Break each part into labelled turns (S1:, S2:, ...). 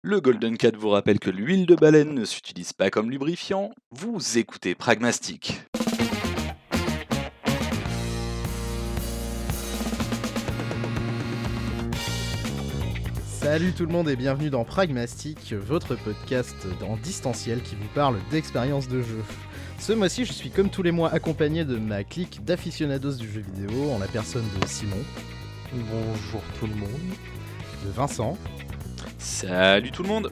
S1: Le Golden Cat vous rappelle que l'huile de baleine ne s'utilise pas comme lubrifiant. Vous écoutez Pragmastic.
S2: Salut tout le monde et bienvenue dans Pragmastic, votre podcast en distanciel qui vous parle d'expériences de jeu. Ce mois-ci, je suis comme tous les mois accompagné de ma clique d'aficionados du jeu vidéo en la personne de Simon.
S3: Bonjour tout le monde.
S2: De Vincent.
S1: Salut tout le monde.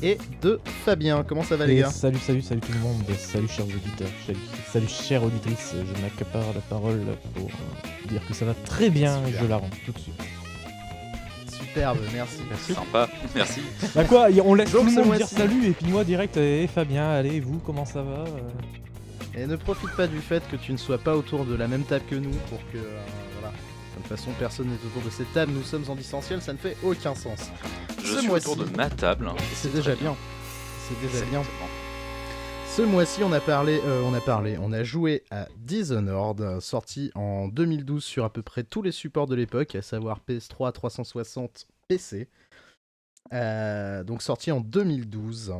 S2: Et de Fabien. Comment ça va les
S3: Et
S2: gars?
S3: salut tout le monde, salut chers auditeurs, salut chères auditrices, je m'accapare la parole pour dire que ça va très bien et
S2: Super.
S3: je la rends tout de suite.
S2: Superbe, merci.
S1: Sympa, merci.
S3: Bah quoi, on laisse
S2: Donc,
S3: tout le
S2: ce
S3: monde dire
S2: mois-ci-
S3: salut et puis moi direct, Fabien, allez vous, comment ça va
S2: Et ne profite pas du fait que tu ne sois pas autour de la même table que nous pour que, voilà. De toute façon, personne n'est autour de cette table, nous sommes en distanciel, ça ne fait aucun sens.
S1: Je
S2: Ce
S1: suis
S2: mois-ci-
S1: autour de ma table.
S2: C'est déjà bien. C'est déjà bien.
S1: Exactement.
S2: Ce mois-ci, on a joué à Dishonored, sorti en 2012 sur à peu près tous les supports de l'époque, à savoir PS3, 360, PC. Donc sorti en 2012.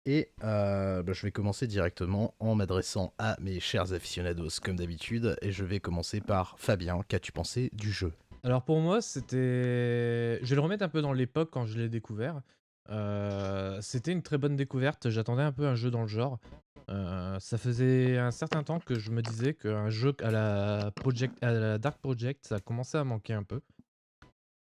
S2: Et je vais commencer directement en m'adressant à mes chers aficionados comme d'habitude. Et je vais commencer par Fabien. Qu'as-tu pensé du jeu ?
S3: Alors pour moi, c'était... Je vais le remettre un peu dans l'époque quand je l'ai découvert. C'était une très bonne découverte, j'attendais un peu un jeu dans le genre. Ça faisait un certain temps que je me disais qu'un jeu à la Dark Project, ça commençait à manquer un peu.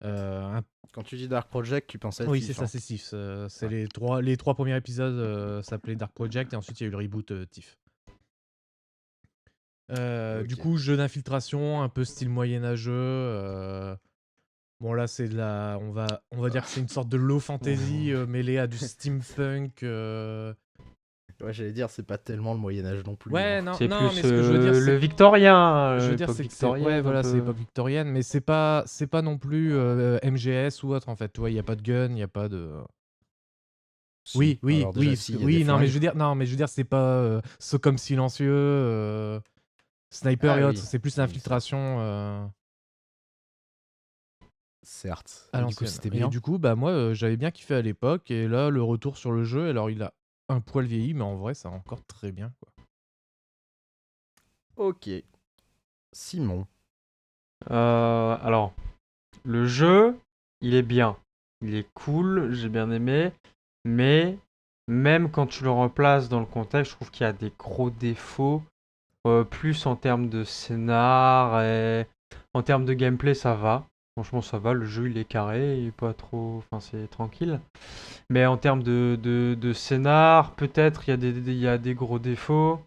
S2: Quand tu dis Dark Project, tu pensais à
S3: Oui,
S2: Thief,
S3: c'est ça,
S2: hein.
S3: c'est Thief. C'est les trois premiers épisodes s'appelaient Dark Project et ensuite il y a eu le reboot Thief. Du
S2: Ok.
S3: coup, jeu d'infiltration, un peu style moyenâgeux. Bon là c'est de la, on va dire que c'est une sorte de low fantasy mêlé à du steampunk.
S2: Ouais, j'allais dire, c'est pas tellement le Moyen-Âge non plus.
S3: Ouais
S2: hein.
S3: non
S4: C'est
S3: non
S4: plus
S3: mais ce que je veux dire
S4: le
S3: c'est,
S4: victorien,
S3: je veux dire
S4: l'époque
S3: c'est que c'est,
S4: victorienne,
S3: ouais
S4: un
S3: voilà
S4: peu.
S3: c'est époque victorienne mais c'est pas non plus MGS ou autre en fait. Tu vois il y a pas de gun, il y a pas de.
S2: Si.
S3: Oui
S2: Alors déjà, si, il y a des
S3: non mais
S2: flingues.
S3: je veux dire c'est pas ce comme silencieux, sniper
S2: Ah
S3: et
S2: oui.
S3: autres, c'est plus
S2: Oui,
S3: l'infiltration.
S2: Certes.
S3: À
S2: Et du coup,
S3: l'ancienne.
S2: c'était
S3: Et
S2: bien.
S3: du coup, bah moi, j'avais bien kiffé à l'époque, et là, le retour sur le jeu, alors il a un poil vieilli, mais en vrai, ça va encore très bien, quoi.
S2: Ok. Simon.
S4: Alors, le jeu, il est bien. Il est cool, j'ai bien aimé. Mais même quand tu le replaces dans le contexte, je trouve qu'il y a des gros défauts. Plus en termes de scénar et en termes de gameplay, ça va. Franchement, ça va. Le jeu, il est carré, il est pas trop. Enfin, c'est tranquille. Mais en termes de scénar, peut-être il y a des gros défauts.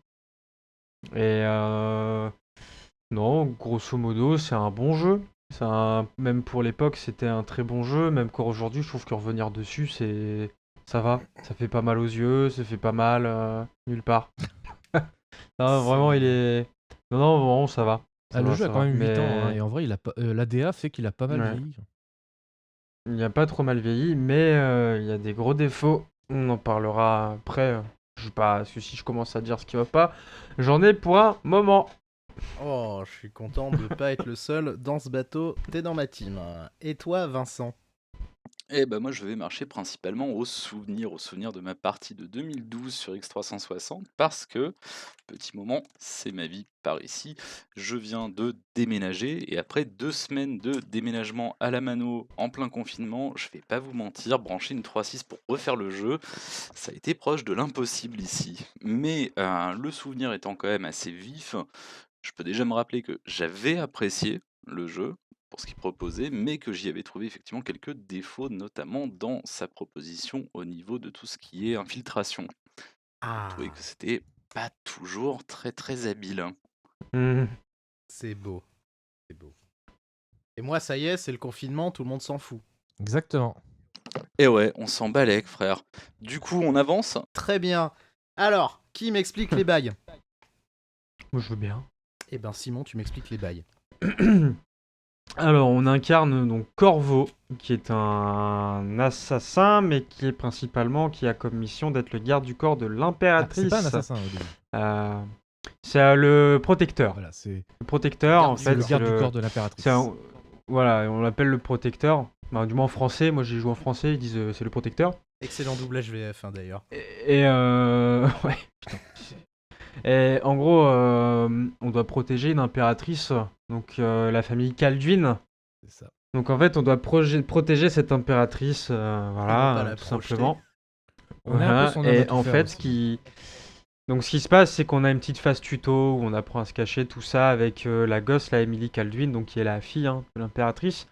S4: Et non, grosso modo, c'est un bon jeu. Même pour l'époque, c'était un très bon jeu. Même encore aujourd'hui, je trouve que revenir dessus, ça va. Ça fait pas mal aux yeux, ça fait pas mal nulle part. Non, vraiment, il est. Non, vraiment, ça va. Ça
S3: Le
S4: va,
S3: jeu a
S4: ça
S3: quand
S4: va.
S3: même 8
S4: Mais
S3: ans, hein, et en vrai, l'ADA fait qu'il a pas mal
S4: Ouais.
S3: vieilli.
S4: il n'y a pas trop mal vieilli, mais il y a des gros défauts. On en parlera après. Je sais pas, parce que si je commence à dire ce qui va pas, j'en ai pour un moment.
S2: Oh, je suis content de pas être le seul dans ce bateau. T'es dans ma team. Et toi, Vincent?
S1: Et bah moi je vais marcher principalement au souvenir de ma partie de 2012 sur X360 parce que, petit moment, c'est ma vie par ici, je viens de déménager et après 2 semaines de déménagement à la mano en plein confinement, je vais pas vous mentir, brancher une 3.6 pour refaire le jeu, ça a été proche de l'impossible ici. Mais le souvenir étant quand même assez vif, je peux déjà me rappeler que j'avais apprécié le jeu pour ce qu'il proposait, mais que j'y avais trouvé effectivement quelques défauts, notamment dans sa proposition au niveau de tout ce qui est infiltration. Je
S2: Ah,
S1: trouvais que c'était pas toujours très très habile.
S4: Hmm.
S2: c'est beau. C'est beau. Et moi, ça y est, c'est le confinement, tout le monde s'en fout.
S3: Exactement.
S1: Et ouais, on s'en balèque, frère. Du coup, on avance.
S2: Très bien. Alors, qui m'explique les bails?
S4: Moi, je veux bien.
S2: Eh ben, Simon, tu m'expliques les bails.
S4: Alors, on incarne donc Corvo, qui est un assassin, mais qui a comme mission d'être le garde du corps de
S3: Ah,
S4: l'impératrice.
S3: c'est pas un assassin au début.
S4: C'est le protecteur.
S3: Voilà, c'est
S4: Le protecteur, en
S2: C'est
S3: c'est
S4: fait,
S3: le
S4: c'est
S3: garde du corps de l'impératrice.
S4: Voilà, on l'appelle le protecteur. Bah, du moins en français, moi j'ai joué en français, ils disent c'est le protecteur.
S2: Excellent doublage VF d'ailleurs.
S4: Ouais, putain. Et en gros, on doit protéger une impératrice, donc la famille Calduin.
S2: C'est ça.
S4: Donc en fait, on doit protéger cette impératrice,
S2: Et ne pas
S4: voilà,
S2: la
S4: tout
S2: projeter.
S4: simplement.
S3: On est un peu
S4: Voilà.
S3: son homme à
S4: Et
S3: tout
S4: en
S3: faire
S4: fait,
S3: aussi.
S4: donc ce qui se passe, c'est qu'on a une petite phase tuto où on apprend à se cacher, tout ça, avec la gosse, la Emily Calduin, donc qui est la fille de l'impératrice.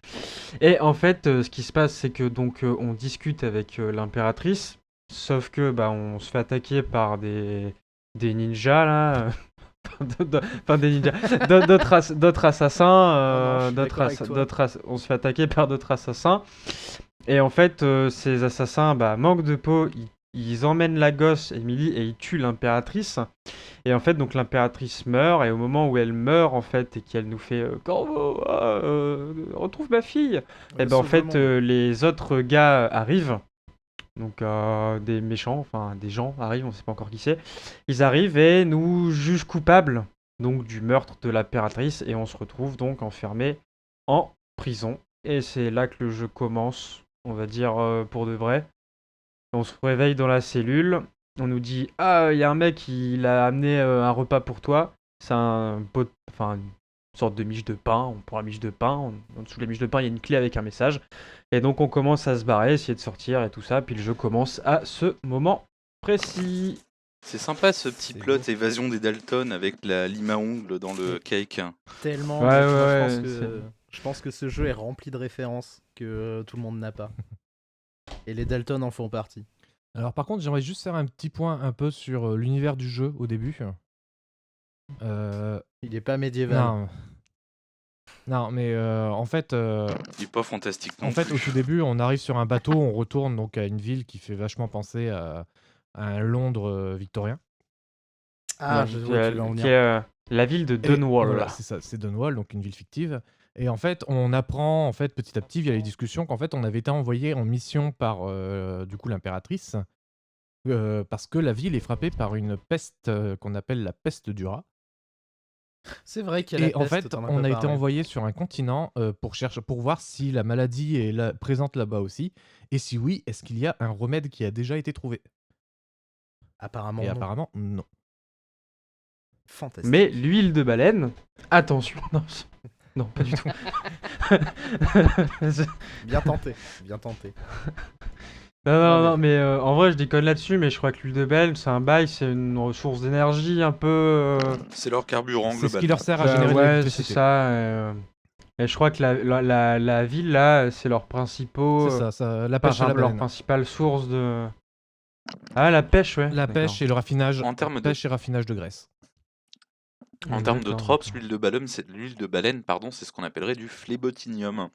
S4: Et en fait, ce qui se passe, c'est que donc on discute avec l'impératrice, sauf que bah on se fait attaquer par des ninjas là. Enfin, des ninjas, d'autres assassins,
S2: Non, je suis d'accord avec toi.
S4: on se fait attaquer par d'autres assassins. Et en fait, ces assassins, bah, manque de peau, ils emmènent la gosse, Emily, et ils tuent l'impératrice. Et en fait, donc l'impératrice meurt, et au moment où elle meurt, en fait, et qu'elle nous fait Corvo, retrouve ma fille, et ben en
S2: Sauve le
S4: fait,
S2: monde.
S4: les autres gars arrivent. Donc des méchants, enfin des gens arrivent, on sait pas encore qui c'est. Ils arrivent et nous jugent coupables donc du meurtre de l'impératrice et on se retrouve donc enfermé en prison. Et c'est là que le jeu commence, on va dire pour de vrai. On se réveille dans la cellule, on nous dit ah il y a un mec il a amené un repas pour toi. C'est un pot, enfin une sorte de miche de pain. On prend la miche de pain, en dessous de la miche de pain il y a une clé avec un message. Et donc on commence à se barrer, essayer de sortir et tout ça. Puis le jeu commence à ce moment précis.
S1: C'est sympa ce petit
S2: C'est
S1: plot
S2: beau.
S1: évasion des Dalton avec la lime à ongles dans le
S2: Mais
S1: cake.
S2: tellement,
S4: Ouais,
S2: moi,
S4: ouais,
S2: moi,
S4: ouais.
S2: je pense que ce jeu est rempli de références que tout le monde n'a pas. Et les Dalton en font partie.
S3: Alors par contre, j'aimerais juste faire un petit point un peu sur l'univers du jeu au début.
S2: Il est pas médiéval.
S3: Non, non, mais en fait,
S1: Il est pas fantastique non
S3: au
S1: plus.
S3: tout début, on arrive sur un bateau, on retourne donc à une ville qui fait vachement penser à un Londres victorien.
S2: Ah,
S4: Ouais,
S2: je vois où tu vas en
S4: qui est
S2: venir.
S4: la ville de
S3: Et
S4: Dunwall.
S3: voilà, c'est ça, c'est Dunwall, donc une ville fictive. Et en fait, on apprend en fait petit à petit via les discussions qu'en fait on avait été envoyé en mission par du coup l'impératrice parce que la ville est frappée par une peste qu'on appelle la peste du rat.
S2: C'est vrai qu'il y a
S3: Et
S2: la
S3: en
S2: peste,
S3: fait,
S2: t'en as
S3: on
S2: pas
S3: a été
S2: parlé.
S3: envoyé sur un continent pour voir si la maladie est présente là-bas aussi. Et si oui, est-ce qu'il y a un remède qui a déjà été trouvé?
S2: Apparemment
S3: Et
S2: non.
S3: apparemment, non.
S4: Mais
S2: Fantastique.
S4: l'huile de baleine, attention. Non, non pas du tout.
S2: Bien tenté, bien tenté.
S4: Non,
S2: Non,
S4: non,
S2: mais
S4: non, mais en vrai, je déconne là-dessus, mais je crois que l'huile de baleine, c'est un bail, c'est une ressource d'énergie un peu.
S1: C'est leur carburant
S3: C'est ce qui leur
S1: globalement.
S3: sert à générer de
S4: Ouais, c'est
S3: l'électricité.
S4: ça. Et je crois que la ville, là, c'est leur principaux.
S3: C'est ça, la pêche à la
S4: Leur
S3: baleine.
S4: principale source de. Ah, la pêche, ouais.
S3: La
S4: D'accord.
S3: pêche et le raffinage,
S1: En termes de
S3: pêche et raffinage de graisse.
S1: En termes de
S4: D'accord,
S1: tropes,
S4: d'accord.
S1: l'huile de baleine, pardon, c'est ce qu'on appellerait du phlébotinium.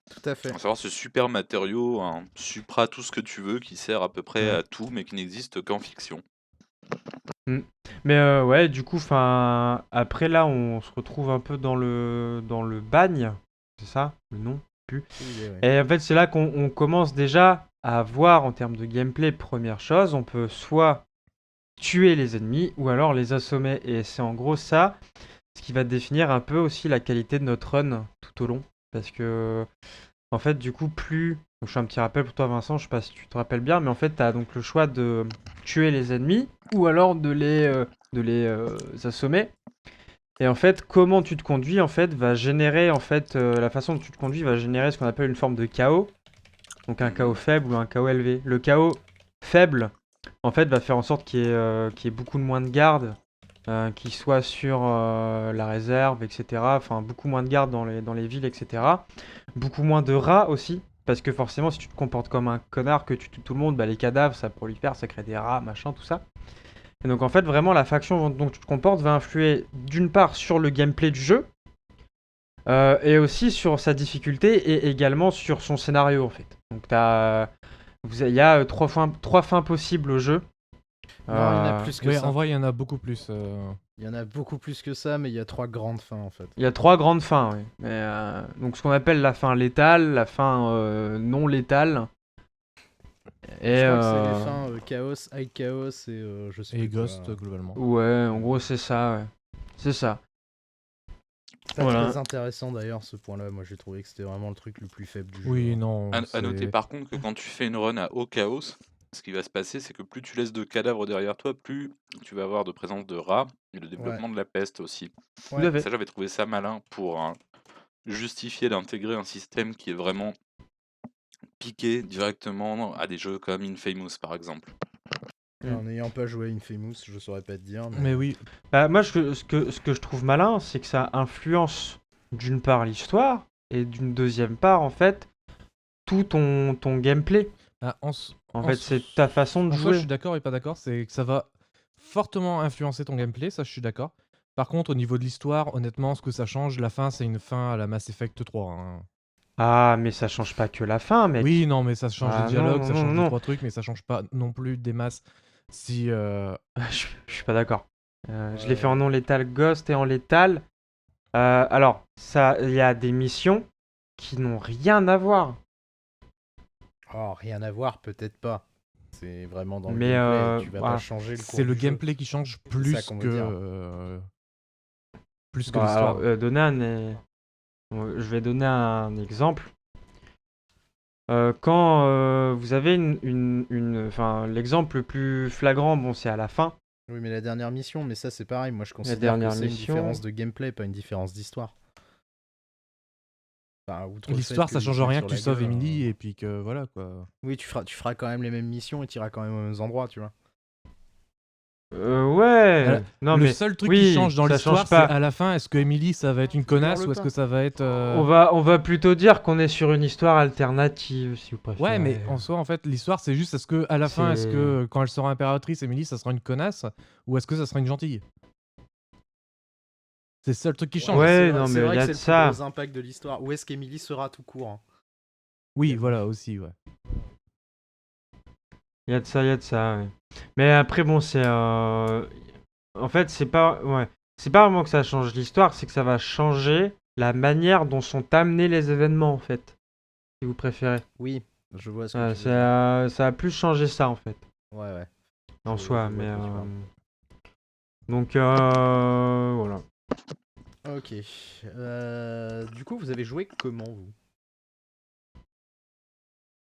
S2: tout à fait.
S1: À savoir ce super matériau, un supra tout ce que tu veux, qui sert à peu près
S4: Ouais.
S1: à tout, mais qui n'existe qu'en fiction.
S4: Mais ouais, du coup, enfin, après là, on se retrouve un peu dans le bagne, c'est ça, le nom? Plus.
S2: Ouais.
S4: Et en fait, c'est là qu'on commence déjà à voir en termes de gameplay, première chose, on peut soit tuer les ennemis ou alors les assommer. Et c'est en gros ça, ce qui va définir un peu aussi la qualité de notre run tout au long. Parce que, en fait, du coup, plus. Je fais un petit rappel pour toi, Vincent, je sais pas si tu te rappelles bien, mais en fait, tu as donc le choix de tuer les ennemis ou alors de les assommer. Et en fait, comment tu te conduis, en fait, va générer, en fait, la façon dont tu te conduis va générer ce qu'on appelle une forme de chaos. Donc un chaos faible ou un chaos élevé. Le chaos faible, en fait, va faire en sorte qu'il y ait beaucoup moins de gardes, qui soient sur la réserve, etc. Enfin, beaucoup moins de gardes dans les villes, etc. Beaucoup moins de rats aussi. Parce que forcément, si tu te comportes comme un connard, que tu tues tout le monde, bah, les cadavres, ça prolifère, ça crée des rats, machin, tout ça. Et donc en fait, vraiment, la faction dont tu te comportes va influer d'une part sur le gameplay du jeu, et aussi sur sa difficulté, et également sur son scénario, en fait. Donc il y a trois fins possibles au jeu.
S2: Non, il y en a plus que
S3: Oui,
S2: ça.
S3: en vrai, il y en a beaucoup plus.
S2: Il y en a beaucoup plus que ça, mais il y a 3 grandes fins en fait.
S4: Il y a 3 grandes fins, oui. Mais, donc ce qu'on appelle la fin létale, la fin non létale, et
S2: Je crois que c'est les fins Chaos, High Chaos et je sais
S3: Et
S2: plus quoi.
S3: Ghost, globalement.
S4: ouais, en gros c'est ça, ouais. C'est ça.
S2: Pas
S4: Voilà.
S2: très intéressant d'ailleurs ce point-là. Moi j'ai trouvé que c'était vraiment le truc le plus faible du jeu.
S3: Oui,
S2: hein.
S3: non,
S1: À noter
S3: c'est.
S1: par contre que quand tu fais une run à haut chaos, ce qui va se passer, c'est que plus tu laisses de cadavres derrière toi, plus tu vas avoir de présence de rats et le développement de la peste aussi.
S4: Tout
S2: Ouais.
S4: à fait.
S1: Ça, j'avais trouvé ça malin pour justifier d'intégrer un système qui est vraiment piqué directement à des jeux comme Infamous par exemple.
S2: En n'ayant pas joué à Infamous, je saurais pas te dire.
S3: Mais oui,
S4: Bah, moi, ce que je trouve malin, c'est que ça influence d'une part l'histoire et d'une deuxième part, en fait, tout ton gameplay.
S3: ah,
S4: En fait, c'est ta façon de
S3: en soi, je
S4: jouer.
S3: suis d'accord et pas d'accord. C'est que ça va fortement influencer ton gameplay, ça, je suis d'accord. Par contre, au niveau de l'histoire, honnêtement, ce que ça change, la fin, c'est une fin à la Mass Effect 3. hein.
S4: Ah, mais ça change pas que la fin, mec.
S3: Oui, non, mais ça change
S4: Ah,
S3: les dialogues,
S4: non,
S3: ça
S4: non,
S3: change
S4: non.
S3: 2-3 trucs, mais ça change pas non plus des masses. Si.
S4: Je suis pas d'accord. Je l'ai fait
S2: Ouais.
S4: en non létal Ghost et en létal. Alors, il y a des missions qui n'ont rien à voir.
S2: Oh, rien à voir, peut-être pas. C'est vraiment dans le
S4: Mais,
S2: gameplay. Tu vas
S4: voilà.
S2: pas changer le cours
S3: C'est le
S2: du jeu.
S3: gameplay qui change
S2: ça
S3: plus
S2: qu'on veut
S3: que.
S2: dire.
S3: Plus que
S4: Bah,
S3: l'histoire.
S4: alors, je vais donner un exemple. Quand vous avez enfin, l'exemple le plus flagrant, bon, c'est à la fin.
S2: Oui, mais la dernière mission, mais ça c'est pareil. Moi je considère
S4: dernière
S2: que c'est une
S4: mission-
S2: différence de gameplay, pas une différence d'histoire. Enfin, outre le fait
S3: L'histoire,
S2: que
S3: ça
S2: il
S3: change
S2: tire
S3: rien
S2: sur
S3: que tu
S2: la
S3: sauves
S2: gueule,
S3: Emily et puis que voilà quoi.
S2: Oui, tu feras quand même les mêmes missions et tu iras quand même aux mêmes endroits, tu vois.
S4: Ouais.
S3: Alors,
S4: Non,
S3: le
S4: mais
S3: seul truc
S4: oui,
S3: qui change dans
S4: ça
S3: l'histoire,
S4: change
S3: c'est
S4: pas.
S3: à la fin, est-ce que Emily ça va être une connasse
S2: hurle
S3: ou est-ce
S2: pas.
S3: que ça va être.
S4: On va plutôt dire qu'on est sur une histoire alternative, si vous préférez.
S3: Ouais, mais en soi, en fait, l'histoire, c'est juste est-ce que à la fin, est-ce que quand elle sera impératrice, Emily, ça sera une connasse ou est-ce que ça sera une gentille? C'est le seul truc qui change.
S4: Ouais,
S2: c'est vrai,
S4: non,
S2: c'est
S4: mais
S2: vrai
S4: y a
S2: que
S4: de
S2: c'est
S4: ça.
S2: le plus gros impact de l'histoire. Où est-ce qu'Emily sera tout court hein.
S3: Oui, voilà aussi, ouais.
S4: Il y a de ça, ouais. Mais après, bon, c'est. En fait, c'est pas. Ouais. C'est pas vraiment que ça change l'histoire, c'est que ça va changer la manière dont sont amenés les événements, en fait. Si vous préférez.
S2: Oui, je vois ce que
S4: Ouais,
S2: tu veux dire.
S4: ça a plus changé ça, en fait.
S2: Ouais, ouais.
S4: En
S2: Je
S4: soi,
S2: vois
S4: mais.
S2: de quoi tu parles.
S4: Donc, voilà.
S2: Ok. Du coup, vous avez joué comment, vous?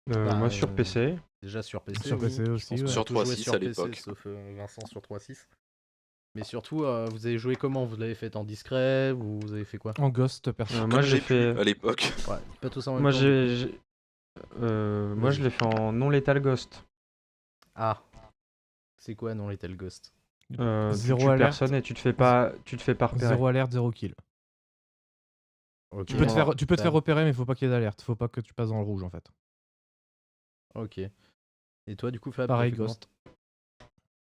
S4: Moi, sur PC.
S2: Déjà sur PC.
S3: Sur
S2: oui.
S3: PC
S2: Je
S3: aussi,
S2: pense
S3: ouais.
S2: qu'on a
S1: Sur
S2: tous joué
S1: 3.6
S2: sur
S1: à
S2: PC,
S1: l'époque.
S2: sauf Vincent sur 3.6. Mais surtout, vous avez joué comment? Vous l'avez fait en discret? Vous avez fait quoi?
S3: En Ghost, perso.
S4: Moi,
S1: Comme
S4: j'ai
S1: j'ai pu
S4: fait.
S1: à l'époque.
S2: Ouais, pas tous en même
S4: Moi,
S2: temps.
S4: moi, je l'ai fait en non létal Ghost.
S2: Ah. C'est quoi non Lethal Ghost?
S4: Tu
S3: Zéro
S4: tues
S3: alerte.
S4: personne et tu te fais pas repérer.
S3: Zéro alerte, zéro kill.
S2: Ok.
S3: Tu peux te
S2: Ça-
S3: faire repérer, mais faut pas qu'il y ait d'alerte. Faut pas que tu passes dans le rouge, en fait.
S2: Ok. Et toi, du coup, Fab,
S3: Pareil,
S2: t'as fait comment?
S3: Ghost.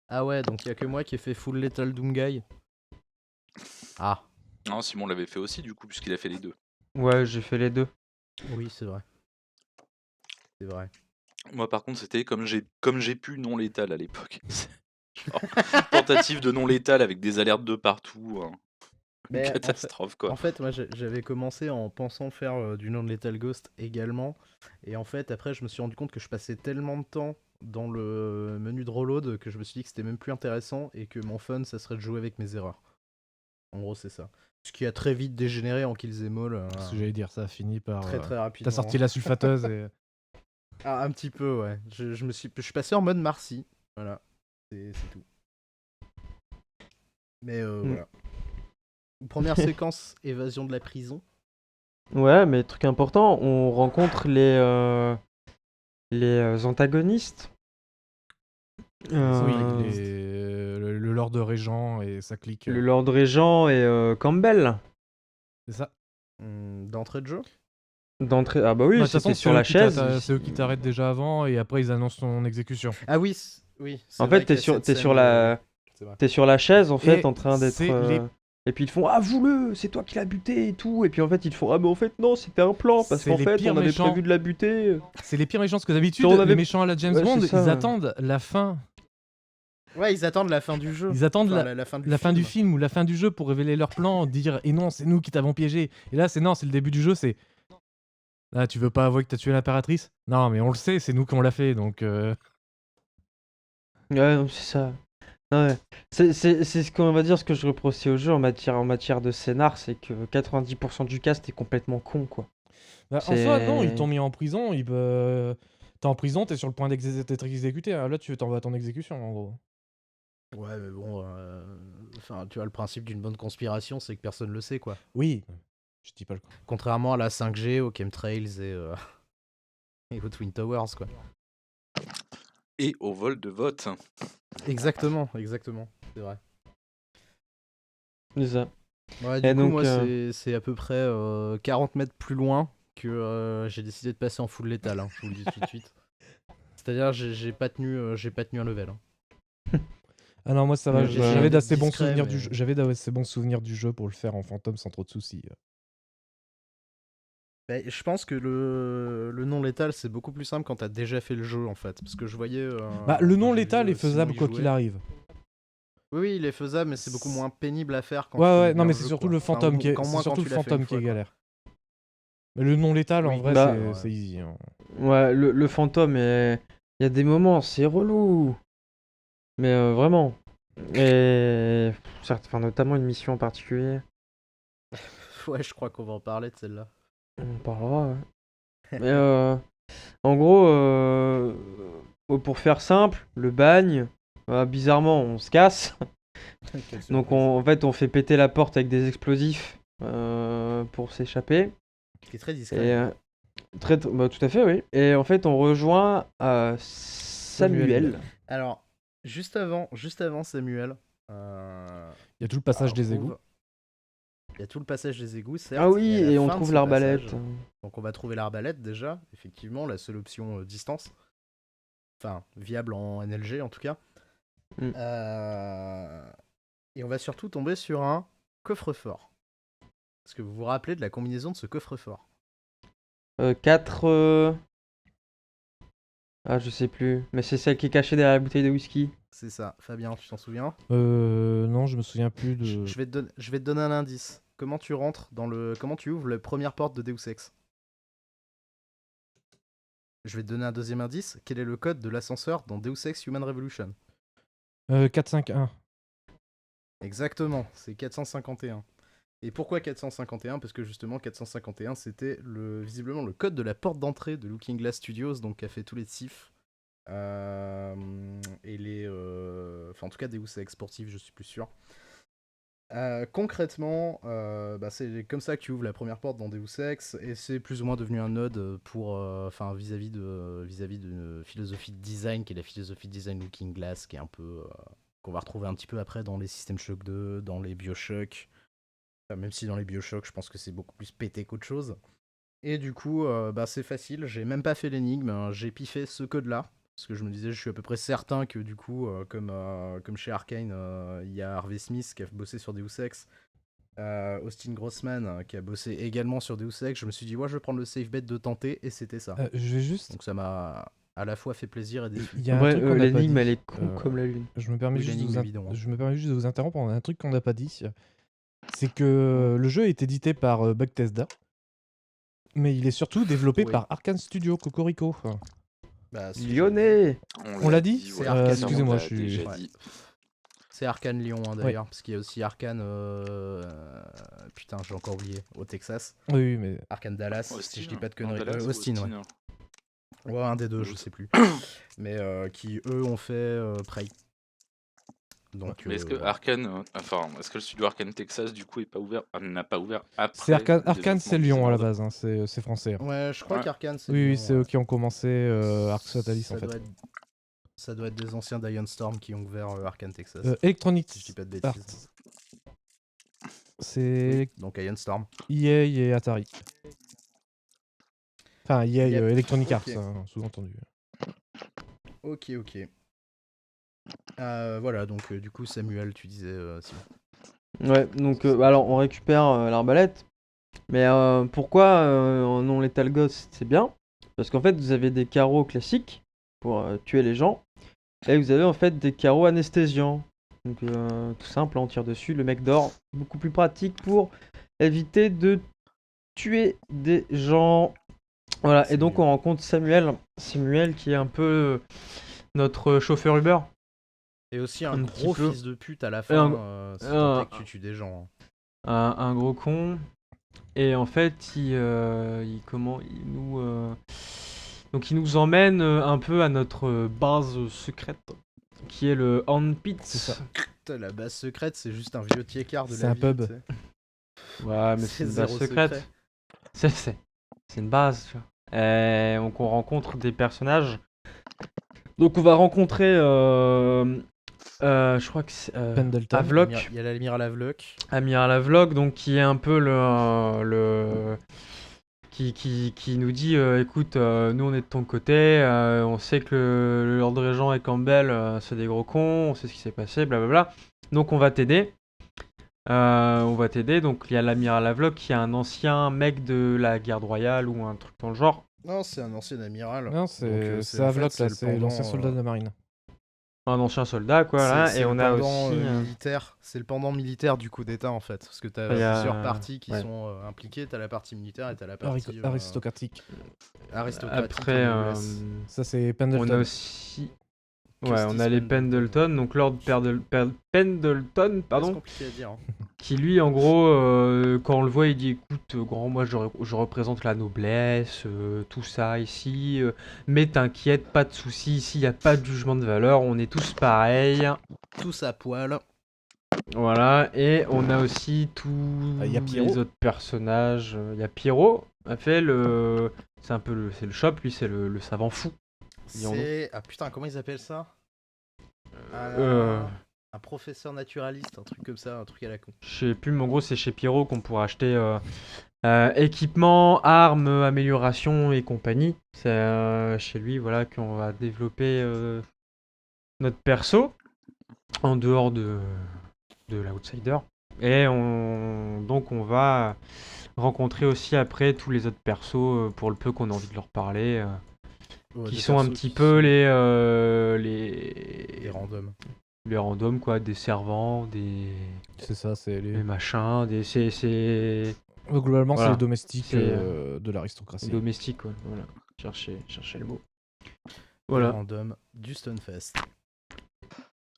S2: Ah ouais, donc il y a que moi qui ai fait Full Lethal Doomguy. Ah.
S1: Non, Simon l'avait fait aussi du coup, puisqu'il a fait les deux.
S4: Ouais, j'ai fait les deux.
S2: Oui, c'est vrai. C'est vrai.
S1: Moi par contre, c'était comme j'ai pu non létal à l'époque. Genre, tentative de non létal avec des alertes de partout. Hein. Une
S2: Mais
S1: catastrophe quoi.
S2: En fait, moi j'avais commencé en pensant faire du non-lethal ghost également. Et en fait, après, je me suis rendu compte que je passais tellement de temps dans le menu de reload que je me suis dit que c'était même plus intéressant et que mon fun, ça serait de jouer avec mes erreurs. En gros, c'est ça. Ce qui a très vite dégénéré en kills et all.
S3: Ce que j'allais dire, ça a fini par.
S2: Très très rapidement.
S3: T'as sorti la sulfateuse et.
S2: Ah, un petit peu, ouais. Je suis passé en mode Marcy. Voilà. C'est tout. Mais voilà. Première séquence, évasion de la prison.
S4: Ouais, mais truc important, on rencontre les antagonistes.
S3: Oui, le Lord Régent et sa clique.
S4: Le Lord Régent et Campbell.
S3: C'est ça.
S2: D'entrée de jeu.
S4: D'entrée. Ah bah oui,
S3: Bah, de toute façon,
S4: c'était sur la chaise.
S3: C'est eux qui t'arrêtent déjà avant et après ils annoncent ton exécution.
S2: Ah oui, oui. c'est
S4: En
S2: vrai
S4: fait,
S2: qu'il y
S4: t'es
S2: a
S4: sur,
S2: cette
S4: t'es
S2: scène
S4: sur
S2: de-
S4: la,
S2: C'est vrai.
S4: t'es sur la chaise en fait,
S3: Et
S4: en train d'être.
S3: c'est les-
S4: Et puis ils te font ah vous-le, c'est toi qui l'as buté et tout. Et puis en fait ils te font ah mais en fait non, c'était un plan parce
S3: C'est
S4: qu'en
S3: les
S4: fait
S3: pires
S4: on avait
S3: méchants.
S4: prévu de la buter.
S3: C'est les pires méchants parce que d'habitude,
S4: On avait-
S3: les méchants à la James
S4: Ouais,
S3: Bond,
S4: c'est ça,
S3: ils
S4: ouais.
S3: attendent la fin.
S2: Ouais, ils attendent la fin du jeu.
S3: Ils attendent
S2: Enfin,
S3: la,
S2: la fin du
S3: la fin du
S2: film.
S3: film ou la fin du jeu pour révéler leur plan, dire et non, c'est nous qui t'avons piégé. Et là, c'est non, c'est le début du jeu, c'est. Là, tu veux pas avouer que t'as tué l'impératrice? Non, mais on le sait, c'est nous qui on l'a fait, donc.
S4: Ouais, non, c'est ça. Ouais. C'est ce qu'on va dire, ce que je reprochais au jeu en matière de scénar, c'est que 90% du cast est complètement con, quoi.
S3: Bah, en soi, non, ils
S4: C'est.
S3: t'ont mis en prison. T'es en prison, t'es sur le point d'être exécuté. Hein. Là, tu t'en vas à ton exécution, en gros.
S2: Ouais, mais bon, enfin, tu vois, le principe d'une bonne conspiration, c'est que personne le sait, quoi.
S3: Oui, je dis pas le coup.
S2: Contrairement à la 5G, aux chemtrails et aux Twin Towers, quoi.
S1: Et au vol de vote.
S2: Exactement, c'est vrai.
S4: C'est ça.
S2: Ouais,
S4: Et
S2: du coup,
S4: donc,
S2: moi, c'est à peu près 40 mètres plus loin que j'ai décidé de passer en full létal, hein, je vous le dis tout de suite. C'est-à-dire, j'ai pas tenu un level. Hein.
S3: Ah non, moi ça va,
S4: Ouais,
S3: j'avais
S2: d'être
S3: d'assez bons
S2: discret,
S3: souvenirs
S2: mais-
S3: du jeu. J'avais d'assez bons souvenirs du jeu pour le faire en fantôme sans trop de soucis.
S2: Bah, je pense que le non létal, c'est beaucoup plus simple quand t'as déjà fait le jeu, en fait. Parce que je voyais.
S3: Bah, le
S2: quand
S3: non
S2: j'ai
S3: létal
S2: vu,
S3: est
S2: Simon
S3: faisable
S2: y
S3: quoi
S2: jouer.
S3: qu'il arrive.
S2: Oui, il est faisable, mais c'est beaucoup moins pénible à faire quand
S3: Ouais,
S2: tu
S3: ouais,
S2: connais
S3: non,
S2: bien
S3: mais
S2: le
S3: c'est
S2: jeu,
S3: surtout
S2: quoi.
S3: le
S2: Enfin,
S3: fantôme qui est,
S2: quand
S3: c'est
S2: moins quand
S3: surtout
S2: tu
S3: le
S2: l'as fait une
S3: fantôme qui
S2: fois,
S3: est
S2: quoi.
S3: galère. Mais le non létal, en
S2: Oui.
S3: vrai,
S4: Bah,
S3: c'est easy. Hein.
S4: Ouais, le fantôme, il y a des moments, c'est relou. Mais vraiment. Et certes, enfin, notamment une mission en particulier.
S2: Ouais, je crois qu'on va en parler de celle-là.
S4: On parlera, ouais. Mais en gros, pour faire simple, le bagne, bizarrement, on se casse.
S2: Quelle
S4: Donc
S2: surprise.
S4: en fait, on fait péter la porte avec des explosifs pour s'échapper.
S2: Qui est très
S4: Et
S2: discret.
S4: bah, tout à fait, oui. Et en fait, on rejoint Samuel.
S2: Alors, juste avant Samuel,
S3: Il y a tout le passage
S2: on
S3: des
S2: trouve-
S3: égouts.
S2: Il y a tout le passage des égouts, certes.
S4: Ah oui,
S2: à la
S4: et on
S2: fin de
S4: trouve
S2: ce
S4: l'arbalète.
S2: passage, donc on va trouver l'arbalète déjà, effectivement, la seule option distance. Enfin, viable en NLG en tout cas.
S4: Mm.
S2: Et on va surtout tomber sur un coffre-fort. Est-ce que vous vous rappelez de la combinaison de ce coffre-fort?
S4: 4. Ah, je sais plus. Mais c'est celle qui est cachée derrière la bouteille de whisky.
S2: C'est ça. Fabien, tu t'en souviens?
S3: Non, je me souviens plus de.
S2: Je vais te donner un indice. Comment tu rentres comment tu ouvres la première porte de Deus Ex? Je vais te donner un deuxième indice. Quel est le code de l'ascenseur dans Deus Ex Human Revolution?
S3: 4-5-1.
S2: Exactement, c'est 451. Et pourquoi 451? Parce que justement 451 c'était visiblement le code de la porte d'entrée de Looking Glass Studios, donc qui a fait tous les SIF. Et les... Enfin en tout cas Deus Ex sportif, je suis plus sûr. Concrètement, c'est comme ça que tu ouvres la première porte dans Deus Ex, et c'est plus ou moins devenu un node pour, enfin vis-à-vis d'une philosophie de design qui est la philosophie de design Looking Glass, qui est un peu qu'on va retrouver un petit peu après dans les System Shock 2, dans les BioShock. Enfin, même si dans les BioShock, je pense que c'est beaucoup plus pété qu'autre chose. Et du coup, c'est facile. J'ai même pas fait l'énigme. Hein, j'ai piffé ce code-là. Parce que je me disais, je suis à peu près certain que du coup, comme chez Arkane, il y a Harvey Smith qui a bossé sur Deus Ex. Austin Grossman qui a bossé également sur Deus Ex. Je me suis dit, ouais, je vais prendre le safe bet de tenter. Et c'était ça.
S3: Je vais juste.
S2: Donc ça m'a à la fois fait plaisir et déçu.
S3: Il y a un
S4: Ouais,
S3: truc qu'on n'a pas
S4: l'énigme,
S3: dit.
S4: elle est con comme la lune.
S3: Je me permets
S2: Oui,
S3: juste de
S2: l'énigme
S3: vous
S2: est bidon, hein.
S3: je me permets juste de vous interrompre. On a un truc qu'on n'a pas dit. C'est que le jeu est édité par Bethesda. Mais il est surtout développé
S2: Oui.
S3: par Arkane Studio, Cocorico.
S2: Bah,
S4: Lyonnais.
S3: On l'a dit
S2: C'est
S1: ouais,
S2: Arkane,
S3: excusez-moi,
S1: on l'a
S3: je suis-
S1: déjà
S2: Ouais.
S1: dit.
S2: C'est Arkane Lyon hein, d'ailleurs, parce qu'il y a aussi Arkane. Putain, j'ai encore oublié, au Texas.
S3: Oui, mais.
S2: Arkane Dallas,
S1: Austin,
S2: si je dis pas de
S1: non,
S2: conneries.
S1: Dallas ou
S2: Austin, ouais.
S1: hein.
S2: Ouais, un des deux, je sais plus. Mais qui, eux, ont fait Prey. Donc,
S1: Mais est-ce que Arkane, est-ce que le studio Arkane Texas du coup n'a pas ouvert après
S3: C'est Arkane,
S1: le
S3: Arkane, c'est
S1: développement
S3: Lyon à la
S1: Dishonored?
S3: base, hein, c'est français. Hein.
S2: Ouais, je crois
S1: Ouais.
S2: qu'Arkane, c'est.
S3: Oui,
S2: Lyon,
S3: oui, c'est eux qui ont commencé Arc Fatalis
S2: Ça
S3: en fait.
S2: Ça doit être des anciens d'Ion Storm qui ont ouvert Arkane Texas.
S3: Electronic
S2: Si je dis pas de
S3: Arts.
S2: bêtises.
S3: C'est
S2: Donc Ion Storm.
S3: EA et Atari. Enfin, EA,
S2: Yep.
S3: Electronic Arts,
S2: Ok.
S3: hein, sous-entendu.
S2: Ok. Voilà, donc du coup, Samuel, tu disais, Simon.
S4: Ouais, donc alors on récupère l'arbalète. Mais pourquoi en non Lethal Ghost c'est bien? Parce qu'en fait vous avez des carreaux classiques pour tuer les gens. Et vous avez en fait des carreaux anesthésiants. Donc tout simple, on tire dessus, le mec dort. Beaucoup plus pratique pour éviter de tuer des gens. Voilà, et donc
S2: Samuel.
S4: on rencontre Samuel qui est un peu notre chauffeur Uber.
S2: Et aussi un
S4: Un petit
S2: gros
S4: peu.
S2: fils de pute à la
S4: Et
S2: fin,
S4: un,
S2: si tant est que
S4: un,
S2: tu tues des gens.
S4: un gros con. Et en fait, donc il nous emmène un peu à notre base secrète, qui est le Handpit.
S3: C'est ça.
S2: Putain, la base secrète, c'est juste un vieux tiécart de
S3: C'est
S2: la
S3: un
S2: ville,
S3: pub.
S2: tu sais.
S4: Ouais, mais
S2: C'est
S4: c'est une base
S2: zéro
S4: secrète.
S2: secret.
S4: C'est une base, tu vois. Et donc on rencontre des personnages. Donc on va rencontrer, je crois que c'est
S3: Pendleton.
S4: Havelock,
S2: Il y a l'amiral Havelock.
S4: Amiral Havelock, donc qui est un peu qui nous dit écoute, nous on est de ton côté, on sait que le Lord Régent et Campbell c'est des gros cons, on sait ce qui s'est passé, blablabla. Donc on va t'aider. Donc il y a l'amiral Havelock qui est un ancien mec de la garde royale ou un truc dans le genre.
S2: Non, c'est un ancien amiral.
S3: Non,
S2: Donc,
S3: c'est
S2: en fait,
S3: Havelock, là,
S2: le
S3: c'est l'ancien
S2: pendant,
S3: soldat de la marine.
S4: Un ancien soldat quoi là.
S2: c'est
S4: Et
S2: le
S4: on a
S2: pendant
S4: aussi
S2: militaire. C'est le pendant militaire du coup d'État en fait. Parce que t'as
S4: il y a-
S2: plusieurs parties qui
S4: ouais.
S2: sont impliquées. T'as la partie militaire et t'as la partie
S3: Aristocratique.
S2: aristocratique
S4: Après
S2: en US.
S3: Ça, c'est
S4: on a
S3: Pendleton.
S4: aussi
S2: Justice
S4: ouais, on a les Pendleton, donc Lord Pendleton,
S2: C'est
S4: pardon,
S2: compliqué à dire. Hein.
S4: qui lui, en gros, quand on le voit, il dit écoute, grand, moi je représente la noblesse, tout ça ici, mais t'inquiète, pas de soucis, ici il n'y a pas de jugement de valeur, on est tous pareils.
S2: Tous à poil.
S4: Voilà, et on a aussi tous
S3: Il y a Pierrot.
S4: les autres personnages. Il y a Pierrot, c'est un peu c'est le shop, lui c'est le savant fou. Dirons-nous.
S2: C'est. Ah putain, comment ils appellent ça
S4: Euh,
S2: Un professeur naturaliste, un truc comme ça, un truc à la con.
S4: Je sais plus, mais en gros, c'est chez Pierrot qu'on pourra acheter équipement, armes, amélioration et compagnie. C'est chez lui voilà, qu'on va développer notre perso en dehors de l'outsider. Et donc, on va rencontrer aussi après tous les autres persos pour le peu qu'on a envie de leur parler.
S2: Ouais,
S4: Qui
S2: des
S4: sont un
S2: persos
S4: petit
S2: qui
S4: peu
S2: sont
S4: les
S2: des randoms.
S4: les randoms, quoi, des servants, des
S3: C'est ça, c'est les.
S4: machins, c'est
S3: Globalement,
S4: Voilà.
S3: c'est les domestiques
S4: C'est,
S3: de l'aristocratie.
S4: domestique, quoi. Voilà. Cherchez le mot.
S2: Des
S4: Voilà.
S2: randoms du Stunfest.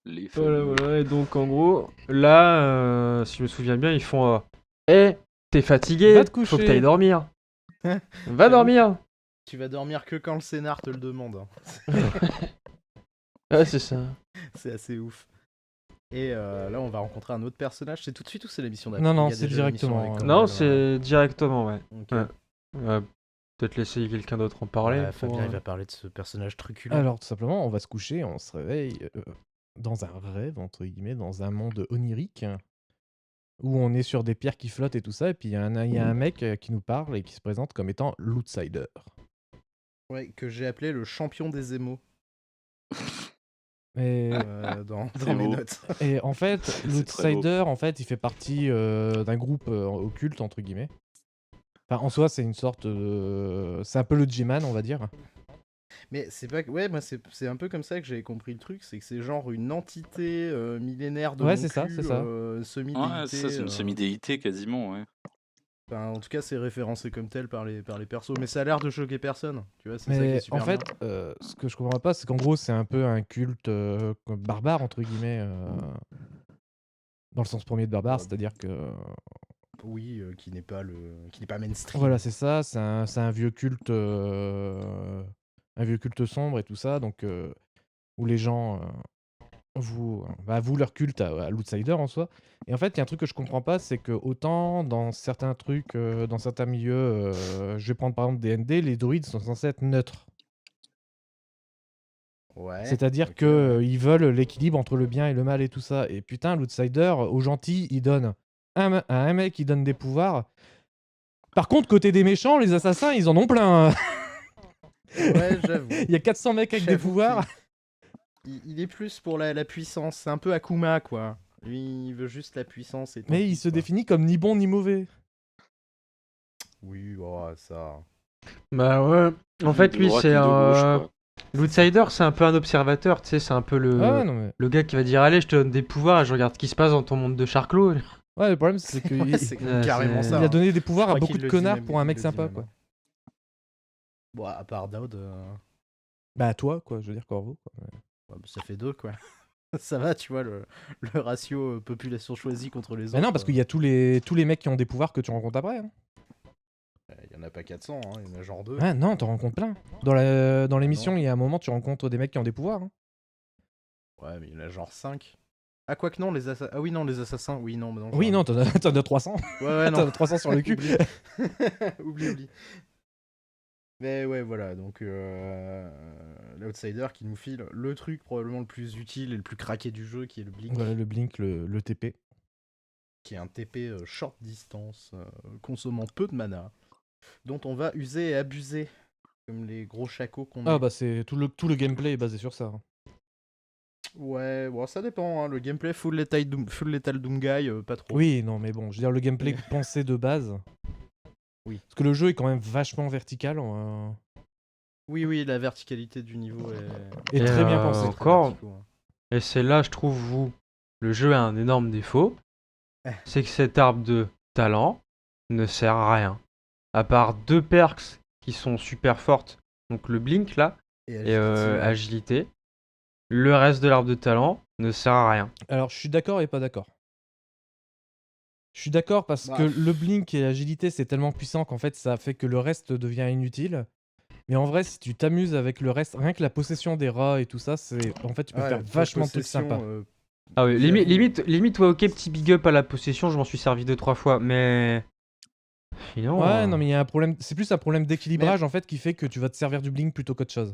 S1: Les
S4: Voilà,
S1: fameux.
S4: voilà. Et donc, en gros, là, si je me souviens bien, ils font t'es fatigué,
S3: Va te
S4: faut que
S3: coucher.
S4: t'ailles dormir. Va
S2: J'avoue.
S4: dormir.
S2: Tu vas dormir que quand le scénar te le demande.
S4: Ouais, c'est ça.
S2: C'est assez ouf. Et là, on va rencontrer un autre personnage. C'est tout de suite ou c'est l'émission
S3: Non,
S2: d'après
S3: non,
S2: Il y a
S3: c'est
S2: déjà l'émission
S3: directement,
S2: avec
S3: ouais.
S2: Campbell,
S4: Non, c'est directement, ouais.
S2: Ok.
S4: Ouais. Peut-être laisser quelqu'un d'autre en parler.
S2: Ouais,
S4: pour,
S2: Fabien, il va parler de ce personnage truculent.
S3: Alors, tout simplement, on va se coucher, on se réveille dans un rêve, entre guillemets, dans un monde onirique, où on est sur des pierres qui flottent et tout ça, et puis il y a un mec qui nous parle et qui se présente comme étant l'outsider.
S2: Ouais, que j'ai appelé le champion des émos
S3: Et,
S2: dans
S1: C'est
S2: mes
S1: beau.
S2: notes.
S3: et en fait,
S1: C'est très beau.
S3: l'outsider, en fait, il fait partie d'un groupe occulte, entre guillemets. Enfin, en soi, c'est une sorte de... C'est un peu le G-Man, on va dire.
S2: Mais c'est pas que. Ouais, moi, c'est un peu comme ça que j'avais compris le truc. C'est que c'est genre une entité millénaire de
S3: Ouais,
S2: mon
S3: c'est ça,
S2: cul,
S3: c'est ça.
S2: semi-déité.
S1: Ouais, ça, c'est une semi-déité quasiment, ouais.
S2: Enfin, en tout cas, c'est référencé comme tel par les persos. Mais ça a l'air de choquer personne. Tu vois, c'est ça qui
S3: Mais
S2: est super
S3: en fait, ce que je comprends pas, c'est qu'en gros, c'est un peu un culte barbare, entre guillemets, dans le sens premier de barbare,
S2: Ouais.
S3: c'est-à-dire que...
S2: Oui, qui n'est pas mainstream.
S3: Voilà, c'est ça, c'est un vieux culte sombre et tout ça, donc où les gens vouent leur culte à l'outsider en soi. Et en fait, il y a un truc que je comprends pas, c'est que autant dans certains trucs, dans certains milieux, je vais prendre par exemple D&D, les druides sont censés être neutres.
S2: Ouais.
S3: C'est-à-dire
S2: ok,
S3: que
S2: ouais.
S3: ils veulent l'équilibre entre le bien et le mal et tout ça. Et putain, l'outsider, aux gentils, il donne un mec qui donne des pouvoirs. Par contre, côté des méchants, les assassins, ils en ont plein.
S2: Ouais, j'avoue.
S3: Il y a 400 mecs avec des
S2: J'avoue
S3: pouvoirs.
S2: Il est plus pour la puissance. C'est un peu Akuma, quoi. Lui, il veut juste la puissance et tant
S3: Mais
S2: pis,
S3: il se
S2: quoi.
S3: définit comme ni bon ni mauvais.
S2: Oui, oh, ça.
S4: Bah ouais. En fait, lui,
S1: Droite
S4: c'est
S1: ou de gauche, quoi.
S4: l'outsider, c'est un peu un observateur, tu sais, c'est un peu
S3: Ouais, non, mais...
S4: le gars qui va dire allez, je te donne des pouvoirs et je regarde ce qui se passe dans ton monde de Charclos.
S3: Ouais, le problème, c'est que
S2: Ouais, c'est carrément
S4: c'est-
S2: ça.
S3: il a
S2: hein.
S3: donné des pouvoirs
S2: Je
S3: à
S2: crois
S3: beaucoup
S2: qu'il
S3: de
S2: le dit
S3: connards
S2: même,
S3: pour un
S2: il
S3: mec
S2: le dit
S3: sympa,
S2: même.
S3: quoi.
S2: Bon, à part Daud,
S3: Bah, toi, quoi, je veux dire Corvo. Quoi.
S2: ouais, bah, ça fait deux, quoi. Ça va, tu vois, le ratio population choisie contre les
S3: Mais
S2: autres.
S3: non, parce qu'il y a tous les mecs qui ont des pouvoirs que tu rencontres après. Hein.
S2: Il y en a pas 400, hein, il y en a genre 2.
S3: Ah non, t'en rencontres plein. Dans l'émission,
S2: non.
S3: il y a un moment, tu rencontres des mecs qui ont des pouvoirs. Hein.
S2: Ouais, mais il y en a genre 5. Ah, quoi que non, les assassins. Ah oui, non, les assassins. Oui, non, mais non.
S3: Oui, non, t'en as 300.
S2: Ouais,
S3: T'en
S2: non.
S3: as 300 sur le cul.
S2: Oublie. Oublie. Mais ouais, voilà, donc l'Outsider qui nous file le truc probablement le plus utile et le plus craqué du jeu, qui est le Blink,
S3: Voilà, le Blink, le TP.
S2: qui est un TP short distance, consommant peu de mana, dont on va user et abuser, comme les gros chacos qu'on
S3: Ah
S2: est.
S3: bah c'est tout le gameplay est basé sur ça. Hein.
S2: Ouais, bon, ça dépend, hein, le gameplay full lethal Doomguy, pas trop.
S3: Oui, non, mais bon, je veux dire, le gameplay pensé de base.
S2: Oui.
S3: Parce que le jeu est quand même vachement vertical.
S2: Oui, la verticalité du niveau est
S3: Et très bien pensé.
S2: très
S4: Encore,
S2: verticaux, hein.
S4: et c'est là, je trouve, où le jeu a un énorme défaut, c'est que cet arbre de talent ne sert à rien. À part 2 perks qui sont super fortes, donc le blink là,
S2: Et
S4: et
S2: agility,
S4: agilité, le reste de l'arbre de talent ne sert à rien.
S3: Alors, je suis d'accord et pas d'accord. Je suis d'accord parce
S2: Bah,
S3: que le blink et l'agilité, c'est tellement puissant qu'en fait, ça fait que le reste devient inutile. Mais en vrai, si tu t'amuses avec le reste, rien que la possession des rats et tout ça, c'est en fait, tu peux
S2: ouais,
S3: faire
S2: la
S3: vachement de trucs
S2: possession,
S3: sympas.
S4: Ah oui,
S2: j'avoue.
S4: limite, ouais, ok, petit big up à la possession, je m'en suis servi 2-3 fois, mais sinon,
S3: Ouais, non, mais il y a un problème. C'est plus un problème
S2: Mais,
S3: d'équilibrage en fait qui fait que tu vas te servir du blink plutôt qu'autre chose.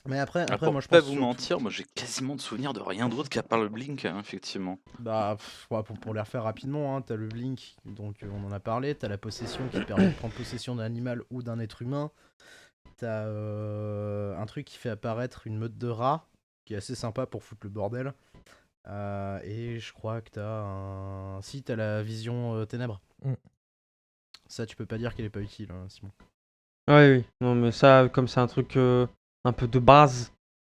S2: mais après,
S1: Pour
S2: moi je
S1: pas
S2: pense
S1: vous
S2: surtout.
S1: mentir, moi j'ai quasiment de souvenirs de rien d'autre qu'à part le Blink, hein, effectivement.
S2: Bah, ouais, pour les refaire rapidement, hein, t'as le Blink, donc on en a parlé, t'as la possession qui te permet de prendre possession d'un animal ou d'un être humain, t'as un truc qui fait apparaître une meute de rats, qui est assez sympa pour foutre le bordel, et je crois que t'as un. Si, t'as la vision ténèbres.
S3: Mm.
S2: Ça, tu peux pas dire qu'elle est pas utile, hein, Simon.
S4: oui, non, mais ça, comme c'est un truc un peu de base,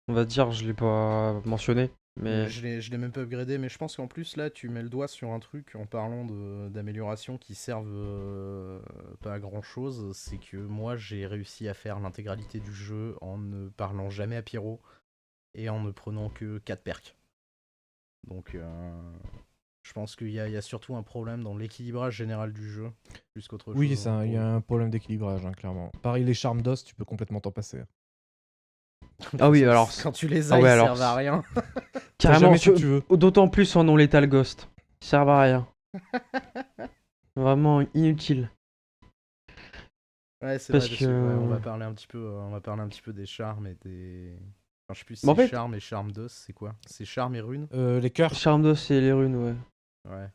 S4: on va dire, je l'ai pas mentionné, mais
S2: Je l'ai même pas upgradé, mais je pense qu'en plus là tu mets le doigt sur un truc en parlant d'améliorations qui servent pas à grand chose. C'est que moi j'ai réussi à faire l'intégralité du jeu en ne parlant jamais à Pyro et en ne prenant que 4 perks. Donc je pense qu'il y a surtout un problème dans l'équilibrage général du jeu, plus qu'autre
S3: Oui,
S2: chose. Hein,
S3: il y a un problème d'équilibrage, hein, clairement. Pareil, les charmes d'os, tu peux complètement t'en passer.
S2: De toute
S4: ah oui,
S2: façon,
S4: alors
S2: quand tu les
S4: ah
S2: as,
S4: ouais,
S2: ils
S4: alors
S2: servent à rien.
S3: T'as
S4: carrément,
S3: jamais ce que tu veux.
S4: d'autant plus en non létal ghost, ils servent à rien, vraiment inutile.
S2: Ouais, c'est
S4: Parce
S2: vrai,
S4: que
S2: ouais, on va parler un petit peu des charmes et des. Enfin, je sais plus si
S4: mais en
S2: c'est
S4: fait,
S2: charme et charme d'os, c'est quoi? C'est charme et runes?
S3: Les cœurs,
S4: charme d'os et les runes, ouais.
S2: Ouais.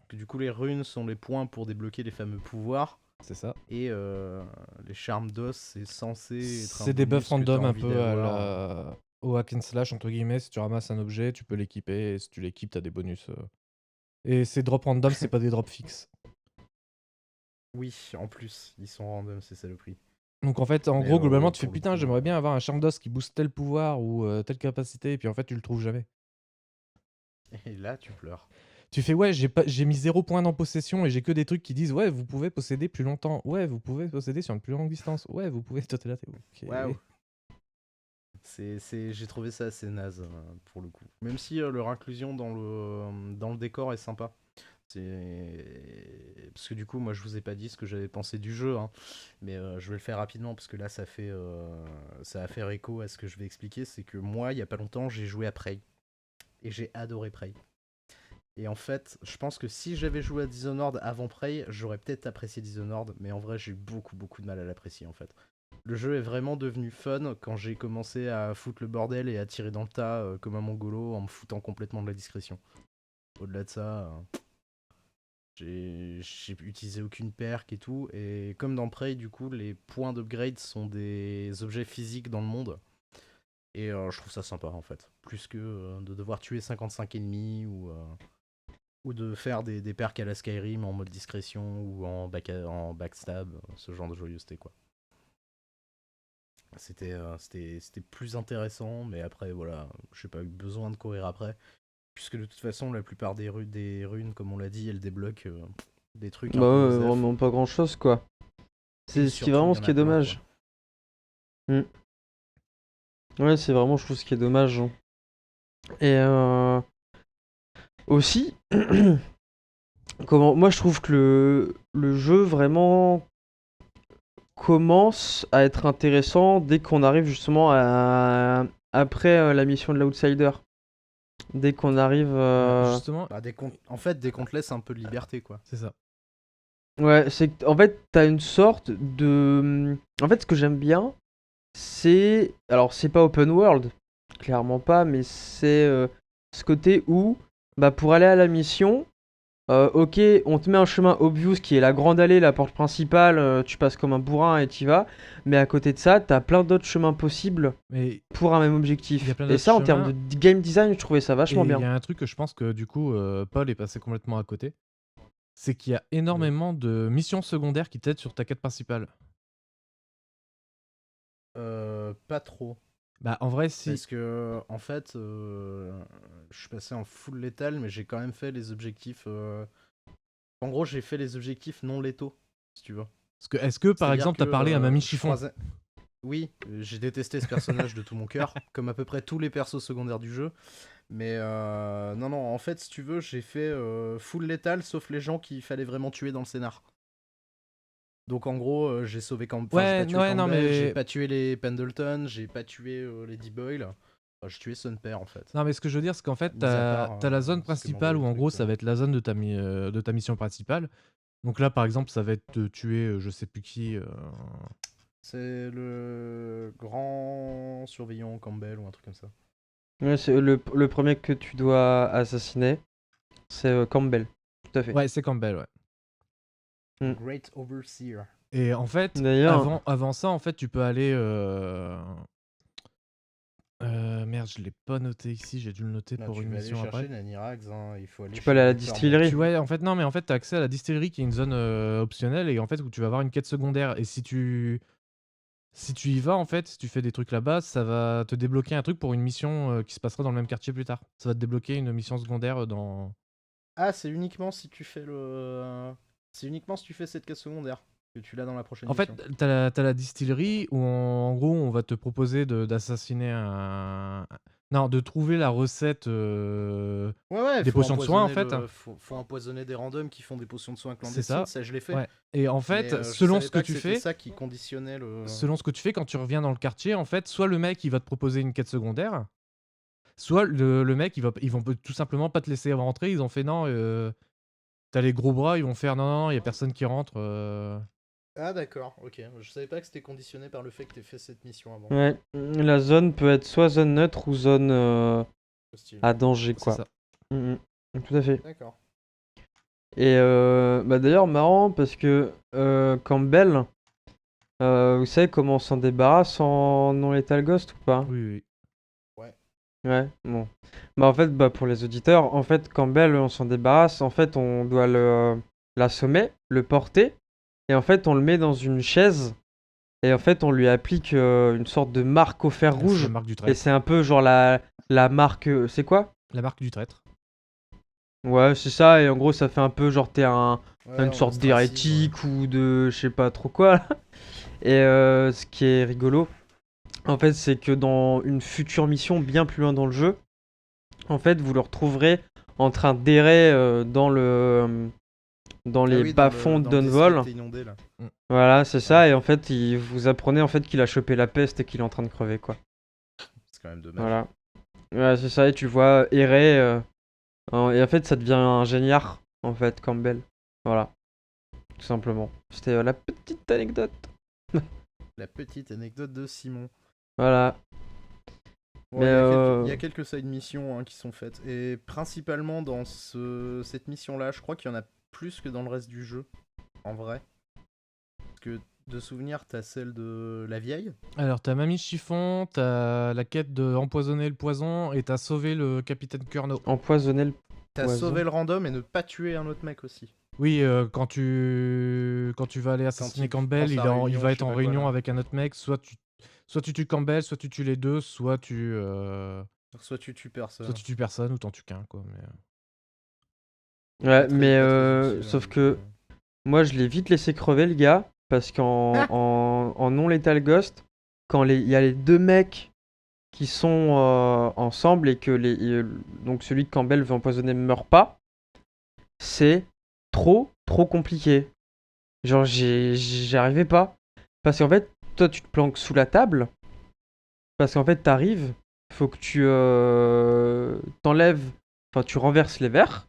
S2: Puis du coup, les runes sont les points pour débloquer les fameux pouvoirs.
S3: c'est ça.
S2: Et les charmes d'os, c'est censé être un
S3: C'est des buffs
S2: bonus que t'as
S3: random un
S2: envie
S3: peu
S2: d'avoir.
S3: au hack and slash, entre guillemets. Si tu ramasses un objet, tu peux l'équiper. Et si tu l'équipes, t'as des bonus. Et ces drops random, c'est pas des drops fixes.
S2: Oui, en plus, ils sont random, c'est ça le prix.
S3: Donc en fait, en
S2: Mais,
S3: gros, globalement, tu fais
S2: pour le
S3: putain,
S2: coup,
S3: j'aimerais bien avoir un charme d'os qui booste tel pouvoir ou telle capacité, et puis en fait, tu le trouves jamais.
S2: Et là, tu pleures.
S3: Tu fais ouais, j'ai mis 0 points dans possession et j'ai que des trucs qui disent ouais, vous pouvez posséder plus longtemps. Ouais, vous pouvez posséder sur une plus longue distance. Ouais, vous pouvez. Toi, t'es là, t'es ok.
S2: Waouh! J'ai trouvé ça assez naze pour le coup. Même si leur inclusion dans le décor est sympa. Parce que du coup, moi je vous ai pas dit ce que j'avais pensé du jeu, hein. Mais je vais le faire rapidement parce que là ça va faire écho à ce que je vais expliquer. C'est que moi, il y a pas longtemps, j'ai joué à Prey. Et j'ai adoré Prey. Et en fait, je pense que si j'avais joué à Dishonored avant Prey, j'aurais peut-être apprécié Dishonored. Mais en vrai, j'ai eu beaucoup de mal à l'apprécier en fait. Le jeu est vraiment devenu fun quand j'ai commencé à foutre le bordel et à tirer dans le tas comme un mongolo en me foutant complètement de la discrétion. Au-delà de ça, j'ai utilisé aucune perk et tout. Et comme dans Prey, du coup, les points d'upgrade sont des objets physiques dans le monde. Et je trouve ça sympa en fait. Plus que de devoir tuer 55 ennemis ou de faire des perks à la Skyrim en mode discrétion ou en backstab, ce genre de joyeuseté quoi. C'était plus intéressant, mais après, voilà, j'ai pas eu besoin de courir après. Puisque de toute façon, la plupart des runes, comme on l'a dit, elles débloquent des trucs un
S4: Bah
S2: peu
S4: ouais,
S2: OSEF.
S4: vraiment pas grand chose quoi.
S2: Et
S4: C'est
S2: surtout, il
S4: vraiment
S2: y
S4: ce
S2: en
S4: qui
S2: a
S4: est
S2: plein,
S4: dommage.
S2: quoi.
S4: Ouais, c'est vraiment, je trouve, ce qui est dommage, hein. Et aussi, moi je trouve que le jeu vraiment commence à être intéressant dès qu'on arrive justement après la mission de l'Outsider. Dès qu'on arrive.
S3: Justement,
S2: Bah, en fait, dès qu'on te laisse un peu de liberté, quoi.
S3: c'est ça.
S4: Ouais, c'est que, en fait, t'as une sorte de. En fait, ce que j'aime bien, c'est. Alors, c'est pas open world, clairement pas, mais c'est ce côté où, bah, pour aller à la mission, ok, on te met un chemin obvious qui est la grande allée, la porte principale, tu passes comme un bourrin et t'y vas, mais à côté de ça, t'as plein d'autres chemins possibles
S3: Mais
S4: pour un même
S3: il y
S4: objectif.
S3: a plein
S4: Et
S3: d'autres
S4: ça, en termes
S3: chemins.
S4: de game design, je trouvais ça
S3: Et
S4: vachement
S3: il y
S4: bien.
S3: a un truc que je pense que du coup, Paul est passé complètement à côté. C'est qu'il y a énormément de missions secondaires qui t'aident sur ta quête principale.
S2: Pas trop.
S3: Bah, en vrai, si.
S2: Parce que, en fait, je suis passé en full létal, mais j'ai quand même fait les objectifs. En gros, j'ai fait les objectifs non létaux, si tu veux.
S3: Est-ce que par
S2: C'est-à-dire
S3: exemple,
S2: que
S3: t'as parlé à Mamie
S2: je
S3: Chiffon?
S2: croisais. Oui, j'ai détesté ce personnage de tout mon cœur, comme à peu près tous les persos secondaires du jeu. Mais non, non, en fait, si tu veux, j'ai fait full létal, sauf les gens qu'il fallait vraiment tuer dans le scénar. Donc en gros, j'ai sauvé j'ai
S3: Ouais,
S2: pas tué
S3: ouais, non,
S2: Campbell, j'ai
S3: mais.
S2: pas tué les Pendleton, j'ai pas tué Lady Boyle. J'ai tué Son Père en fait.
S3: Non, mais ce que je veux dire, c'est qu'en fait,
S2: Mis à part
S3: t'as la zone
S2: ce que
S3: principale
S2: m'envoie
S3: où
S2: le
S3: en gros,
S2: truc.
S3: ça va être la zone de ta mission principale. Donc là, par exemple, ça va être de tuer je sais plus qui.
S2: C'est le grand surveillant Campbell ou un truc comme ça.
S4: Ouais, c'est le premier que tu dois assassiner, c'est Campbell. Tout à fait.
S3: Ouais, c'est Campbell, ouais.
S4: Mm.
S2: Great Overseer.
S3: Et en fait,
S4: D'ailleurs,
S3: avant ça, en fait, tu peux aller. Merde, je l'ai pas noté ici, j'ai dû le noter
S2: Là,
S3: pour
S2: tu
S3: une
S2: vas aller
S3: mission
S2: chercher
S3: après.
S2: Nanirax, hein, il faut aller
S4: tu peux
S2: chez
S4: aller à la
S2: Dr.
S4: distillerie.
S3: Ouais, en fait, non, mais en fait, t'as accès à la distillerie qui est une zone optionnelle et en fait, où tu vas avoir une quête secondaire. Et si tu y vas, en fait, si tu fais des trucs là-bas, ça va te débloquer un truc pour une mission qui se passera dans le même quartier plus tard. Ça va te débloquer une mission secondaire dans.
S2: Ah, c'est uniquement si tu fais le. C'est uniquement si tu fais cette quête secondaire que tu l'as dans la prochaine
S3: En fait,
S2: mission.
S3: t'as la distillerie où en gros, on va te proposer d'assassiner Non, de trouver la recette
S2: Ouais,
S3: des
S2: faut
S3: potions de soin, en
S2: empoisonner
S3: fait.
S2: faut empoisonner des randoms qui font des potions de soins
S3: C'est
S2: clandestines,
S3: ça.
S2: ça je l'ai fait.
S3: Ouais. Et en
S2: Mais
S3: fait,
S2: je
S3: selon
S2: savais
S3: ce que
S2: pas
S3: tu
S2: c'était
S3: fais,
S2: ça qui conditionnait le.
S3: quand tu reviens dans le quartier, en fait, soit le mec il va te proposer une quête secondaire, soit le mec ils vont tout simplement pas te laisser rentrer. Ils ont fait non, t'as les gros bras, ils vont faire non, non, non, y a personne qui rentre.
S2: Ah d'accord, ok. Je savais pas que c'était conditionné par le fait que t'aies fait cette mission avant.
S4: Ouais, la zone peut être soit zone neutre ou zone
S2: Hostile.
S4: à danger,
S3: C'est
S4: quoi.
S3: ça.
S4: Tout à fait.
S2: D'accord.
S4: Et bah d'ailleurs, marrant parce que Campbell, vous savez comment on s'en débarrasse en non-lethal ghost ou pas?
S3: Oui, oui.
S4: Ouais, bon. Bah en fait, bah pour les auditeurs, en fait, Campbell, on s'en débarrasse. En fait, on doit l'assommer, le porter, et en fait, on le met dans une chaise, et en fait, on lui applique une sorte de marque au fer
S3: C'est
S4: rouge.
S3: la marque du
S4: Et
S3: traître.
S4: c'est un peu genre la marque. C'est quoi?
S3: La marque du traître.
S4: Ouais, c'est ça, et en gros, ça fait un peu genre t'es
S2: Ouais,
S4: une
S2: on
S4: sorte
S2: ostracisme,
S4: d'hérétique ou de je sais pas trop quoi là. Et ce qui est rigolo, en fait, c'est que dans une future mission bien plus loin dans le jeu, en fait, vous le retrouverez en train d'errer dans
S2: Ah
S4: les
S2: oui,
S4: bas-fonds de
S2: dans le
S4: Dunwall.
S2: district inondé, là.
S4: Voilà, c'est ça, et en fait, vous apprenez en fait qu'il a chopé la peste et qu'il est en train de crever, quoi.
S2: C'est quand même dommage.
S4: Voilà. Ouais, c'est ça, et tu le vois errer, et en fait, ça devient un géniard, en fait, Campbell. Voilà. Tout simplement. C'était la petite anecdote.
S2: La petite anecdote de Simon.
S4: Voilà.
S2: Ouais,
S4: Mais
S2: il y a quelques side missions hein, qui sont faites. Et principalement dans cette mission-là, je crois qu'il y en a plus que dans le reste du jeu. En vrai. Parce que de souvenir, t'as celle de la vieille.
S3: Alors, t'as Mamie Chiffon, t'as la quête de empoisonner le poison et t'as sauvé le capitaine Curno.
S4: empoisonner le
S2: T'as
S4: poison.
S2: sauvé le random et ne pas tuer un autre mec aussi.
S3: Oui, quand tu vas aller assassiner
S2: il
S3: Campbell,
S2: prend sa
S3: il
S2: réunion,
S3: va
S2: je
S3: être
S2: sais
S3: en
S2: pas quoi,
S3: réunion
S2: là.
S3: avec un autre mec. Soit tu tues Campbell, soit tu tues les deux, soit tu
S2: Soit tu tues personne.
S3: tues personne ou t'en tues qu'un, quoi. Mais,
S4: Ouais,
S2: Pas très-
S4: mais
S2: pas très utile,
S4: sauf
S2: hein,
S4: que moi je l'ai vite laissé crever le gars parce qu'en en non lethal ghost, quand il y a les deux mecs qui sont ensemble et que donc celui que Campbell veut empoisonner ne meurt pas, c'est trop compliqué. Genre, j'y arrivais pas. Parce qu'en fait, toi, tu te planques sous la table. Parce qu'en fait, t'arrives, faut que tu t'enlèves, enfin, tu renverses les verres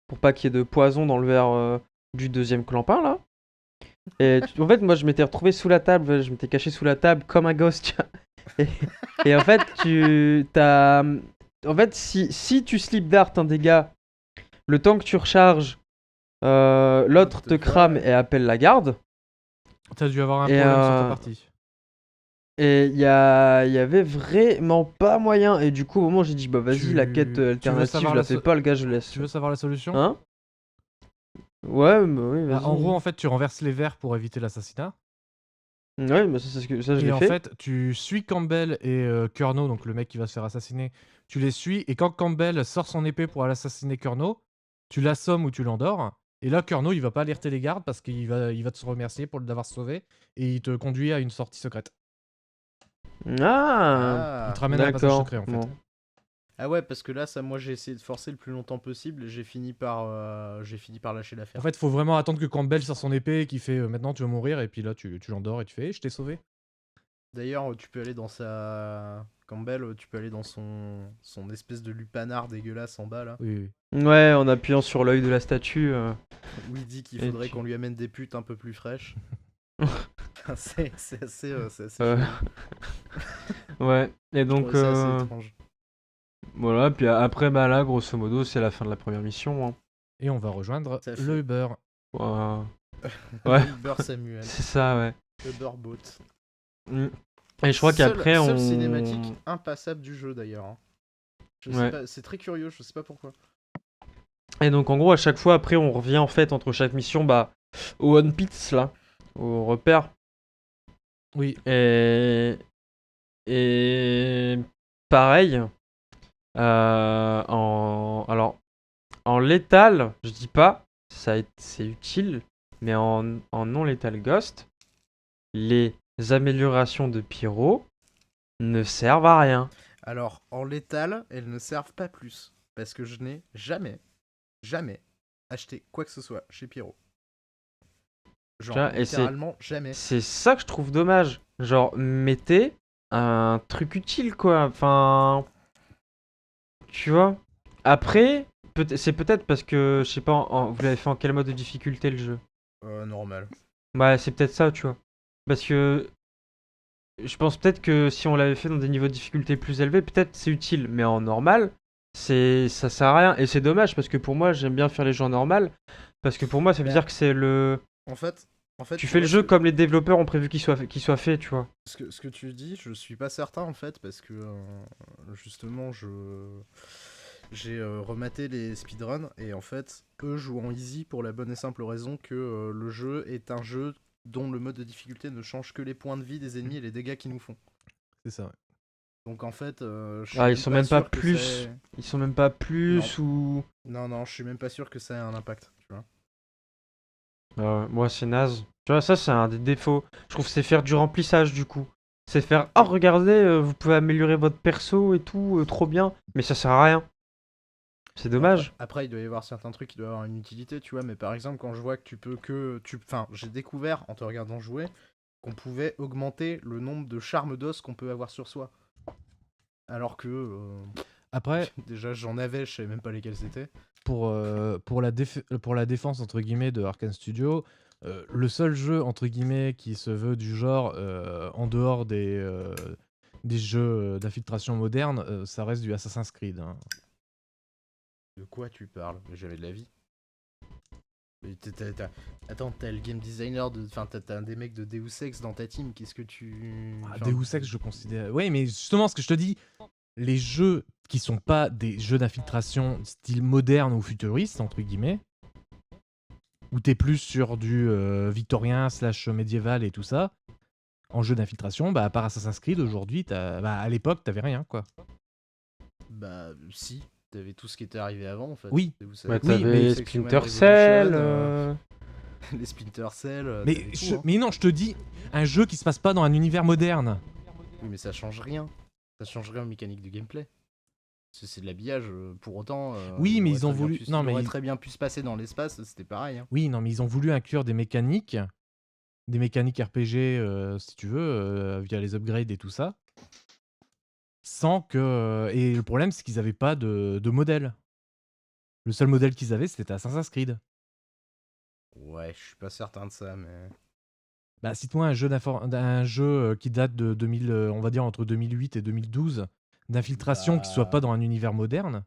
S4: pour pas qu'il y ait de poison dans le verre du deuxième clampin, là. Et en fait, moi, je m'étais retrouvé sous la table, je m'étais caché sous la table comme un gosse, tu vois. Et en fait, En fait, si tu slip dart un dégât, le temps que tu recharges, l'autre te crame et appelle la garde.
S3: T'as dû avoir un
S4: Et,
S3: problème sur ta partie.
S4: Et il y avait vraiment pas moyen. Et du coup, au moment où j'ai dit, bah vas-y, la quête alternative,
S3: savoir
S4: je la
S3: la
S4: fais
S3: so-
S4: pas, le gars, je laisse.
S3: Tu veux savoir la solution?
S4: Hein? Ouais, bah oui,
S3: Bah,
S4: vas-y.
S3: en gros, en fait, tu renverses les verres pour éviter l'assassinat.
S4: Ouais, mais ça, je
S3: Et
S4: l'ai
S3: en
S4: fait.
S3: fait, tu suis Campbell et Curnow, donc le mec qui va se faire assassiner. Tu les suis, et quand Campbell sort son épée pour aller assassiner Curnow, tu l'assommes ou tu l'endors. Et là, Curnow, il va pas alerter les gardes parce qu'il va te remercier pour l'avoir sauvé. Et il te conduit à une sortie secrète.
S4: Ah,
S3: Il te ramène à un passage
S4: d'accord.
S3: secret, en fait.
S4: Bon.
S2: Ah ouais, parce que là, ça, moi, j'ai essayé de forcer le plus longtemps possible et j'ai fini par lâcher l'affaire.
S3: En fait, faut vraiment attendre que Campbell sorte son épée et qu'il fait maintenant tu vas mourir. Et puis là, tu l'endors et tu fais je t'ai sauvé.
S2: D'ailleurs, tu peux aller dans sa... Campbell, tu peux aller dans son espèce de lupanar dégueulasse en bas, là.
S3: Oui.
S4: Ouais, en appuyant sur l'œil de la statue.
S2: Où il dit qu'il
S4: Et
S2: faudrait
S4: tu-
S2: qu'on lui amène des putes un peu plus fraîches. c'est assez
S4: Euh,
S2: chelou.
S4: Ouais, et
S2: Je
S4: donc,
S2: trouvais ça assez étrange.
S4: voilà, puis après, bah là, grosso modo, c'est la fin de la première mission. Hein.
S3: Et on va rejoindre
S2: Ça fait-
S3: le Uber.
S4: Ouais, Ouais.
S2: Uber Samuel.
S4: c'est ça, ouais.
S2: Uber Boat.
S4: Mm. Et je crois qu'après,
S2: Seule
S4: on...
S2: cinématique impassable du jeu, d'ailleurs. Hein. Je sais
S4: Ouais.
S2: pas, c'est très curieux, je sais pas pourquoi.
S4: Et donc, en gros, à chaque fois, après, on revient, en fait, entre chaque mission, bah, au One Pits, là, au repère.
S3: Oui.
S4: Et pareil, alors, en létal, je dis pas, c'est utile, mais en non létal Ghost, les améliorations de Pyro ne servent à rien.
S2: Alors, en létal, elles ne servent pas plus. Parce que je n'ai jamais acheté quoi que ce soit chez Pyro. Genre,
S4: Tu vois, et
S2: littéralement jamais.
S4: c'est ça que je trouve dommage. Genre, mettez un truc utile, quoi. Enfin, tu vois. Après, c'est peut-être parce que, je sais pas, vous l'avez fait en quel mode de difficulté le jeu?
S2: Normal.
S4: Ouais, c'est peut-être ça, tu vois. Parce que je pense peut-être que si on l'avait fait dans des niveaux de difficulté plus élevés, peut-être c'est utile. Mais en normal, ça sert à rien. Et c'est dommage parce que pour moi, j'aime bien faire les jeux en normal. Parce que pour moi, ça veut
S2: Ben,
S4: dire que c'est le.
S2: En fait,
S4: Tu fais le jeu comme les développeurs ont prévu qu'il soit fait, tu vois.
S2: Ce que tu dis, je suis pas certain en fait, parce que justement, j'ai rematé les speedruns et en fait, eux jouent en easy pour la bonne et simple raison que le jeu est un jeu dont le mode de difficulté ne change que les points de vie des ennemis et les dégâts qu'ils nous font.
S3: C'est ça.
S2: Donc en fait, je suis
S4: Ils sont même pas
S2: sûr que
S4: plus.
S2: ça ait-
S4: Ils sont même pas plus ou.
S2: Non, je suis même pas sûr que ça ait un impact, tu vois.
S4: Moi, c'est naze. Tu vois, ça, c'est un des défauts. Je trouve que c'est faire du remplissage, du coup. C'est faire, oh, regardez, vous pouvez améliorer votre perso et tout, trop bien. Mais ça sert à rien. C'est dommage.
S2: Après, il doit y avoir certains trucs qui doivent avoir une utilité, tu vois, mais par exemple, quand je vois que tu peux que... Enfin, j'ai découvert, en te regardant jouer, qu'on pouvait augmenter le nombre de charmes d'os qu'on peut avoir sur soi. Alors que...
S3: Après,
S2: déjà, j'en avais, je savais même pas lesquels c'était.
S3: pour la défense entre guillemets de Arkane Studio, le seul jeu entre guillemets qui se veut du genre en dehors des jeux d'infiltration modernes, ça reste du Assassin's Creed. Hein.
S2: De quoi tu parles? Mais j'avais de la vie. Mais Attends, t'as le game designer de... Enfin, t'as un des mecs de Deus Ex dans ta team, qu'est-ce que tu... Enfin,
S3: Deus Ex, je considère. Oui, mais justement, ce que je te dis, les jeux qui sont pas des jeux d'infiltration style moderne ou futuriste, entre guillemets, où t'es plus sur du victorien / médiéval et tout ça, en jeu d'infiltration, bah, à part Assassin's Creed, aujourd'hui, à l'époque, t'avais rien, quoi.
S2: Bah, si. T'avais tout ce qui était arrivé avant, en fait.
S3: Oui.
S2: Deus Ex,
S4: Ouais,
S3: Oui,
S4: t'avais
S3: mais
S4: Splinter Cell.
S2: les Splinter Cell.
S3: Mais,
S2: t'avais tout, hein.
S3: mais non, je te dis, un jeu qui se passe pas dans un univers moderne.
S2: Oui, mais ça change rien. Ça changerait en mécanique du gameplay. Parce que c'est de l'habillage, pour autant,
S3: Oui,
S2: il
S3: mais
S2: aurait
S3: ils ont
S2: très bien
S3: voulu.
S2: pu,
S3: Non,
S2: il
S3: mais
S2: aurait très bien pu se passer dans l'espace, c'était pareil. Hein.
S3: oui, non, mais ils ont voulu inclure des mécaniques RPG, si tu veux, via les upgrades et tout ça, sans que. Et le problème, c'est qu'ils n'avaient pas de modèle. Le seul modèle qu'ils avaient, c'était Assassin's Creed.
S2: Ouais, je suis pas certain de ça, mais.
S3: Bah, cite-moi un jeu qui date de 2000, on va dire entre 2008 et 2012, d'infiltration qui soit pas
S2: Bah.
S3: dans un univers moderne.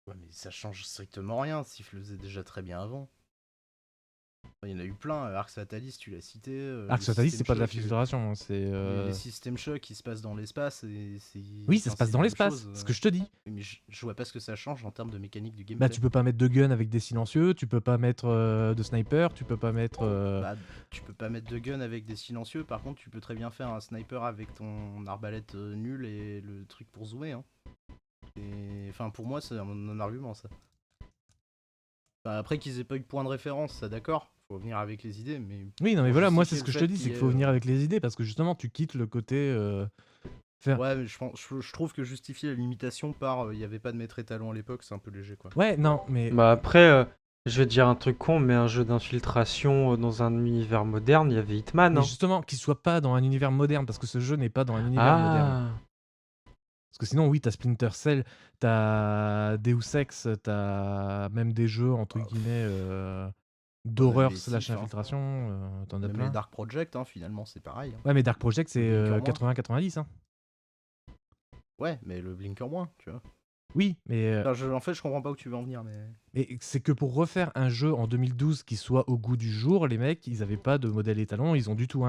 S2: Ouais, mais ça change strictement rien, s'il le faisait déjà très bien avant. Il y en a eu plein, Arx Fatalis, tu l'as cité.
S3: Arx
S2: Les
S3: Fatalis, c'est
S2: System
S3: pas de
S2: Shock,
S3: l'infiltration, hein, c'est.
S2: les System Shock qui se passent dans l'espace, et
S3: Oui, ça se
S2: enfin,
S3: passe
S2: c'est
S3: dans
S2: la même
S3: l'espace,
S2: chose.
S3: c'est ce que je te dis.
S2: Mais je vois pas ce que ça change en termes de mécanique du
S3: Bah,
S2: gameplay.
S3: tu peux pas mettre de gun avec des silencieux, tu peux pas mettre de sniper, tu peux pas mettre.
S2: Bah, tu peux pas mettre de gun avec des silencieux, par contre, tu peux très bien faire un sniper avec ton arbalète nulle et le truc pour zoomer. Hein. Enfin, pour moi, c'est un argument, ça. Enfin, après qu'ils aient pas eu de point de référence, ça d'accord, faut venir avec les idées, mais.
S3: Oui, non, mais
S2: pour
S3: voilà, moi, c'est
S2: justifier
S3: ce
S2: le
S3: que je te
S2: fait
S3: dis, c'est
S2: qu'il
S3: qu'il
S2: y
S3: faut
S2: ait,
S3: venir avec les idées, parce que justement, tu quittes le côté. Faire.
S2: Ouais, mais je trouve que justifier la limitation par il y avait pas de maître étalon à l'époque, c'est un peu léger, quoi.
S3: Ouais, non, mais.
S4: Bah après, je vais te dire un truc con, mais un jeu d'infiltration dans un univers moderne, il y avait Hitman.
S3: Mais
S4: Hein.
S3: justement, qu'il soit pas dans un univers moderne, parce que ce jeu n'est pas dans un univers moderne.
S4: Ah,
S3: Parce que sinon, oui, t'as Splinter Cell, t'as Deus Ex, t'as même des jeux, entre guillemets, d'horreur
S2: les
S3: slash
S2: Sif, hein.
S3: infiltration, t'en as
S2: Même les
S3: plein.
S2: Dark Project, hein, finalement, c'est pareil. Hein.
S3: Ouais, mais Dark Project, c'est
S2: Le Blinker moins.
S3: 80-90, hein.
S2: Ouais, mais le Blinker moins, tu vois.
S3: Oui, mais,
S2: Enfin, en fait, je comprends pas où tu veux en venir, mais.
S3: c'est que pour refaire un jeu en 2012 qui soit au goût du jour, les mecs, ils avaient pas de modèle étalon, ils ont du tout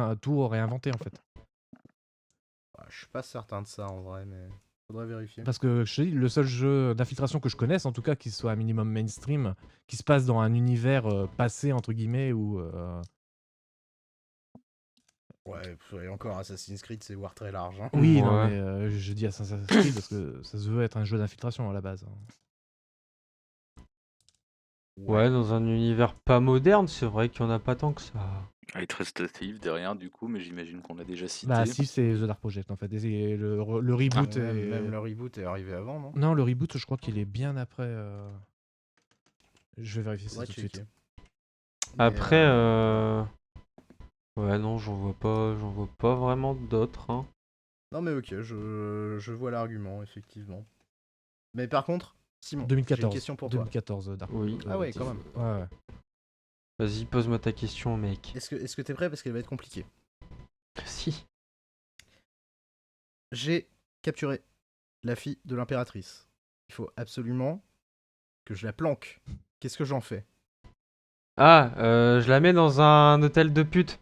S3: réinventé, en fait.
S2: Je suis pas certain de ça, en vrai, mais. Faudrait vérifier.
S3: Parce que je te dis, le seul jeu d'infiltration que je connaisse, en tout cas, qui soit un minimum mainstream, qui se passe dans un univers passé, entre guillemets, ou.
S2: Ouais, et encore, Assassin's Creed, c'est voir très large. Hein.
S3: Oui, non,
S4: Ouais.
S3: mais je dis Assassin's Creed parce que ça se veut être un jeu d'infiltration à la base.
S4: ouais, dans un univers pas moderne, c'est vrai qu'il y en a pas tant que ça.
S1: Ah, il te reste Thief derrière, du coup, mais j'imagine qu'on l'a déjà cité.
S3: Bah, si, c'est The Dark Project en fait. Et le reboot
S2: Même,
S3: est.
S2: même le reboot est arrivé avant, non?
S3: Non, le reboot, je crois qu'il est bien après. Je vais vérifier ça
S2: Faudrait
S3: tout de suite.
S2: checker. Mais,
S4: Après, ouais, non, j'en vois pas vraiment d'autres. Hein.
S2: Non, mais ok, je vois l'argument, effectivement. Mais par contre, Simon, j'ai
S3: 2014.
S2: une question pour toi.
S3: 2014, Dark
S4: Oui.
S2: Ah ouais, quand même.
S3: Ouais, ouais.
S4: Vas-y, pose-moi ta question, mec.
S2: Est-ce que t'es prêt parce qu'elle va être compliquée?
S4: Si.
S2: J'ai capturé la fille de l'impératrice. Il faut absolument que je la planque. Qu'est-ce que j'en fais?
S4: Ah, je la mets dans un hôtel de pute.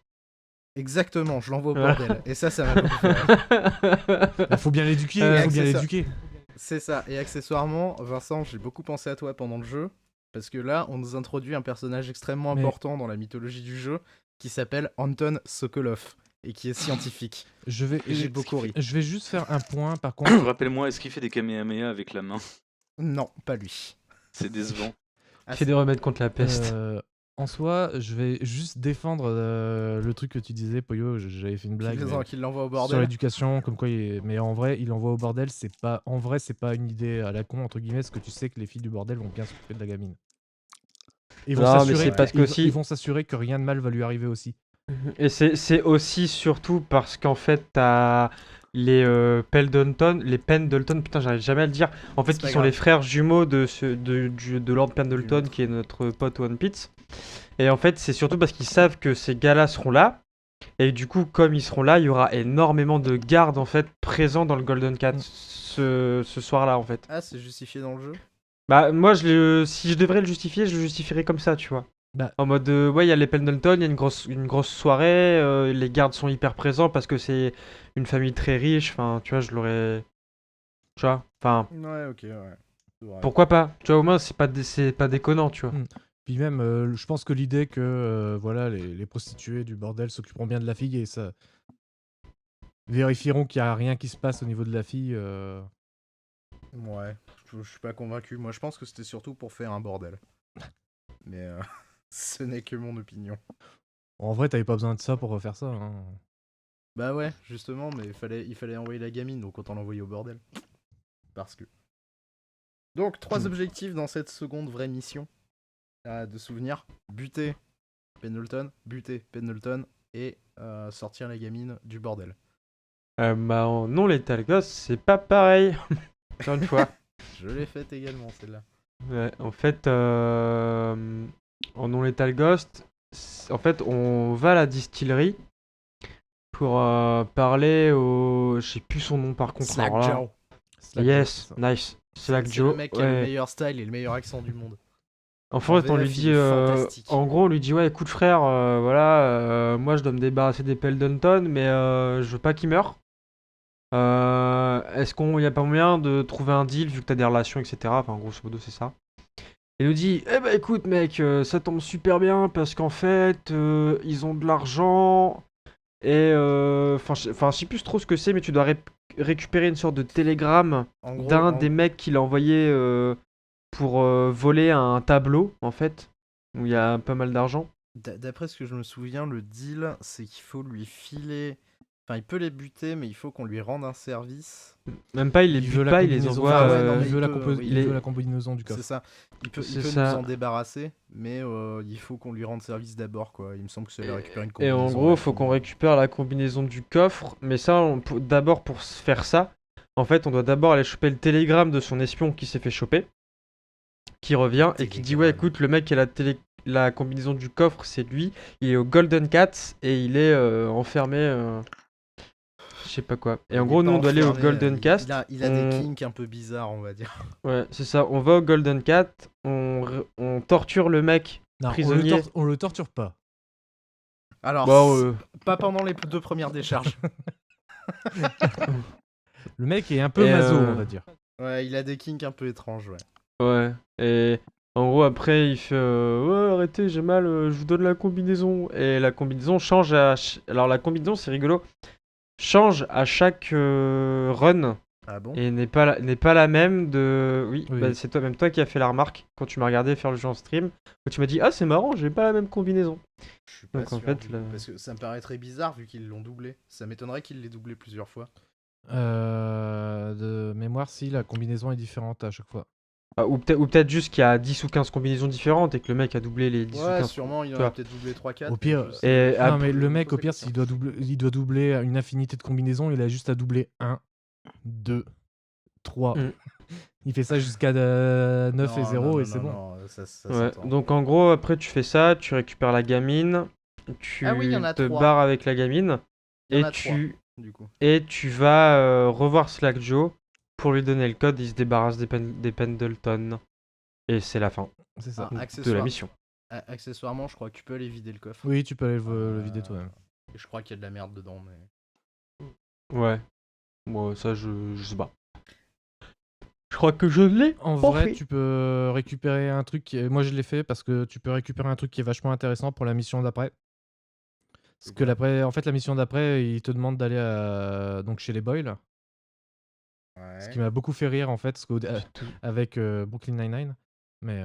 S2: Exactement, je l'envoie au bordel. Et ça m'a beaucoup fait rire.
S3: Faut bien l'éduquer,
S2: Ouais,
S3: faut bien
S2: c'est ça.
S3: l'éduquer.
S2: C'est ça. Et accessoirement, Vincent, j'ai beaucoup pensé à toi pendant le jeu. Parce que là, on nous introduit un personnage extrêmement
S3: Mais-
S2: important dans la mythologie du jeu qui s'appelle Anton Sokolov et qui est scientifique.
S3: Je vais,
S2: Et j'ai beaucoup ri.
S3: je vais juste faire un point par contre.
S1: Rappelle-moi, est-ce qu'il fait des Kamehameha avec la main?
S2: Non, pas lui.
S1: C'est décevant.
S2: Ah,
S4: Fait des remèdes contre la peste.
S3: En soi, je vais juste défendre le truc que tu disais, Poyo. J'avais fait une blague mais
S2: qu'il l'envoie au
S3: sur
S2: bordel.
S3: l'éducation, comme quoi. Mais en vrai, il envoie au bordel. C'est pas, en vrai, c'est pas une idée à la con entre guillemets, parce que tu sais que les filles du bordel vont bien s'occuper de la gamine. Ils vont
S4: Non, mais
S3: s'assurer,
S4: c'est parce
S3: ils,
S4: qu'aussi-
S3: ils vont s'assurer que rien de mal va lui arriver aussi.
S4: Et c'est aussi surtout parce qu'en fait, t'as les Pendleton, putain, j'arrive jamais à le dire. En fait,
S2: C'est
S4: qui
S2: pas
S4: sont
S2: grave.
S4: les frères jumeaux de Lord Pendleton,
S2: l'autre.
S4: qui est notre pote One Piece. Et en fait, c'est surtout parce qu'ils savent que ces gars-là seront là. Et du coup, comme ils seront là, il y aura énormément de gardes en fait présents dans le Golden Cat ce soir-là en fait.
S2: Ah, c'est justifié dans le jeu?
S4: Bah moi, si je devrais le justifier, je le justifierais comme ça, tu vois.
S3: Bah.
S4: En mode, ouais, il y a les Pendleton, il y a une grosse soirée, les gardes sont hyper présents parce que c'est une famille très riche, enfin, tu vois, je l'aurais... Tu vois, enfin,
S2: Ouais, ok, ouais. C'est vrai.
S4: pourquoi pas? Tu vois, au moins, c'est pas déconnant, tu vois.
S3: Puis même, je pense que l'idée que voilà, les prostituées du bordel s'occuperont bien de la fille et ça vérifieront qu'il n'y a rien qui se passe au niveau de la fille.
S2: Ouais, je suis pas convaincu. Moi, je pense que c'était surtout pour faire un bordel. Mais ce n'est que mon opinion.
S3: En vrai, t'avais pas besoin de ça pour refaire ça. Hein.
S2: Bah ouais, justement, mais il fallait envoyer la gamine, donc autant l'envoyer au bordel. Parce que. Donc, 3 objectifs dans cette seconde vraie mission de souvenir. Buter Pendleton et sortir la gamine du bordel.
S4: Bah, en non Lethal Ghost, c'est pas pareil. Encore une fois.
S2: Je l'ai faite également, celle-là.
S4: Ouais, en fait, en non Lethal Ghost, en fait, on va à la distillerie pour parler au. Je sais plus son nom par contre.
S2: Slack
S4: alors là.
S2: Joe.
S3: Slack
S4: Yes,
S3: Joe, c'est ça.
S4: nice. Slack
S2: C'est
S4: Joe.
S2: le mec qui a le
S4: ouais.
S2: meilleur style et le meilleur accent du monde.
S4: En fait, on lui
S2: VF, il
S4: dit,
S2: est fantastique.
S4: en gros, on lui dit, ouais, écoute frère, voilà, moi je dois me débarrasser des Pendleton, mais je veux pas qu'ils meurent. Est-ce qu'il y a pas moyen de trouver un deal vu que t'as des relations, etc. Enfin, grosso modo, c'est ça. Il nous dit, eh ben écoute mec, ça tombe super bien parce qu'en fait, ils ont de l'argent et enfin, je sais plus trop ce que c'est, mais tu dois récupérer une sorte de télégramme
S2: En gros,
S4: d'un des mecs qu'il a envoyé pour voler un tableau en fait où il y a pas mal d'argent.
S2: d'après ce que je me souviens, le deal, c'est qu'il faut lui filer. Enfin, il peut les buter, mais il faut qu'on lui rende un service.
S4: Même pas, il les
S3: veut
S4: bute
S3: la
S4: pas, il les
S3: combinaison.
S4: envoie.
S2: Ah ouais, non, mais
S3: il veut la
S2: il peut,
S3: compo-
S2: oui,
S3: il
S4: il
S3: veut
S4: est-
S3: la combinaison du
S2: C'est
S3: coffre.
S2: ça. Il peut
S4: C'est
S2: nous
S4: ça.
S2: en débarrasser, mais il faut qu'on lui rende service d'abord, quoi. Il me semble que c'est la récupérer une
S4: Et
S2: combinaison.
S4: en gros, faut qu'on récupère la combinaison du coffre, mais ça, d'abord pour faire ça, en fait, on doit d'abord aller choper le télégramme de son espion qui s'est fait choper, qui revient et qui dit ouais, écoute, le mec qui a la combinaison du coffre, c'est lui, il est au Golden Cat et il est enfermé. Je sais pas quoi. Et en gros, nous, on doit aller au Golden Cast.
S2: Il a des kinks un peu bizarres, on va dire.
S4: Ouais, c'est ça. On va au Golden Cat, on torture le mec
S3: Non,
S4: prisonnier.
S3: on le torture pas.
S2: Alors,
S4: Bah,
S2: pas pendant les 2 premières décharges.
S3: Le mec est un peu
S4: Et,
S3: maso, on va dire.
S2: Ouais, il a des kinks un peu étranges, ouais.
S4: ouais. Et en gros, après, il fait ouais, arrêtez, j'ai mal, je vous donne la combinaison. Et la combinaison change à. Alors, la combinaison, c'est rigolo. Change à chaque run.
S2: Ah bon?
S4: Et n'est pas la même de. Oui,
S3: Oui.
S4: bah, c'est toi qui as fait la remarque quand tu m'as regardé faire le jeu en stream. Où tu m'as dit, ah, c'est marrant, j'ai pas la même combinaison.
S2: Je suis pas
S4: Donc, en
S2: sûr,
S4: fait,
S2: du
S4: là-
S2: coup, parce que ça me paraît très bizarre vu qu'ils l'ont doublé. Ça m'étonnerait qu'ils l'aient doublé plusieurs fois.
S3: De mémoire, si la combinaison est différente à chaque fois.
S4: Ah, ou peut-être juste qu'il y a 10 ou 15 combinaisons différentes et que le mec a doublé les 10 ou
S2: Ouais,
S4: 15.
S2: sûrement, il en
S4: tu
S2: a
S4: vois.
S2: peut-être doublé 3-4.
S3: Au pire,
S4: Et
S3: non, mais
S2: je
S3: le
S2: me
S3: mec,
S2: pose
S3: au
S2: la
S3: pire,
S2: question.
S3: il doit doubler une infinité de combinaisons, il a juste à doubler 1, 2, 3.
S4: Mm.
S3: Il fait ça jusqu'à 9 et
S2: Non,
S3: 0
S2: non,
S3: et
S2: non,
S3: c'est
S2: non,
S3: bon.
S2: non, ça
S4: Ouais,
S2: s'entend.
S4: donc en gros, après tu fais ça, tu récupères la gamine, tu
S2: Ah oui, il y en a
S4: te
S2: 3.
S4: barres avec la gamine,
S2: Il y en
S4: et
S2: a 3, du coup.
S4: tu vas revoir Slack Joe pour lui donner le code, il se débarrasse des Pendleton. Et c'est la fin
S3: C'est ça.
S2: Ah,
S4: de la mission.
S2: Accessoirement, je crois que tu peux aller vider le coffre.
S3: Oui, tu peux aller le vider toi-même.
S2: Et je crois qu'il y a de la merde dedans, mais.
S4: Ouais. Moi, ça, je sais pas. Je crois que je l'ai.
S3: En
S4: pas
S3: vrai,
S4: fait.
S3: tu peux récupérer un truc. Moi, je l'ai fait parce que tu peux récupérer un truc qui est vachement intéressant pour la mission d'après. Parce que en fait, la mission d'après, il te demande d'aller donc chez les Boyle. Ce qui
S2: Ouais.
S3: m'a beaucoup fait rire en fait, parce
S4: Tout-
S3: avec Brooklyn Nine-Nine. Mais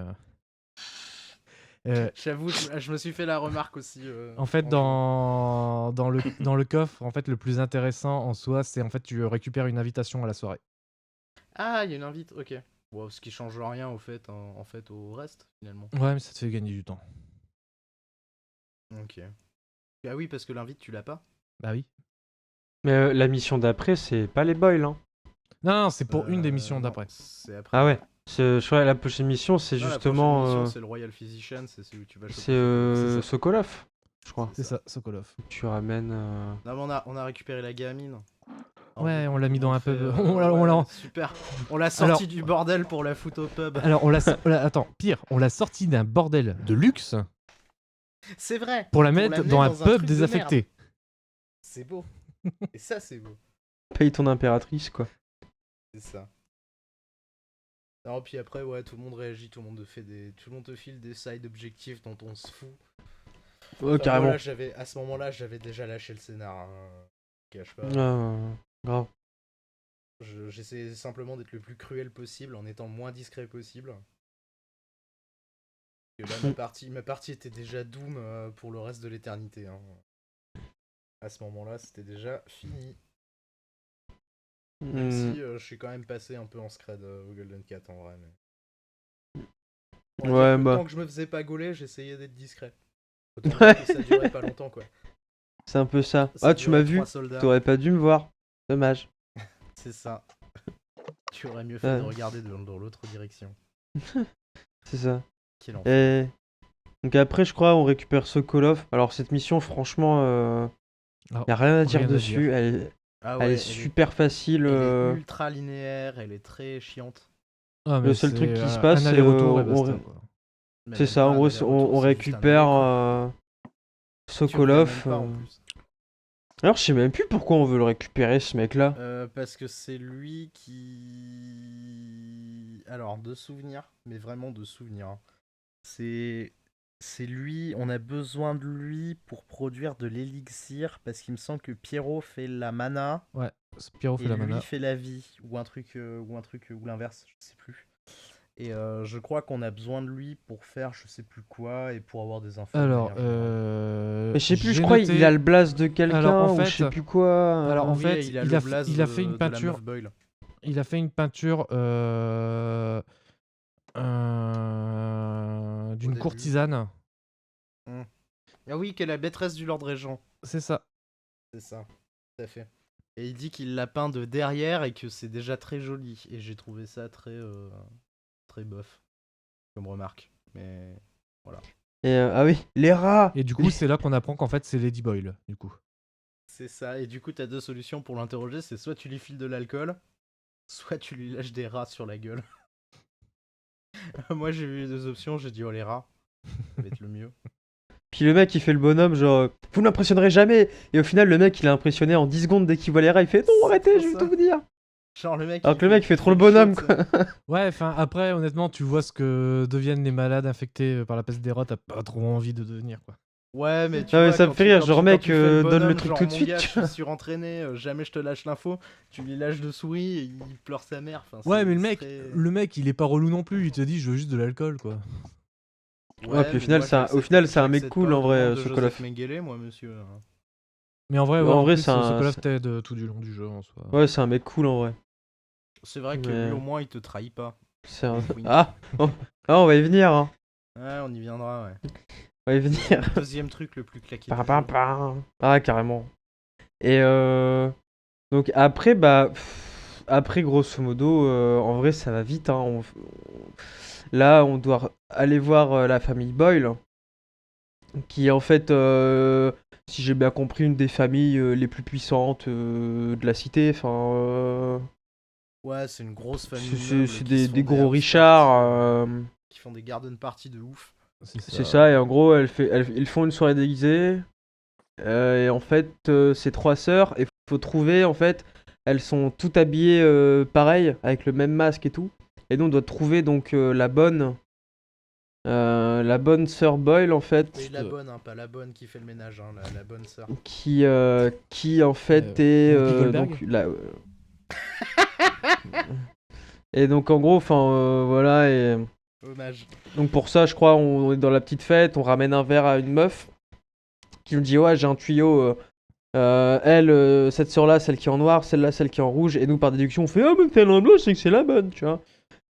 S2: J'avoue, je me suis fait la remarque aussi.
S3: en fait,
S2: franchement.
S3: dans le coffre, en fait, le plus intéressant en soi, c'est en fait tu récupères une invitation à la soirée.
S2: Ah, il y a une invite, ok. Wow, ce qui change rien au fait, en fait, au reste, finalement.
S3: Ouais, mais ça te fait gagner du temps.
S2: Ok. Ah oui, parce que l'invite, tu l'as pas.
S3: Bah oui.
S4: Mais la mission d'après, c'est pas les Boyle. Hein.
S3: Non, c'est pour une des missions
S2: Non,
S3: d'après.
S2: C'est après.
S4: Ah ouais. Je crois que la prochaine mission, c'est
S2: Non, la
S4: justement.
S2: prochaine mission, c'est le Royal Physician, c'est celui où tu vas choper.
S4: C'est
S3: ça.
S4: Sokolov, je crois.
S3: C'est ça, Sokolov.
S4: Tu ramènes.
S2: Non, mais on a récupéré la gamine.
S3: Ouais, on l'a mis dans un pub.
S2: Super. On l'a sorti du bordel pour la foutre au pub.
S3: Alors, attends, pire, on l'a sorti d'un bordel de luxe
S2: C'est vrai.
S3: pour la mettre
S2: l'amener
S3: dans un
S2: truc
S3: pub
S2: de
S3: désaffecté.
S2: merde. C'est beau. Et ça, c'est beau.
S4: Paye ton impératrice, quoi.
S2: C'est ça. Non, puis après, ouais, tout le monde réagit, tout le monde te file des side objectifs dont on se fout.
S4: Oh, carrément.
S2: Moi, à ce moment-là, j'avais déjà lâché le scénar. Hein. Je cache pas.
S4: Grave.
S2: J'essayais simplement d'être le plus cruel possible en étant le moins discret possible. Et là, ma partie était déjà doom pour le reste de l'éternité. Hein. À ce moment-là, c'était déjà fini. Même
S4: Hmm.
S2: si je suis quand même passé un peu en scred au Golden Cat en vrai. Mais... On va dire
S4: Ouais,
S2: que
S4: bah,
S2: tant que je me faisais pas gauler, j'essayais d'être discret. Autant dire
S4: ouais,
S2: que ça durait pas longtemps quoi.
S4: c'est un peu ça.
S2: Ça
S4: Ah, tu m'as
S2: durait 3
S4: vu?
S2: soldats.
S4: T'aurais pas dû me voir. Dommage.
S2: C'est ça. Tu aurais mieux fait
S4: Ouais,
S2: de regarder dans l'autre direction.
S4: c'est ça.
S2: Quel enfer.
S4: Et donc après, je crois, on récupère Sokolov. Alors cette mission, franchement,
S3: Alors,
S4: y a rien à dire
S3: rien à
S4: dessus.
S3: dire.
S2: Ah
S4: Elle est
S2: ouais,
S4: super facile.
S2: elle est ultra linéaire, elle est très chiante.
S3: Ah,
S4: Le
S3: mais
S4: seul truc
S3: c'est
S4: qui se
S3: un
S4: passe, c'est
S3: aller-retour et basta, quoi.
S2: Mais
S4: c'est
S2: même
S4: ça.
S2: pas
S4: En
S2: un
S4: gros,
S2: aller-retour,
S4: on
S2: c'est juste un
S4: récupère
S2: aller-coup. Tu reviens
S4: Sokolov.
S2: même pas en plus.
S4: Alors, je sais même plus pourquoi on veut le récupérer, ce mec-là.
S2: Parce que c'est lui qui... Alors, de souvenirs, mais vraiment de souvenirs. Hein. C'est lui, on a besoin de lui pour produire de l'élixir, parce qu'il me semble que Pierrot fait la mana,
S3: Ouais, Spyro
S2: et
S3: fait la
S2: lui
S3: mana.
S2: fait la vie, ou ou l'inverse, je sais plus. Et je crois qu'on a besoin de lui pour faire je sais plus quoi, et pour avoir des infos. de
S3: Alors,
S2: manière générale.
S4: Mais je sais plus, je
S3: j'ai
S4: crois
S3: noté-
S4: il a le blast de quelqu'un
S3: Alors, en
S4: ou je
S3: fait-
S4: sais plus quoi.
S3: alors, en
S2: Oui,
S3: fait,
S2: il a
S3: il
S2: le
S3: a
S2: blaze
S3: il a fait une
S2: de la
S3: peinture.
S2: meuf Boyle.
S3: Il a fait une peinture d'une
S2: début.
S3: courtisane.
S2: Ah oui, qui est la maîtresse du Lord Régent.
S3: C'est ça.
S2: C'est ça, tout à fait. Et il dit qu'il l'a peint de derrière et que c'est déjà très joli. Et j'ai trouvé ça très bof, comme remarque. Mais voilà.
S4: Et ah oui, les rats.
S3: Et du coup, c'est là qu'on apprend qu'en fait, c'est Lady Boyle, du coup.
S2: C'est ça. Et du coup, t'as deux solutions pour l'interroger. C'est soit tu lui files de l'alcool, soit tu lui lâches des rats sur la gueule. Moi, j'ai vu les deux options. J'ai dit, oh les rats, ça va être le mieux.
S4: Puis le mec il fait le bonhomme, genre vous n'impressionnerez jamais. Et au final, le mec il est impressionné en 10 secondes dès qu'il voit les rats. Il fait non, arrêtez,
S2: trop
S4: je vais
S2: ça.
S4: tout vous dire.
S2: Genre le mec.
S4: Alors que le mec fait trop le bonhomme, quoi.
S3: Ouais, enfin, après, honnêtement, tu vois ce que deviennent les malades infectés par la peste des rats, t'as pas trop envie de devenir, quoi.
S2: Ouais, mais tu
S4: Ah ouais,
S2: vois,
S4: ça me
S2: quand
S4: fait
S2: tu-
S4: rire,
S2: quand
S4: genre,
S2: tu-
S4: mec,
S2: quand tu fais le
S4: donne le
S2: bonhomme,
S4: truc
S2: genre,
S4: tout de
S2: mon
S4: suite,
S2: gars,
S4: tu
S2: je suis
S4: vois.
S2: surentraîné, jamais je te lâche l'info, tu lui lâches de souris et il pleure sa mère. Enfin,
S3: Ouais,
S2: c'est-
S3: mais
S2: c'est-
S3: le mec, il est pas relou non plus. Il te dit, je veux juste de l'alcool, quoi.
S4: Ouais, puis au
S2: mais
S4: final,
S2: moi,
S4: au final, c'est un mec
S2: j'accepte
S4: cool,
S2: pas
S4: en
S2: de
S4: vrai,
S2: demande de
S4: Sokolov.
S2: Joseph Mengele, moi, monsieur.
S3: Mais en vrai,
S4: En
S3: ouais, en
S4: vrai,
S3: plus,
S4: c'est un-
S3: Sokolov
S4: c'est-
S3: t'aide tout du long du jeu, en soi.
S4: Ouais, c'est un mec cool, en vrai.
S2: C'est vrai que
S4: Mais-
S2: lui, au moins, il te trahit pas.
S4: C'est un...
S2: Oui.
S4: Ah, on va y venir, hein.
S2: Ouais, on y viendra, ouais.
S4: On va y venir.
S2: Deuxième truc le plus claqué.
S4: Pam,
S2: du
S4: pam,
S2: jeu.
S4: pam. Ah, carrément. Et donc après, bah... Après, grosso modo, en vrai, ça va vite, hein. Là, on doit aller voir la famille Boyle, qui est en fait, si j'ai bien compris, une des familles les plus puissantes de la cité. Enfin,
S2: Ouais, c'est une grosse famille.
S4: c'est
S2: noble
S4: c'est
S2: qui se font
S4: des gros
S2: house
S4: richards.
S2: parties, qui font des garden parties de ouf.
S4: C'est ça, et en gros, ils font une soirée déguisée. Et en fait, c'est trois sœurs, et faut trouver, en fait, elles sont toutes habillées pareil, avec le même masque et tout. Et donc, on doit trouver donc la bonne sœur Boyle, en fait,
S2: Mais la bonne, hein, pas la bonne qui fait le ménage, hein, la bonne sœur.
S4: qui en fait est
S3: Whoopi Goldberg
S4: donc et donc en gros, enfin voilà, et
S2: Hommage.
S4: donc pour ça, je crois, on est dans la petite fête, on ramène un verre à une meuf qui nous dit ouais, j'ai un tuyau. Elle, cette sœur-là, celle qui est en noir, celle-là, celle qui est en rouge, et nous par déduction, on fait ah, mais celle en blanc, c'est que c'est la bonne, tu vois.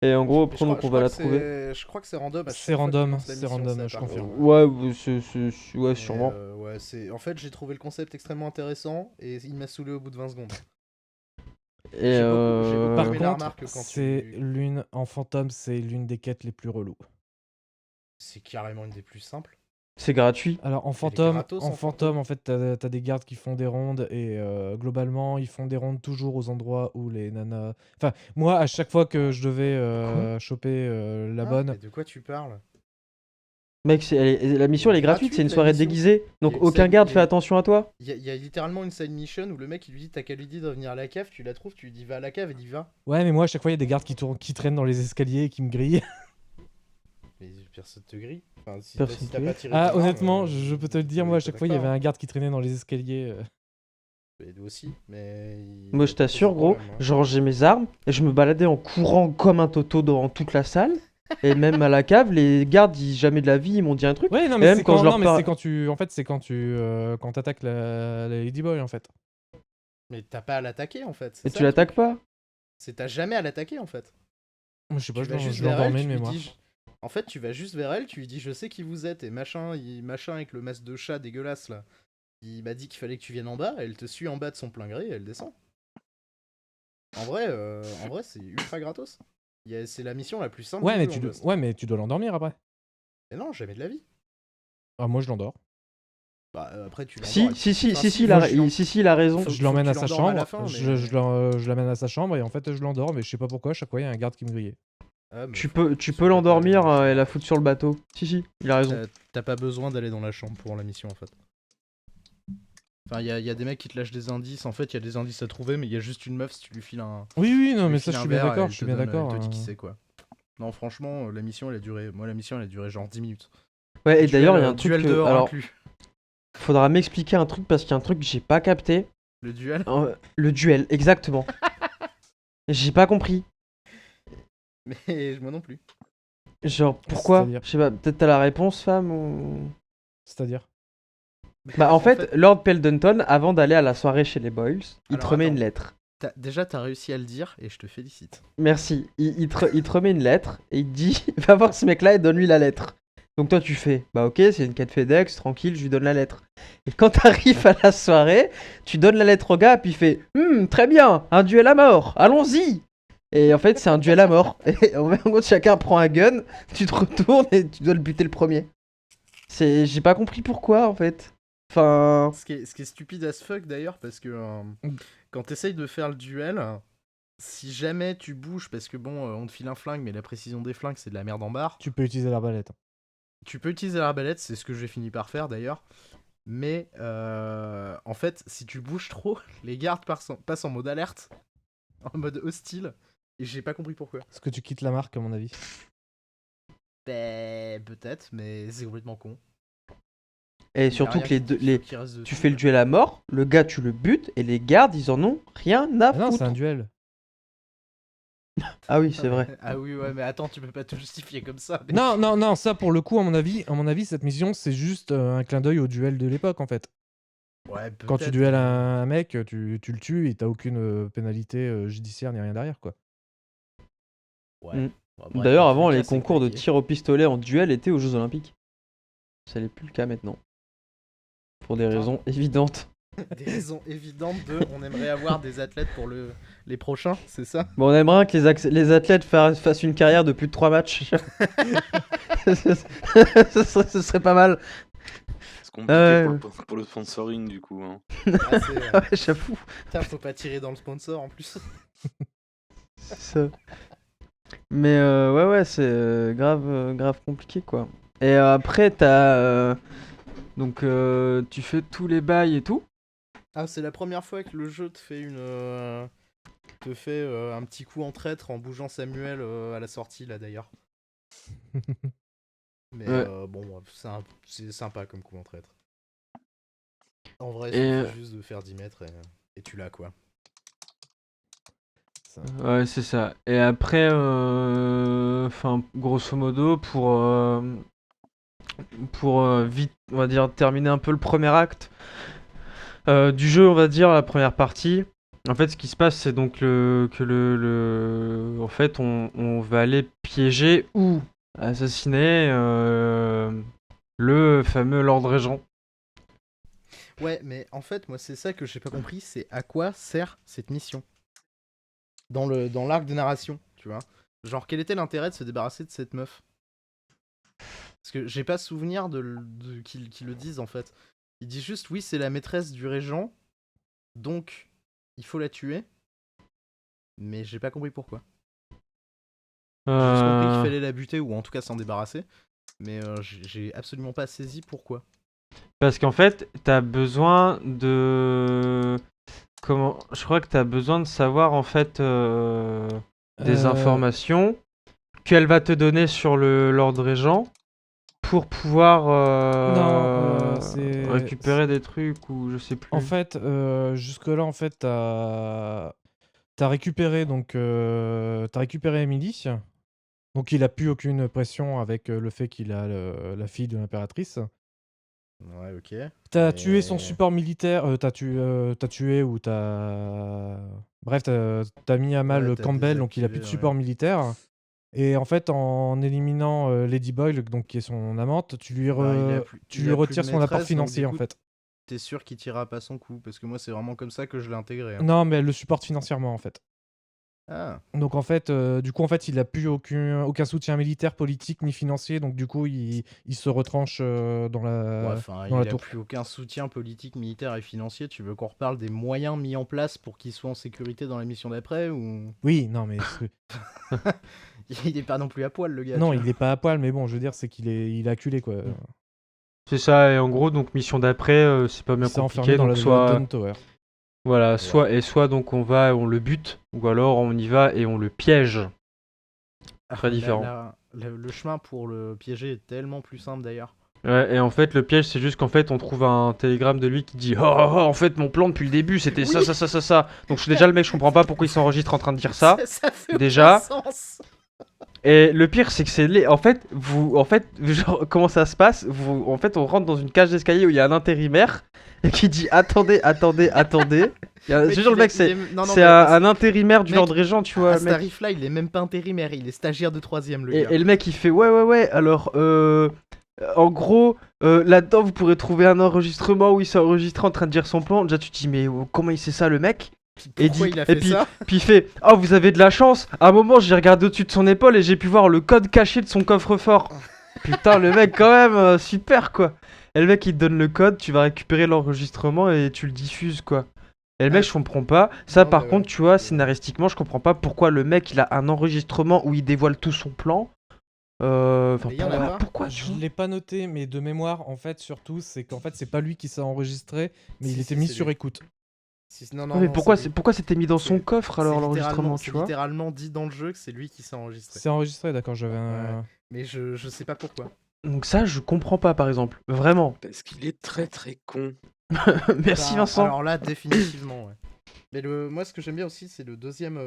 S4: Et en gros, après, donc on va la trouver.
S2: Je crois que c'est random. à chaque
S3: C'est
S2: fois que tu
S3: random,
S2: lances la
S3: c'est
S2: mission,
S3: random,
S2: ça
S3: je
S2: part.
S3: confirme.
S4: Ouais, ouais,
S2: Mais,
S4: sûrement.
S2: ouais, en fait, j'ai trouvé le concept extrêmement intéressant et il m'a saoulé au bout de 20 secondes.
S4: Et
S2: j'ai beaucoup
S3: Par
S2: aimé la
S3: contre,
S2: remarque quand
S3: c'est l'une en fantôme, c'est l'une des quêtes les plus reloues.
S2: c'est carrément une des plus simples.
S4: c'est gratuit.
S3: Alors en
S2: est
S3: fantôme,
S2: gratos, en
S3: en fait, t'as des gardes qui font des rondes et globalement, ils font des rondes toujours aux endroits où les nanas. Enfin, moi, à chaque fois que je devais choper la
S2: Ah,
S3: bonne,
S2: mais de quoi tu parles?
S4: Mec, la mission elle est gratuite, c'est une
S2: la
S4: soirée
S2: mission.
S4: déguisée, donc
S2: Il y a une
S4: aucun
S2: scène-
S4: garde
S2: il y
S4: fait
S2: a-
S4: attention à toi.
S2: Il y a littéralement une side mission où le mec il lui dit t'as qu'à lui dire de venir à la cave, tu la trouves, tu lui dis va à la cave et il y va.
S3: ouais, mais moi, à chaque fois, il y a des gardes qui traînent dans les escaliers et qui me grillent.
S2: Mais personne te grille. Enfin, si
S4: Personne
S2: t'as
S4: te
S2: pas
S4: grille.
S2: tiré
S3: Ah,
S2: ton arme,
S3: honnêtement, je peux te le dire,
S2: oui,
S3: moi, à
S2: t'es
S3: chaque fois, il y avait
S2: d'accord.
S3: un garde qui traînait dans les escaliers.
S2: Mais nous aussi, mais.
S4: Moi, je t'assure, gros, genre j'ai mes armes et je me baladais en courant comme un toto dans toute la salle. Et même à la cave, les gardes, jamais de la vie, ils m'ont dit un truc.
S3: Ouais, non,
S4: Et
S3: mais
S4: même
S3: c'est
S4: quand
S3: quand,
S4: je leur
S3: non, mais
S4: parle.
S3: c'est quand tu, en fait, c'est quand t'attaques la Ladyboy, en fait.
S2: Mais t'as pas à l'attaquer en fait, c'est
S4: Et
S2: ça
S4: tu
S2: le
S4: l'attaques
S2: truc.
S4: pas.
S2: C'est t'as jamais à l'attaquer en fait.
S3: Moi, je sais pas,
S2: Tu vas juste
S3: je
S2: vers elle,
S3: l'endormais de
S2: tu lui
S3: mémoire.
S2: dis. En fait, tu vas juste vers elle, tu lui dis je sais qui vous êtes et machin, machin avec le masque de chat dégueulasse là. Il m'a dit qu'il fallait que tu viennes en bas, elle te suit en bas de son plein gré et elle descend. En vrai c'est ultra gratos. C'est la mission la plus simple
S3: Ouais,
S2: du
S3: mais
S2: jeu en Ghost.
S3: ouais, mais tu dois l'endormir après.
S2: Mais non, jamais de la vie.
S3: Ah, moi, je l'endors.
S2: Bah après tu l'endors.
S4: Si,
S2: elle-
S4: si, si,
S2: Enfin,
S4: si, si,
S3: moi, je
S4: il a raison.
S2: Faut-
S3: Je l'emmène
S2: que
S3: à
S2: tu
S3: sa
S2: l'endormes à la
S3: chambre,
S2: fin, mais-
S3: je l'amène à sa chambre et en fait je l'endors, mais je sais pas pourquoi, à chaque fois il y a un garde qui me grillait.
S2: Ah, mais
S4: Tu
S2: faut-
S4: peux, tu
S2: faut
S4: peux
S2: pas
S4: l'endormir
S2: aller dans la
S4: et la
S2: chambre.
S4: foutre sur le bateau. Si, si, il a raison.
S2: T'as pas besoin d'aller dans la chambre pour la mission en fait. Enfin, il y a des mecs qui te lâchent des indices. En fait, il y a des indices à trouver, mais il y a juste une meuf si tu lui files un.
S3: Oui, oui,
S2: tu
S3: non,
S2: lui
S3: mais ça
S2: files
S3: je
S2: un
S3: suis bien
S2: verre,
S3: d'accord,
S2: elle
S3: je suis
S2: te
S3: bien
S2: donne-
S3: d'accord.
S2: Elle te dit qui c'est quoi. Non, franchement, la mission elle a duré. Moi, la mission elle a duré genre 10 minutes.
S4: Ouais, et d'ailleurs, il y a un
S2: Duel
S4: truc.
S2: dehors
S4: Alors,
S2: inclus.
S4: faudra m'expliquer un truc parce qu'il y a un truc que j'ai pas capté.
S2: Le duel.
S4: Le duel, exactement. J'ai pas compris.
S2: Mais moi non plus.
S4: Genre, pourquoi?
S3: C'est-à-dire
S4: Je sais pas, peut-être t'as la réponse, femme ou.
S3: C'est-à-dire
S4: Bah, en fait, Lord Pendleton, avant d'aller à la soirée chez les Boyles, il te
S2: Alors,
S4: remet
S2: attends.
S4: une lettre.
S2: Déjà, t'as réussi à le dire et je te félicite.
S4: Merci. Il te remet une lettre et il te dit va voir ce mec-là et donne-lui la lettre. Donc toi, tu fais bah ok, c'est une quête FedEx, tranquille, je lui donne la lettre. Et quand t'arrives à la soirée, tu donnes la lettre au gars, puis il fait très bien, un duel à mort, allons-y. Et en fait, c'est un duel à mort. Et en gros, chacun prend un gun, tu te retournes et tu dois le buter le premier. J'ai pas compris pourquoi en fait. Enfin.
S2: Ce qui est stupide as fuck d'ailleurs, parce que quand t'essayes de faire le duel, si jamais tu bouges, parce que bon, on te file un flingue, mais la précision des flingues c'est de la merde en barre.
S3: Tu peux utiliser l'arbalète.
S2: Tu peux utiliser l'arbalète, c'est ce que j'ai fini par faire d'ailleurs. Mais en fait, si tu bouges trop, les gardes passent en mode alerte, en mode hostile, et j'ai pas compris pourquoi.
S3: Est-ce que tu quittes la marque, à mon avis?
S2: Ben, peut-être, mais c'est complètement con.
S4: Et
S2: Y a
S4: surtout
S2: rien
S4: que
S2: qui reste
S4: tu
S2: dessus,
S4: fais le duel à mort, le gars tu le butes et les gardes ils en ont rien à
S3: Ah non,
S4: foutre.
S3: c'est un duel.
S4: Ah oui, c'est vrai.
S2: Ah oui, ouais, mais attends, tu peux pas te justifier comme ça. mec.
S3: Non, non, non, ça pour le coup, à mon avis, cette mission, c'est juste un clin d'œil au duel de l'époque, en fait.
S2: Ouais,
S3: Quand tu
S2: peut-être,
S3: duelles
S2: mais-
S3: un mec, tu le tues et t'as aucune pénalité judiciaire ni rien derrière, quoi.
S2: Ouais.
S4: Mm.
S2: Bon, bref,
S4: D'ailleurs,
S2: dans
S4: avant,
S2: tous les
S4: les
S2: cas, c'est
S4: concours de
S2: claqué.
S4: tir au pistolet en duel étaient aux Jeux Olympiques. Ça n'est plus le cas maintenant. Pour des
S2: Putain.
S4: raisons évidentes.
S2: Des raisons évidentes de on aimerait avoir des athlètes pour les prochains, c'est ça?
S4: Bon, on aimerait que les athlètes fassent une carrière de plus de 3 matchs. Ce serait pas mal.
S1: C'est compliqué pour le sponsoring du coup. Hein.
S2: Ah, c'est,
S4: Ouais, j'avoue.
S2: putain, faut pas tirer dans le sponsor en plus.
S4: C'est ça. Mais ouais, c'est grave compliqué quoi. Et après, t'as. Donc, tu fais tous les bails et tout.
S2: Ah, c'est la première fois que le jeu te fait un petit coup en traître en bougeant Samuel à la sortie là d'ailleurs. Mais
S4: Ouais.
S2: bon, c'est sympa comme coup en traître. En vrai,
S4: Et,
S2: il suffit juste de faire 10 mètres et tu l'as quoi.
S3: Ça.
S4: Ouais, c'est ça. Et après, enfin, grosso modo, pour vite, on va dire, terminer un peu le premier acte du jeu, on va dire, la première partie. En fait, ce qui se passe, c'est donc en fait, on va aller piéger ou assassiner le fameux Lord Régent.
S2: Ouais, mais en fait, moi, c'est ça que j'ai pas compris, c'est à quoi sert cette mission dans l'arc de narration, tu vois. Genre, quel était l'intérêt de se débarrasser de cette meuf? Parce que j'ai pas souvenir qu'ils le disent, en fait. Ils disent juste, oui, c'est la maîtresse du régent, donc il faut la tuer. Mais j'ai pas compris pourquoi. J'ai juste compris qu'il fallait la buter, ou en tout cas s'en débarrasser. Mais j'ai absolument pas saisi pourquoi.
S4: Parce qu'en fait, t'as besoin de... Comment... Je crois que t'as besoin de savoir, en fait, des informations qu'elle va te donner sur le Lord Régent pour pouvoir
S3: Non,
S4: récupérer des trucs ou je sais plus.
S3: En fait, jusque-là, en fait, t'as récupéré donc t'as récupéré Emily. Donc il a plus aucune pression avec le fait qu'il a la fille de l'impératrice.
S2: Ouais, ok.
S3: T'as tué son
S2: Mais-
S3: support militaire, t'as tué ou t'as... Bref, t'as mis à mal
S2: Ouais, t'as
S3: Campbell, donc il a plus
S2: désactivé,
S3: de
S2: ouais.
S3: support militaire. Et en fait, en éliminant Lady Boyle, donc qui est son amante, tu lui,
S2: Bah, il a plus,
S3: tu
S2: il
S3: lui
S2: a plus de
S3: retires son apport
S2: maîtresse, donc
S3: financier,
S2: du
S3: en
S2: coup,
S3: fait.
S2: t'es sûr qu'il tirera pas son coup, parce que moi, c'est vraiment comme ça que je l'ai intégré, hein.
S3: Non, mais elle le supporte financièrement, en fait.
S2: Ah,
S3: Donc en fait, du coup, en fait, il a plus aucun soutien militaire, politique ni financier, donc du coup, il se retranche dans
S2: ouais,
S3: la,
S2: enfin,
S3: dans la
S2: il a
S3: tour.
S2: plus aucun soutien politique, militaire et financier. Tu veux qu'on reparle des moyens mis en place pour qu'il soit en sécurité dans la mission d'après ou
S3: Oui, non, mais
S2: il est pas non plus à poil, le gars,
S3: non,
S2: tu
S3: il
S2: vois.
S3: est pas à poil, mais bon, je veux dire, c'est il est acculé, quoi.
S4: C'est ça, et en gros, donc mission d'après, c'est pas
S3: Il
S4: bien
S3: s'est enfermé
S4: compliqué,
S3: dans
S4: donc
S3: la
S4: soit,
S3: London Tower.
S4: voilà, soit donc on va, on le bute, ou alors on y va et on le piège. Très différent.
S2: Le chemin pour le piéger est tellement plus simple d'ailleurs.
S4: Ouais, et en fait, le piège, c'est juste qu'en fait, on trouve un télégramme de lui qui dit: en fait, mon plan depuis le début, c'était ça,
S2: Oui.
S4: ça, ça, ça, ça. Donc, je suis déjà le mec, je comprends pas pourquoi il s'enregistre en train de dire ça.
S2: Ça fait
S4: déjà.
S2: aucun sens.
S4: Et le pire, c'est que en fait, genre, comment ça se passe? En fait, on rentre dans une cage d'escalier où il y a un intérimaire qui dit: attendez, attendez, attendez. Je te jure, le mec, c'est un intérimaire du
S2: Mec,
S4: Lord Régent, tu vois.
S2: À
S4: le
S2: ce
S4: mec.
S2: tarif-là, il est même pas intérimaire, il est stagiaire de 3ème, le gars.
S4: Et le mec, il fait: ouais, alors, en gros, là-dedans, vous pourrez trouver un enregistrement où il s'est enregistré en train de dire son plan. Déjà, tu te dis: mais comment il sait ça, le mec?
S2: Pourquoi il a fait ça?
S4: Puis il fait: oh, vous avez de la chance. À un moment, j'ai regardé au-dessus de son épaule et j'ai pu voir le code caché de son coffre-fort. Putain, le mec, quand même, super, quoi. Et le mec, il te donne le code, tu vas récupérer l'enregistrement et tu le diffuses, quoi. Et le mec, je comprends pas. Ça,
S2: Non,
S4: par
S2: bah
S4: contre,
S2: ouais.
S4: tu vois, scénaristiquement, je comprends pas pourquoi le mec, il a un enregistrement où il dévoile tout son plan. Enfin,
S2: Mais y en a pas.
S4: pourquoi
S3: Je l'ai pas noté, mais de mémoire, en fait, surtout, c'est qu'en fait, c'est pas lui qui s'est enregistré, mais il était mis
S2: c'est
S3: sur
S2: lui.
S3: écoute.
S2: Non,
S4: Ouais, mais
S2: non,
S4: pourquoi
S2: c'est lui.
S4: c'était mis dans son coffre alors,
S2: C'est
S4: l'enregistrement, tu
S2: c'est
S4: vois?
S2: littéralement dit dans le jeu que c'est lui qui s'est enregistré.
S3: C'est enregistré, d'accord, j'avais
S2: Ouais. Mais je sais pas pourquoi.
S4: Donc ça, je comprends pas, par exemple. Vraiment.
S1: Parce qu'il est très très con.
S4: Merci,
S2: Bah,
S4: Vincent.
S2: Alors là, définitivement, ouais. Mais moi, ce que j'aime bien aussi, c'est le deuxième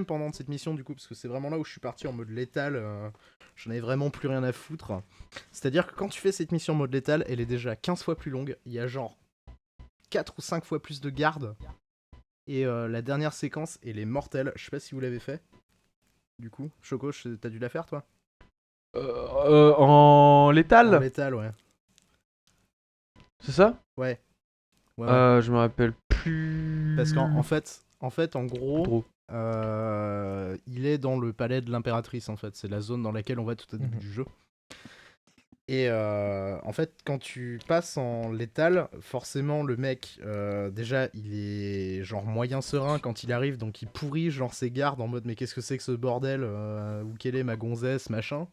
S2: pendant de cette mission, du coup, parce que c'est vraiment là où je suis parti en mode létal. J'en avais vraiment plus rien à foutre. C'est-à-dire que quand tu fais cette mission en mode létal, elle est déjà 15 fois plus longue. Il y a genre 4 ou 5 fois plus de gardes. Et la dernière séquence, elle est mortelle. Je sais pas si vous l'avez fait. Du coup, Choco, t'as dû la faire, toi?
S4: En létal,
S2: En létal, ouais.
S4: c'est ça?
S2: Ouais. Ouais.
S4: Je me rappelle plus.
S2: Parce qu'en fait, en
S4: Plus
S2: gros,
S4: trop.
S2: il est dans le palais de l'impératrice, en fait. C'est la zone dans laquelle on va tout au début du jeu. Et en fait, quand tu passes en létal, forcément, le mec, déjà, il est genre moyen serein quand il arrive, donc il pourrit genre ses gardes en mode mais qu'est-ce que c'est que ce bordel, où qu'elle est ma gonzesse, machin.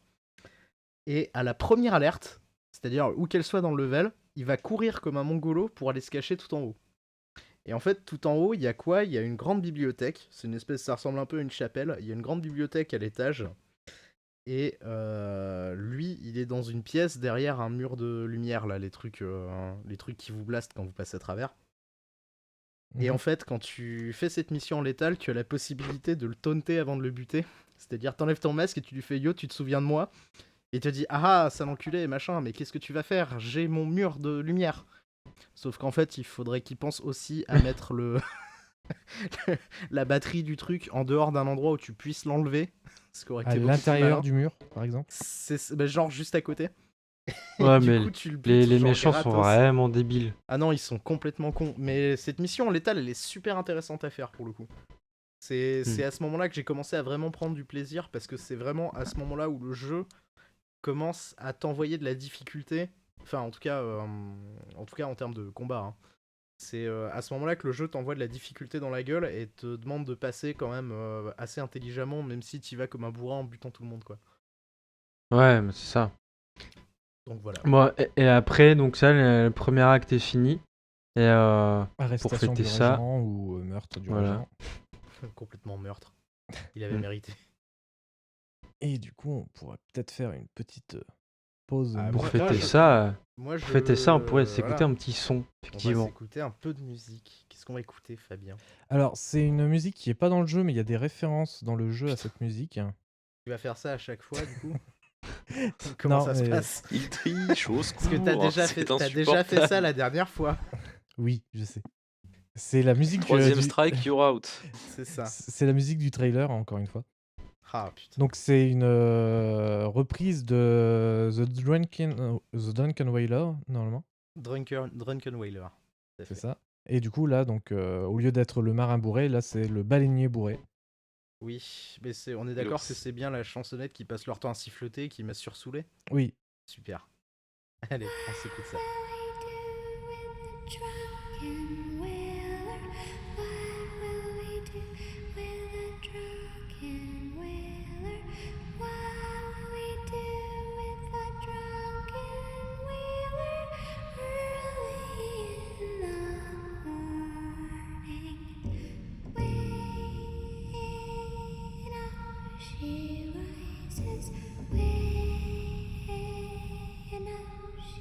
S2: Et à la première alerte, c'est-à-dire où qu'elle soit dans le level, il va courir comme un mongolo pour aller se cacher tout en haut. Et en fait, tout en haut, il y a quoi? Il y a une grande bibliothèque. C'est une espèce, ça ressemble un peu à une chapelle. Il y a une grande bibliothèque à l'étage. Et lui, il est dans une pièce derrière un mur de lumière, là, les trucs qui vous blastent quand vous passez à travers. Et en fait, quand tu fais cette mission en létal, tu as la possibilité de le taunter avant de le buter. C'est-à-dire, t'enlèves ton masque et tu lui fais yo, tu te souviens de moi? Et il te dit ah, sale enculé, machin, mais qu'est-ce que tu vas faire? J'ai mon mur de lumière. Sauf qu'en fait, il faudrait qu'il pense aussi à mettre la batterie du truc en dehors d'un endroit où tu puisses l'enlever.
S3: À l'intérieur du mur, par exemple.
S2: C'est genre juste à côté.
S4: Ouais,
S2: Du
S4: mais
S2: coup, tu le butes,
S4: les
S2: genre
S4: méchants sont
S2: gratos.
S4: vraiment débiles.
S2: Ah non, ils sont complètement cons. Mais cette mission en létal, elle est super intéressante à faire pour le coup. C'est à ce moment-là que j'ai commencé à vraiment prendre du plaisir parce que c'est vraiment à ce moment-là où le jeu commence à t'envoyer de la difficulté. Enfin, en tout cas en termes de combat. Hein. C'est à ce moment-là que le jeu t'envoie de la difficulté dans la gueule et te demande de passer quand même assez intelligemment, même si tu vas comme un bourrin en butant tout le monde, quoi.
S4: Ouais, mais c'est ça.
S2: Donc voilà.
S4: Bon, et après, donc ça, le premier acte est fini. Et pour
S3: Arrestation
S4: fêter
S3: du
S4: ça,
S3: régent ou meurtre du
S4: voilà.
S3: régent.
S2: Complètement meurtre. Il avait mérité.
S3: Et du coup, on pourrait peut-être faire une petite pause
S4: Pour
S2: moi,
S4: fêter
S2: je-
S4: ça,
S2: Moi,
S4: pour fêter ça, on pourrait s'écouter
S2: voilà.
S4: un petit son,
S2: On va
S4: effectivement.
S2: s'écouter un peu de musique. Qu'est-ce qu'on va écouter, Fabien?
S3: Alors, c'est une musique qui est pas dans le jeu, mais il y a des références dans le jeu à cette musique.
S2: Tu vas faire ça à chaque fois, du coup? Comment
S3: Non,
S2: ça se
S3: mais-
S2: passe?
S1: Il triche, au
S2: Parce que
S1: secours, c'est
S2: t'as déjà fait ça la dernière fois.
S3: Oui, je sais. C'est la musique
S1: Troisième
S3: du...
S1: strike, you're out.
S2: C'est ça.
S3: C'est la musique du trailer, encore une fois.
S2: Ah putain.
S3: Donc c'est une reprise de The Drunken Wailer, normalement.
S2: Drunken Whaler. Tout à
S3: C'est
S2: fait.
S3: ça. Et du coup, là, donc, au lieu d'être le marin bourré, là, c'est le baleinier bourré.
S2: Oui, mais on est d'accord que c'est bien la chansonnette qui passe leur temps à siffloter et qui m'a sursoulé.
S3: Oui.
S2: Super. Allez, on s'écoute ça.
S5: She rises, she rises, she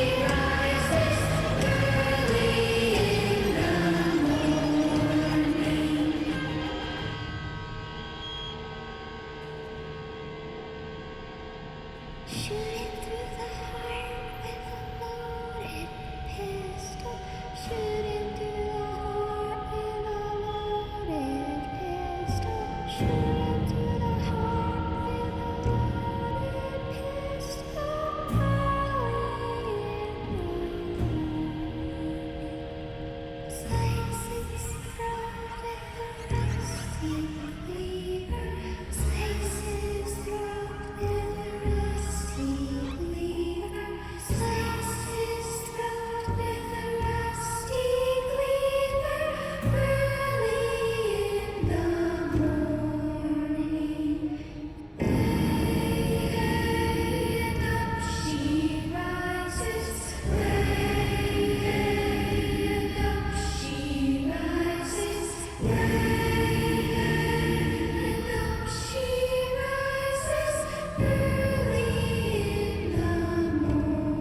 S5: rises early in the morning. Shooting through the heart with a loaded pistol. Shooting through the heart with a loaded pistol. Shooting through the heart with a loaded pistol. Slices throat with a rusty cleaver. Slices throat with a rusty cleaver. Slices throat with a rusty cleaver. Early in the morning. And up she rises. And up she rises. And up she rises early in the morning.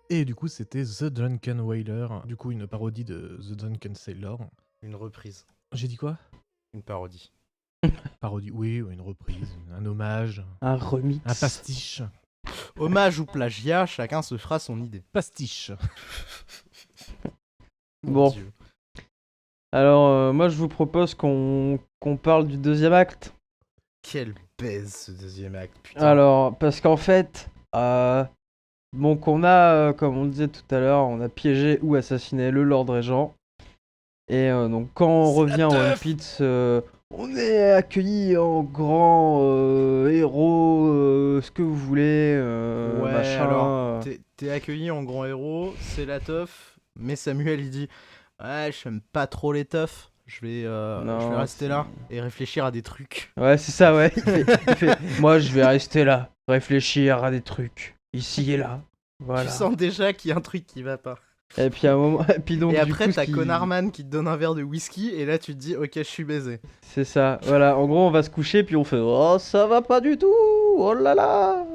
S3: Et du coup, c'était The Drunken Whaler, du coup, une parodie de The Drunken Sailor.
S2: Une reprise.
S3: J'ai dit quoi?
S2: Une parodie.
S3: Parodie, oui, ou une reprise, un hommage,
S4: Un remix.
S3: un pastiche.
S2: Hommage ou plagiat, chacun se fera son idée.
S3: Pastiche.
S2: Mon
S4: Bon.
S2: Dieu.
S4: Alors, moi, je vous propose qu'on parle du deuxième acte.
S2: Quelle baise ce deuxième acte, putain.
S4: Alors, parce qu'en fait, donc on a, comme on disait tout à l'heure, on a piégé ou assassiné le Lord Régent. Et donc quand on
S2: C'est
S4: revient
S2: la
S4: en One
S2: teuf.
S4: Piece, on est accueilli en grand héros, ce que vous voulez,
S2: Ouais,
S4: machin.
S2: alors, t'es accueilli en grand héros, c'est la teuf, mais Samuel il dit ouais, j'aime pas trop les teufs, je vais
S4: Non,
S2: rester là et réfléchir à des trucs.
S4: Ouais, c'est ça, ouais. Il fait, moi, je vais rester là, réfléchir à des trucs, ici et là. Voilà.
S2: Tu sens déjà qu'il y a un truc qui va pas.
S4: Et puis à un moment, et puis donc
S2: Et
S4: du
S2: après,
S4: coup, ce
S2: t'as
S4: qui-
S2: Conarman qui te donne un verre de whisky, et là tu te dis ok, je suis baisé.
S4: C'est ça. Voilà. En gros, on va se coucher, puis on fait, oh, ça va pas du tout. Oh là là.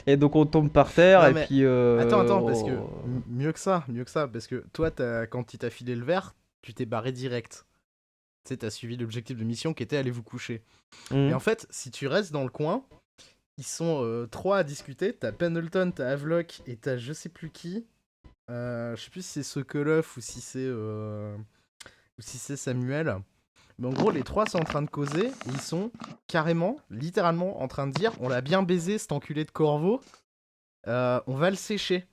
S4: Et donc on tombe par terre,
S2: Non,
S4: et
S2: mais
S4: puis.
S2: Attends, parce que
S4: oh.
S2: mieux que ça, parce que toi, quand il t'a filé le verre, tu t'es barré direct. Tu sais, t'as suivi l'objectif de mission qui était aller vous coucher.
S4: Mhm.
S2: Et en fait, si tu restes dans le coin, ils sont 3 à discuter. T'as Pendleton, t'as Havelock et t'as je sais plus qui. Je sais plus si c'est Sokolov ou si c'est Samuel. Mais en gros, les 3 sont en train de causer. Et ils sont carrément, littéralement, en train de dire on l'a bien baisé cet enculé de Corvo. On va le sécher.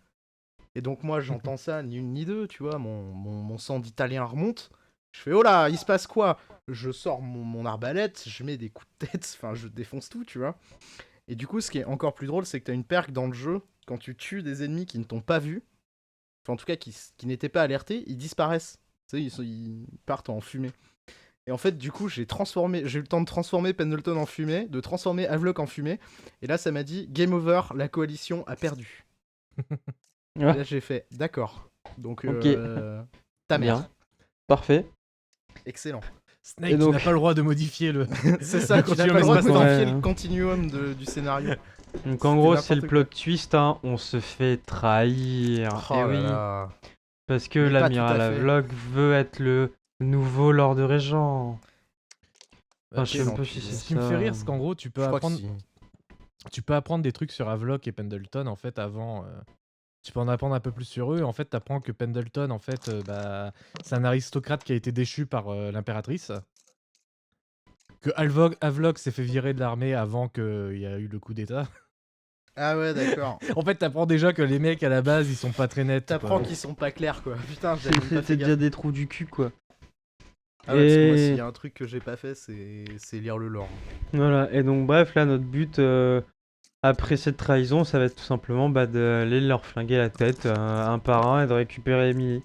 S2: Et donc moi j'entends ça, ni une ni deux, tu vois, mon sang d'italien remonte. Je fais oh là, il se passe quoi? Je sors mon arbalète, je mets des coups de tête, enfin je défonce tout, tu vois. Et du coup ce qui est encore plus drôle, c'est que t'as une perque dans le jeu, quand tu tues des ennemis qui ne t'ont pas vu, enfin en tout cas qui n'étaient pas alertés, ils disparaissent. Tu sais, ils partent en fumée. Et en fait, du coup, j'ai eu le temps de transformer Pendleton en fumée, de transformer Havelock en fumée. Et là, ça m'a dit Game over, la coalition a perdu. Et
S4: Ouais.
S2: là, j'ai fait d'accord. Donc,
S4: Ok.
S2: ta mère.
S4: Bien. Parfait.
S2: Excellent.
S3: Snake,
S4: Et
S3: tu
S4: donc-
S3: n'as pas le droit de modifier le.
S2: C'est ça, tu n'as
S3: continuum
S2: pas le droit de
S3: espace-temps.
S2: modifier
S4: Ouais.
S2: le continuum du scénario.
S4: Donc en
S2: C'était
S4: gros,
S2: n'importe
S4: c'est le
S2: quoi.
S4: plot twist, hein. On se fait trahir.
S2: Oh
S4: Eh
S2: là
S4: oui.
S2: là.
S4: Parce que
S2: Mais pas
S4: l'amiral
S2: tout à fait.
S4: Havelock veut être le nouveau Lord Régent. Enfin, je sais
S2: quel
S4: même pas
S2: enculé.
S4: si c'est
S3: Ce qui me fait
S4: ça.
S3: rire, c'est qu'en gros, tu peux
S2: Je crois
S3: apprendre.
S2: que si.
S3: Tu peux apprendre des trucs sur Havelock et Pendleton en fait avant. Tu peux en apprendre un peu plus sur eux. En fait, t'apprends que Pendleton, en fait, c'est un aristocrate qui a été déchu par l'impératrice. Que Havelock s'est fait virer de l'armée avant qu'il y a eu le coup d'état.
S2: Ah ouais, d'accord.
S3: En fait, t'apprends déjà que les mecs à la base, ils sont pas très nets.
S2: T'apprends
S3: quoi.
S2: qu'ils sont pas clairs, quoi. Putain, j'avais même pas
S4: C'était
S2: fait
S4: déjà
S2: gaffe.
S4: des trous du cul, quoi.
S2: Ah ouais, parce que moi,
S4: Et-
S2: s'il y a un truc que j'ai pas fait, c'est lire le lore.
S4: Voilà, et donc bref, là, notre but, après cette trahison, ça va être tout simplement d'aller leur flinguer la tête un par un et de récupérer Emily.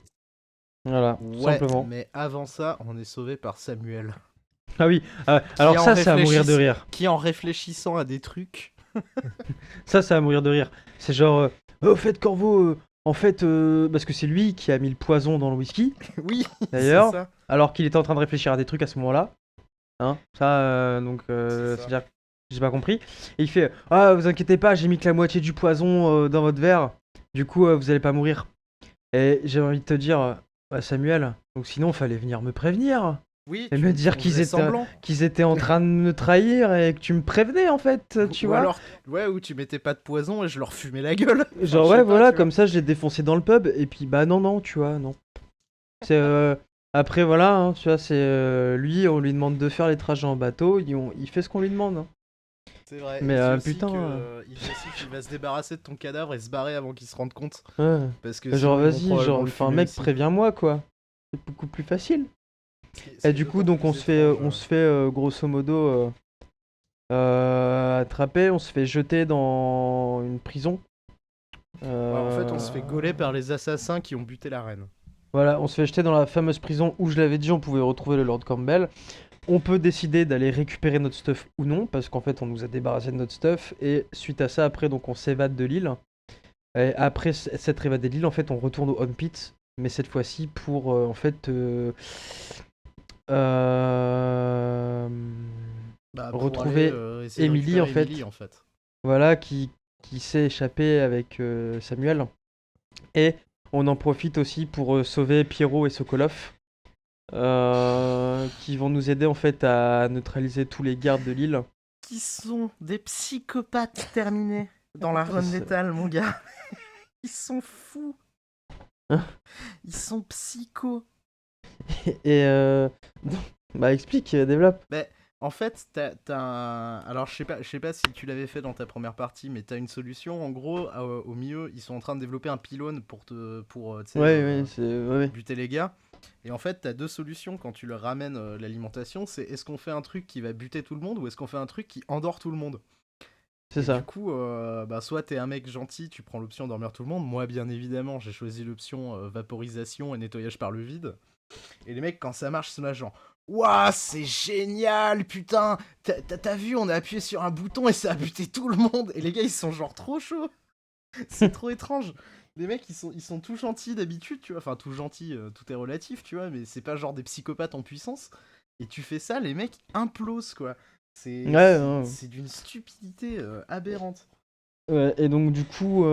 S4: Voilà, tout
S2: Ouais,
S4: simplement.
S2: mais avant ça, on est sauvé par Samuel.
S4: Ah oui, alors
S2: en
S4: ça, c'est à mourir de rire.
S2: Qui, en réfléchissant à des trucs...
S4: Ça, c'est à mourir de rire. C'est genre, au fait, Corvo, en fait, parce que c'est lui qui a mis le poison dans le whisky,
S2: Oui,
S4: D'ailleurs,
S2: c'est ça.
S4: alors qu'il était en train de réfléchir à des trucs à ce moment-là. Hein, ça, donc,
S2: C'est ça.
S4: c'est-à-dire, j'ai pas compris. Et il fait, ah, vous inquiétez pas, j'ai mis que la moitié du poison dans votre verre. Du coup, vous allez pas mourir. Et j'ai envie de te dire, Samuel, donc sinon, fallait venir me prévenir.
S2: Oui,
S4: Et me dire
S2: on
S4: qu'ils
S2: faisait
S4: étaient-
S2: semblant.
S4: Qu'ils étaient en train de me trahir et que tu me prévenais, en fait, tu
S2: Ou
S4: vois.
S2: alors, ouais, où tu mettais pas de poison et je leur fumais la gueule.
S4: Genre,
S2: Enfin, je
S4: ouais,
S2: sais pas,
S4: voilà,
S2: tu vois.
S4: comme ça, je l'ai défoncé dans le pub. Et puis, bah, non, tu vois, non. C'est. Après, voilà, hein, tu vois, c'est. Lui, on lui demande de faire les trajets en bateau. Il fait ce qu'on lui demande. Hein.
S2: C'est vrai.
S4: Mais,
S2: il dit aussi
S4: putain,
S2: il dit aussi qu'il va se débarrasser de ton cadavre et se barrer avant qu'il se rende compte.
S4: Ouais.
S2: Parce que
S4: Genre,
S2: sinon, ils vont
S4: vas-y,
S2: probablement
S4: genre,
S2: le
S4: enfin,
S2: fumer
S4: mec,
S2: aussi.
S4: préviens-moi, quoi. C'est beaucoup plus facile.
S2: C'est
S4: Et du coup,
S2: d'autant
S4: donc, on
S2: plus
S4: se fait,
S2: étrange,
S4: grosso modo, attraper. On se fait jeter dans une prison.
S2: Ouais, en fait, on se fait gauler par les assassins qui ont buté la reine.
S4: Voilà, on se fait jeter dans la fameuse prison où je l'avais dit, on pouvait retrouver le Lord Campbell. On peut décider d'aller récupérer notre stuff ou non, parce qu'en fait on nous a débarrassé de notre stuff. Et suite à ça, après, donc on s'évade de l'île. Et après s'être évadé de l'île, en fait, on retourne au Home Pit, mais cette fois-ci pour en fait
S2: Bah,
S4: retrouver
S2: essayer de
S4: Emily,
S2: récupérer
S4: en fait.
S2: Emily, en fait.
S4: voilà qui s'est échappé avec Samuel. Et on en profite aussi pour sauver Pierrot et Sokolov. Qui vont nous aider en fait à neutraliser tous les gardes de l'île.
S2: Qui sont des psychopathes terminés dans la run
S4: C'est ça.
S2: létale, mon gars. Ils sont fous.
S4: Hein
S2: Ils sont psychos.
S4: Et bah explique, développe.
S2: En fait, alors je sais pas si tu l'avais fait dans ta première partie, mais t'as une solution. En gros, au milieu, ils sont en train de développer un pylône pour tu sais,
S6: Ouais, ouais.
S2: buter les gars. Et en fait, t'as deux solutions quand tu leur ramènes l'alimentation. C'est est-ce qu'on fait un truc qui va buter tout le monde ou est-ce qu'on fait un truc qui endort tout le monde?
S6: C'est
S2: Et
S6: ça.
S2: du coup, bah, soit t'es un mec gentil, tu prends l'option dormir tout le monde. Moi, bien évidemment, j'ai choisi l'option vaporisation et nettoyage par le vide. Et les mecs, quand ça marche, c'est là genre Ouah, c'est génial, putain! T'as vu, on a appuyé sur un bouton et ça a buté tout le monde! Et les gars, ils sont genre trop chauds! C'est trop étrange! Les mecs, ils sont tout gentils d'habitude, tu vois. Enfin, tout gentils, tout est relatif, tu vois, mais c'est pas genre des psychopathes en puissance. Et tu fais ça, les mecs implosent, quoi.
S6: Ouais.
S2: C'est d'une stupidité aberrante.
S6: Ouais, et donc du coup,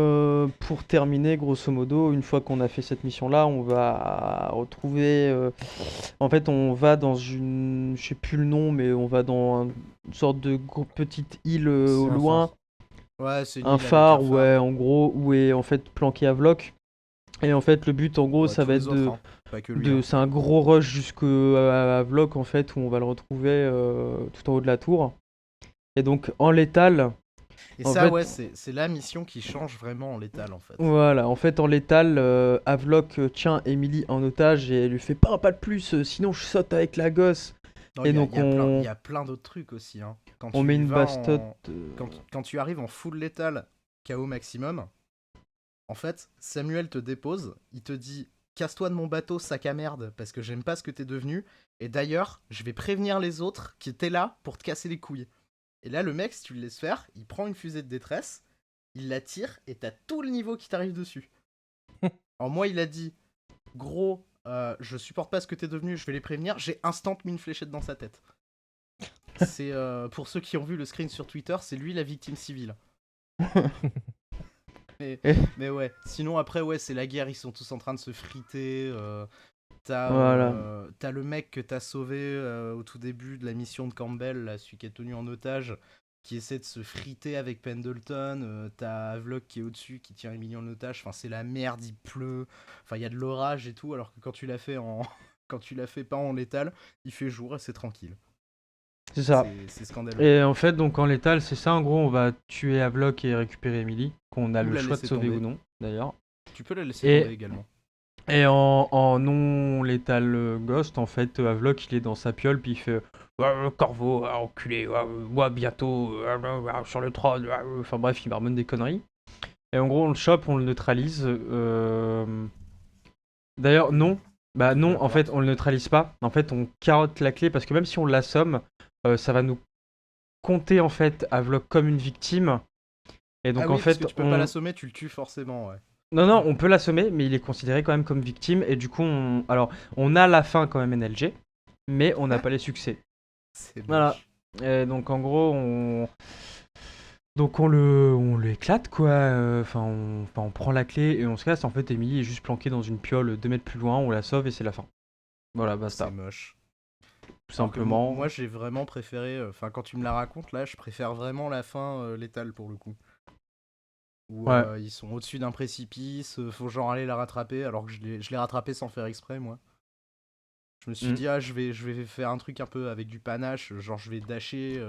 S6: pour terminer, grosso modo, une fois qu'on a fait cette mission-là, on va retrouver... En fait, on va dans une... Je sais plus le nom, mais on va dans une sorte de petite île au
S3: C'est un
S6: loin.
S3: phare.
S2: Ouais, c'est une
S6: Un
S2: île avec
S6: phare,
S2: un phare.
S6: ouais, en gros, où est en fait planqué Havelock. Et en fait, le but, en gros,
S2: Ouais,
S6: ça
S2: tous
S6: va
S2: les
S6: être
S2: autres,
S6: de...
S2: hein. Pas que lui. Hein.
S6: C'est un gros rush jusqu'à Havelock, en fait, où on va le retrouver tout en haut de la tour. Et donc, en létal...
S2: Et
S6: En
S2: ça,
S6: fait-
S2: ouais, c'est la mission qui change vraiment en létal, en fait.
S6: Voilà, en fait en létal, Havelock tient Emily en otage et elle lui fait pas un pas de plus, sinon je saute avec la gosse.
S2: Non,
S6: Et
S2: il
S6: donc
S2: y a plein d'autres trucs aussi. Hein. Quand
S6: on
S2: tu
S6: met
S2: y
S6: une
S2: vas
S6: bastotte.
S2: quand tu arrives en full létal, KO maximum, en fait, Samuel te dépose, il te dit casse-toi de mon bateau, sac à merde, parce que j'aime pas ce que t'es devenu. Et d'ailleurs, je vais prévenir les autres qui étaient là pour te casser les couilles. Et là, le mec, si tu le laisses faire, il prend une fusée de détresse, il la tire et t'as tout le niveau qui t'arrive dessus. Alors, moi, il a dit gros, je supporte pas ce que t'es devenu, je vais les prévenir. J'ai instant mis une fléchette dans sa tête. C'est pour ceux qui ont vu le screen sur Twitter, c'est lui la victime civile. Mais ouais, sinon après ouais c'est la guerre, ils sont tous en train de se friter.
S6: Voilà.
S2: T'as le mec que t'as sauvé au tout début de la mission de Campbell, là, celui qui est tenu en otage, qui essaie de se friter avec Pendleton. T'as Havelock qui est au-dessus, qui tient Emily en otage. Enfin c'est la merde, il pleut. Enfin il y a de l'orage et tout, alors que quand tu l'as fait quand tu l'as fait pas en létal, il fait jour et c'est tranquille.
S6: C'est ça.
S2: C'est scandaleux.
S6: Et en fait, donc en létal, c'est ça en gros, on va tuer Havelock et récupérer Emily, qu'on a
S2: Ou
S6: le
S2: la
S6: choix de
S2: laisser
S6: sauver
S2: tomber.
S6: ou non d'ailleurs.
S2: Tu peux la laisser
S6: Et-
S2: tomber également.
S6: Et en non létal Ghost, en fait, Havelock il est dans sa piole, puis il fait Corvo, enculé, moi bientôt, sur le trône, enfin bref, il marmonne des conneries. Et en gros, on le chope, on le neutralise. D'ailleurs, non. Bah non, en
S2: D'accord.
S6: fait, on le neutralise pas. En fait, on carotte la clé parce que même si on l'assomme, ça va nous compter en fait Havelock comme une victime. Et donc
S2: Ah oui,
S6: en
S2: parce
S6: fait,
S2: que tu peux pas l'assommer, tu le tues forcément, ouais.
S6: non, on peut l'assommer, mais il est considéré quand même comme victime. Et du coup, alors, on a la fin quand même NLG, mais on n'a pas les succès.
S2: C'est
S6: Voilà.
S2: moche.
S6: Et donc en gros, on l'éclate quoi. On prend la clé et on se casse. En fait, Emily est juste planquée dans une piole 2 mètres plus loin. On la sauve et c'est la fin. Voilà, basta.
S2: C'est moche.
S6: Tout
S2: Alors que
S6: simplement.
S2: moi, j'ai vraiment préféré. Enfin, quand tu me la racontes, là, je préfère vraiment la fin létale pour le coup. Où
S6: Ouais.
S2: ils sont au-dessus d'un précipice, faut genre aller la rattraper, alors que je l'ai rattrapé sans faire exprès, moi. Je me suis
S6: Mm.
S2: dit, je vais faire un truc un peu avec du panache, genre je vais dasher,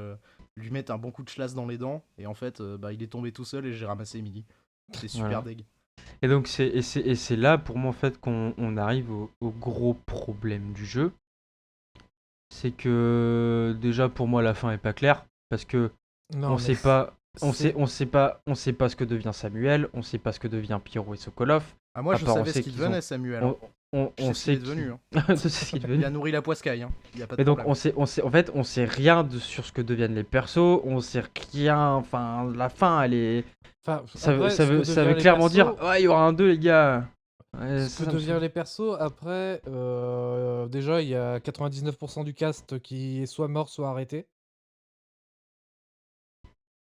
S2: lui mettre un bon coup de chlasse dans les dents, et en fait, il est tombé tout seul et j'ai ramassé Emily. C'est super
S6: Voilà.
S2: deg.
S6: Et donc c'est là pour moi en fait qu'on arrive au gros problème du jeu. C'est que déjà pour moi la fin est pas claire parce que
S3: Non,
S6: on
S3: mais
S6: sait pas. On
S3: c'est-
S6: sait pas ce que devient Samuel, on sait pas ce que devient Pyro et Sokolov.
S2: Ah, moi, je
S6: part, on
S2: savais ce
S6: sait
S2: qu'il
S6: qu'ils
S2: devenait, Samuel. Hein.
S6: On
S2: Je sais ce
S6: sait
S2: qu'il est devenu. Hein.
S6: tu sais ce qu'il est
S2: Il
S6: devenu.
S2: a nourri la poiscaille, hein. Y a pas de
S6: Et donc
S2: problème.
S6: on sait rien sur ce que deviennent les persos, on sait rien, enfin la fin elle est
S3: Enfin,
S6: ça
S3: après,
S6: ça
S3: ce
S6: veut
S3: que
S6: ça veut
S3: devient les
S6: clairement
S3: persos-
S6: dire ouais, il y aura un 2 les gars. Ouais,
S3: Ce
S6: ça
S3: que
S6: me
S3: devient
S6: saoule.
S3: les persos, après, déjà, il y a 99% du cast qui est soit mort, soit arrêté.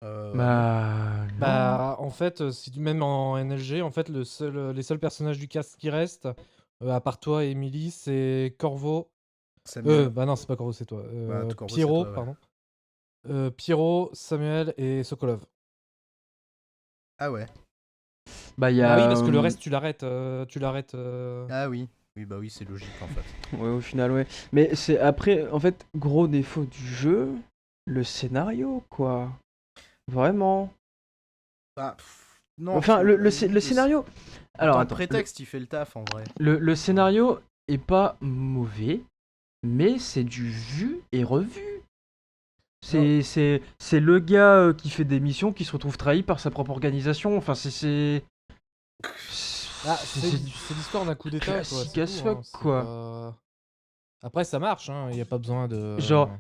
S2: Ouais.
S6: Bah non.
S3: Bah, en fait, même en NLG, en fait, les seuls personnages du cast qui restent, à part toi et Emily, c'est Corvo.
S2: Samuel.
S3: Bah non, c'est pas Corvo, c'est toi.
S2: Corvo, c'est
S3: Pierrot,
S2: toi, ouais.
S3: pardon. Pierrot, Samuel et Sokolov.
S2: Ah ouais.
S6: Bah il y
S3: Bah
S6: a
S3: oui, parce que le reste, tu l'arrêtes.
S2: Ah oui. Oui, bah oui, c'est logique en fait.
S6: Ouais, au final, ouais. Mais c'est après, en fait, gros défaut du jeu, le scénario, quoi. Vraiment.
S2: Bah, non,
S6: Enfin, le scénario.
S2: En
S6: Alors,
S2: tant que
S6: attends.
S2: prétexte, il fait le taf en vrai.
S6: Le scénario est pas mauvais, mais c'est du vu et revu. C'est le gars qui fait des missions qui se retrouve trahi par sa propre organisation. Enfin,
S3: Ah, c'est l'histoire d'un coup d'état, quoi.
S6: classique
S3: C'est
S6: as
S3: tout, hein,
S6: fuck,
S3: c'est
S6: quoi.
S3: pas- Après, ça marche, hein. Il n'y a pas besoin de.
S6: Genre,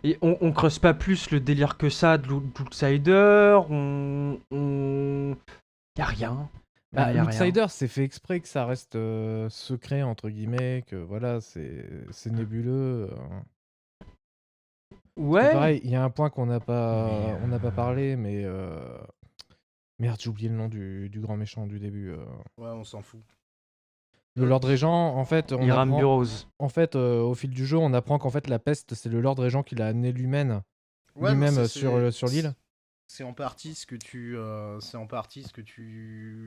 S6: et on creuse pas plus le délire que ça d'Outsider. Y a rien.
S3: Bah,
S6: Y a rien.
S3: l'Outsider, c'est fait exprès que ça reste secret, entre guillemets, que voilà, c'est nébuleux. C'est
S6: Ouais.
S3: pareil, il y a un point qu'on n'a pas parlé, mais. Merde, j'ai oublié le nom du grand méchant du début.
S2: Ouais, on s'en fout.
S3: Le Lord Régent, en fait, on
S6: Hiram
S3: apprend.
S6: Burroughs.
S3: En fait, au fil du jeu, on apprend qu'en fait, la peste, c'est le Lord Régent qui l'a amené lui-même
S2: Ouais, mais
S3: sur l'île.
S2: C'est en partie ce que tu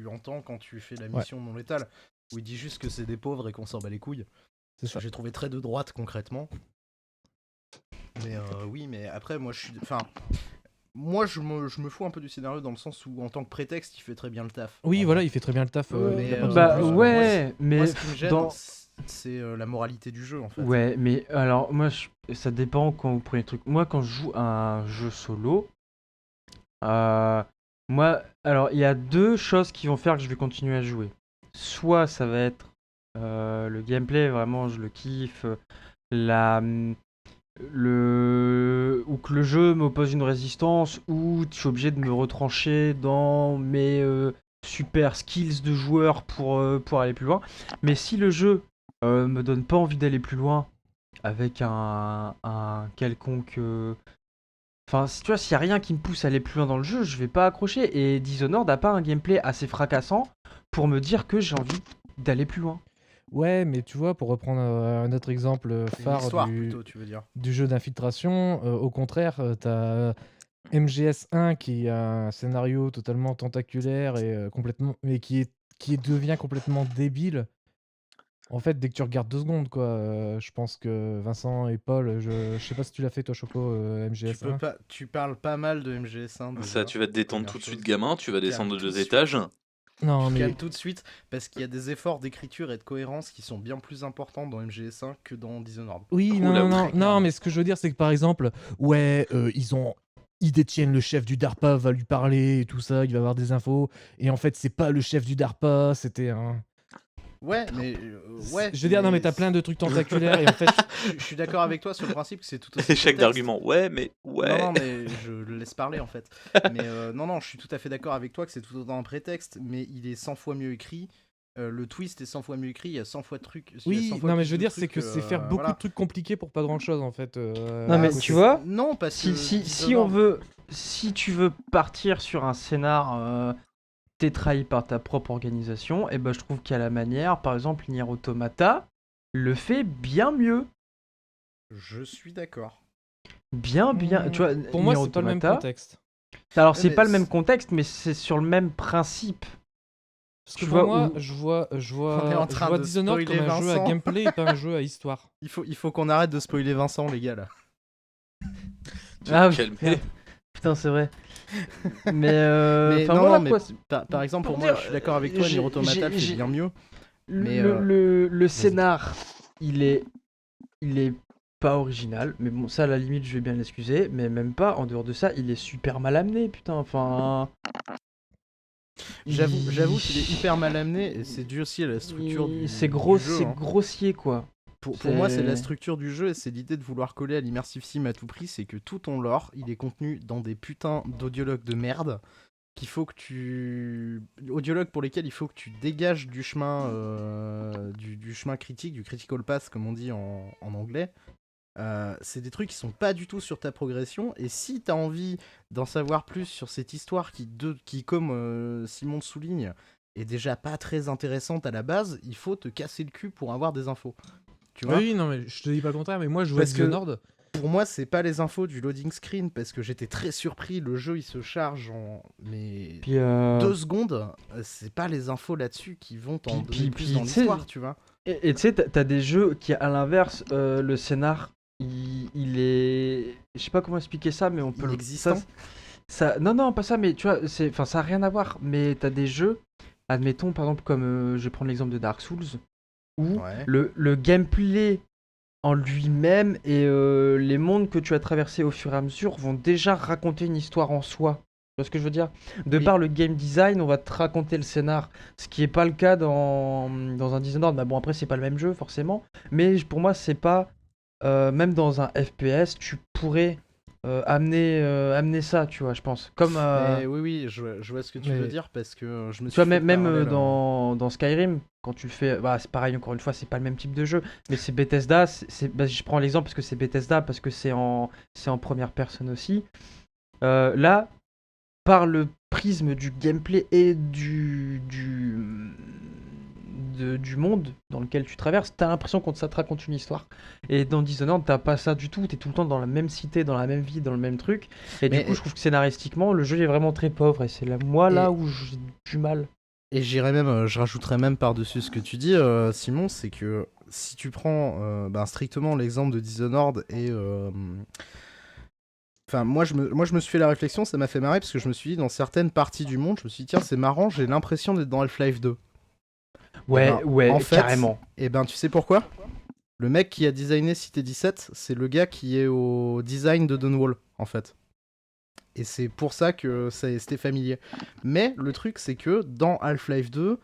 S2: entends quand tu fais la
S3: Ouais.
S2: mission non létale, où il dit juste que c'est des pauvres et qu'on s'en bat les couilles.
S3: C'est ça.
S2: J'ai trouvé très de droite concrètement. Mais oui, mais après moi je me fous un peu du scénario dans le sens où en tant que prétexte il fait très bien le taf.
S3: Oui,
S2: En
S3: voilà,
S2: vrai.
S3: il fait très bien le taf.
S2: Mais,
S3: il y a pas besoin
S6: Bah
S3: de plus.
S6: ouais, mais
S2: Moi ce qui me gêne
S6: dans...
S2: c'est la moralité du jeu en fait.
S6: Ouais, mais alors moi, ça dépend quand vous prenez le truc. Moi, quand je joue à un jeu solo, moi, alors il y a deux choses qui vont faire que je vais continuer à jouer. Soit ça va être le gameplay, vraiment, je le kiffe, la, ou que le jeu m'oppose une résistance, ou je suis obligé de me retrancher dans mes super skills de joueur pour aller plus loin. Mais si le jeu me donne pas envie d'aller plus loin avec un quelconque. Enfin, tu vois, s'il y a rien qui me pousse à aller plus loin dans le jeu, je vais pas accrocher. Et Dishonored n'a pas un gameplay assez fracassant pour me dire que j'ai envie d'aller plus loin.
S3: Ouais, mais tu vois, pour reprendre un autre exemple
S2: C'est une
S3: phare
S2: histoire plutôt, tu veux dire.
S3: du jeu d'infiltration, au contraire, t'as MGS1 qui a un scénario totalement tentaculaire et complètement, mais qui devient complètement débile. En fait, dès que tu regardes 2 secondes, quoi, je pense que Vincent et Paul, je sais pas si tu l'as fait toi, Choco, MGS1.
S2: Tu parles pas mal de MGS1 déjà,
S1: Ça, tu vas te détendre
S2: première
S1: tout de suite,
S2: chose.
S1: gamin. Tu vas descendre de
S2: Calme tout
S1: 2
S2: de suite.
S1: étages.
S3: Non,
S2: Je
S3: mais
S2: calme tout de suite parce qu'il y a des efforts d'écriture et de cohérence qui sont bien plus importants dans MGS1 que dans Dishonored.
S3: oui,
S1: Cool,
S3: non,
S1: là,
S3: non,
S1: oui.
S3: non,
S2: Très clairement.
S3: mais ce que je veux dire, c'est que par exemple, ouais, ils détiennent le chef du DARPA, va lui parler et tout ça, il va avoir des infos, et en fait, c'est pas le chef du DARPA, c'était un.
S2: Ouais, mais ouais.
S3: Je veux dire, non, mais t'as plein de trucs tentaculaires, et en fait,
S2: Je suis d'accord avec toi sur le principe que c'est tout aussi.
S1: Échec
S2: prétexte.
S1: d'argument. Ouais, mais ouais.
S2: Non, mais je le laisse parler en fait. Mais non, je suis tout à fait d'accord avec toi que c'est tout autant un prétexte, mais il est 100 fois mieux écrit. Le twist est 100 fois mieux écrit, il y a 100 fois de trucs. il y a
S3: oui,
S2: 100 fois
S3: non, mais
S2: plus
S3: je veux
S2: de
S3: dire, c'est
S2: trucs,
S3: que c'est faire beaucoup
S2: voilà.
S3: de trucs compliqués pour pas grand chose, en fait.
S6: Non, mais
S3: à côté.
S6: tu vois,
S2: Non, parce que.
S6: si tu veux partir sur un scénar, t'es trahi par ta propre organisation, et ben je trouve qu'à la manière, par exemple, Nier Automata le fait bien mieux.
S2: Je suis d'accord.
S6: Bien, tu vois,
S3: Pour moi,
S6: Nier
S3: c'est pas le même
S6: Automata-
S3: contexte.
S6: Alors,
S2: Ouais,
S6: c'est
S2: mais
S6: pas le même
S2: c'est-
S6: contexte, mais c'est sur le même principe.
S3: Parce que
S6: Tu
S3: pour
S6: vois,
S3: moi,
S6: où-
S3: je
S2: On est en
S3: vois
S2: train de
S3: Dishonored comme
S2: spoiler
S3: un jeu à
S2: Vincent.
S3: gameplay et pas un jeu à histoire.
S2: Il faut qu'on arrête de spoiler Vincent, les gars là.
S1: Tu
S6: Ah
S1: vas
S6: oui,
S1: te calmer.
S6: merde. Putain, c'est vrai. Mais,
S2: Mais
S6: enfin,
S2: non,
S6: voilà
S2: mais
S6: quoi.
S2: par exemple, pour
S6: pour
S2: moi,
S6: dire,
S2: je suis d'accord avec toi,
S6: j'ai-
S2: Nier Automata le fait
S6: j'ai-
S2: bien mieux. mais,
S6: Le scénar, il est pas original, mais bon, ça à la limite, je vais bien l'excuser, mais même pas. En dehors de ça, il est super mal amené, putain. Enfin,
S2: J'avoue qu'il est hyper mal amené et c'est dû aussi à la structure du
S6: c'est
S2: du jeu.
S6: c'est
S2: Hein.
S6: grossier quoi.
S2: Pour moi, c'est la
S6: C'est-
S2: structure du jeu et c'est l'idée de vouloir coller à l'immersive sim à tout prix. C'est que tout ton lore, il est contenu dans des putains d'audiologues de merde qu'il faut que tu. Audiologues pour lesquels il faut que tu dégages du chemin, du chemin critique, du critical path, comme on dit en anglais. C'est des trucs qui sont pas du tout sur ta progression. Et si t'as envie d'en savoir plus sur cette histoire qui comme Simon le souligne, est déjà pas très intéressante à la base, il faut te casser le cul pour avoir des infos. Tu vois
S3: Oui, non, mais je te dis pas le contraire, mais moi, je jouais à
S2: Parce que-
S3: Dishonored.
S2: pour moi, c'est pas les infos du loading screen parce que j'étais très surpris. Le jeu il se charge en mais
S6: Puis,
S2: 2 secondes. C'est pas les infos là-dessus qui vont t'en donner plus dans
S6: tu sais,
S2: l'histoire, tu vois.
S6: et tu sais, t'as des jeux qui, à l'inverse, le scénar, il est. Je sais pas comment expliquer ça, mais on peut le.
S2: Inexistant.
S6: Non, non, pas ça, mais tu vois, enfin, ça a rien à voir. Mais t'as des jeux, admettons, par exemple, comme je vais prendre l'exemple de Dark Souls, où
S2: Ouais.
S6: le gameplay en lui-même et les mondes que tu as traversés au fur et à mesure vont déjà raconter une histoire en soi. Tu vois ce que je veux dire? De
S2: Oui.
S6: par le game design, on va te raconter le scénar, ce qui est pas le cas dans un Dishonored. Bah bon, après, c'est pas le même jeu, forcément. Mais pour moi, c'est pas. Même dans un FPS, tu pourrais amener ça, tu vois, je pense. Comme.
S2: Mais oui, je vois ce que tu veux
S3: Mais-
S2: dire parce que je me
S6: Tu
S2: suis
S6: vois,
S2: fait
S6: même
S2: le parallèle,
S6: dans Skyrim, quand tu le fais, bah, c'est pareil, encore une fois, c'est pas le même type de jeu, mais c'est Bethesda, bah, je prends l'exemple parce que c'est Bethesda, parce que c'est en première personne aussi. Là, par le prisme du gameplay et du monde dans lequel tu traverses, t'as l'impression qu'on te raconte une histoire. Et dans Dishonored, t'as pas ça du tout, t'es tout le temps dans la même cité, dans la même ville, dans le même truc. Et du
S2: Mais-
S6: coup, je trouve que scénaristiquement, le jeu est vraiment très pauvre, et c'est là, moi,
S2: Et-
S6: là où j'ai du mal.
S2: Et j'irais même, je rajouterais même par-dessus ce que tu dis, Simon, c'est que si tu prends strictement l'exemple de Dishonored et. Enfin, moi je me suis fait la réflexion, ça m'a fait marrer parce que je me suis dit, dans certaines parties du monde, je me suis dit, tiens, c'est marrant, j'ai l'impression d'être dans Half-Life 2.
S6: Ouais,
S2: ben,
S6: ouais,
S2: en fait,
S6: carrément.
S2: Et ben, tu sais pourquoi? Le mec qui a designé Cité 17, c'est le gars qui est au design de Dunwall, en fait. Et c'est pour ça que c'était familier. Mais le truc, c'est que dans Half-Life 2,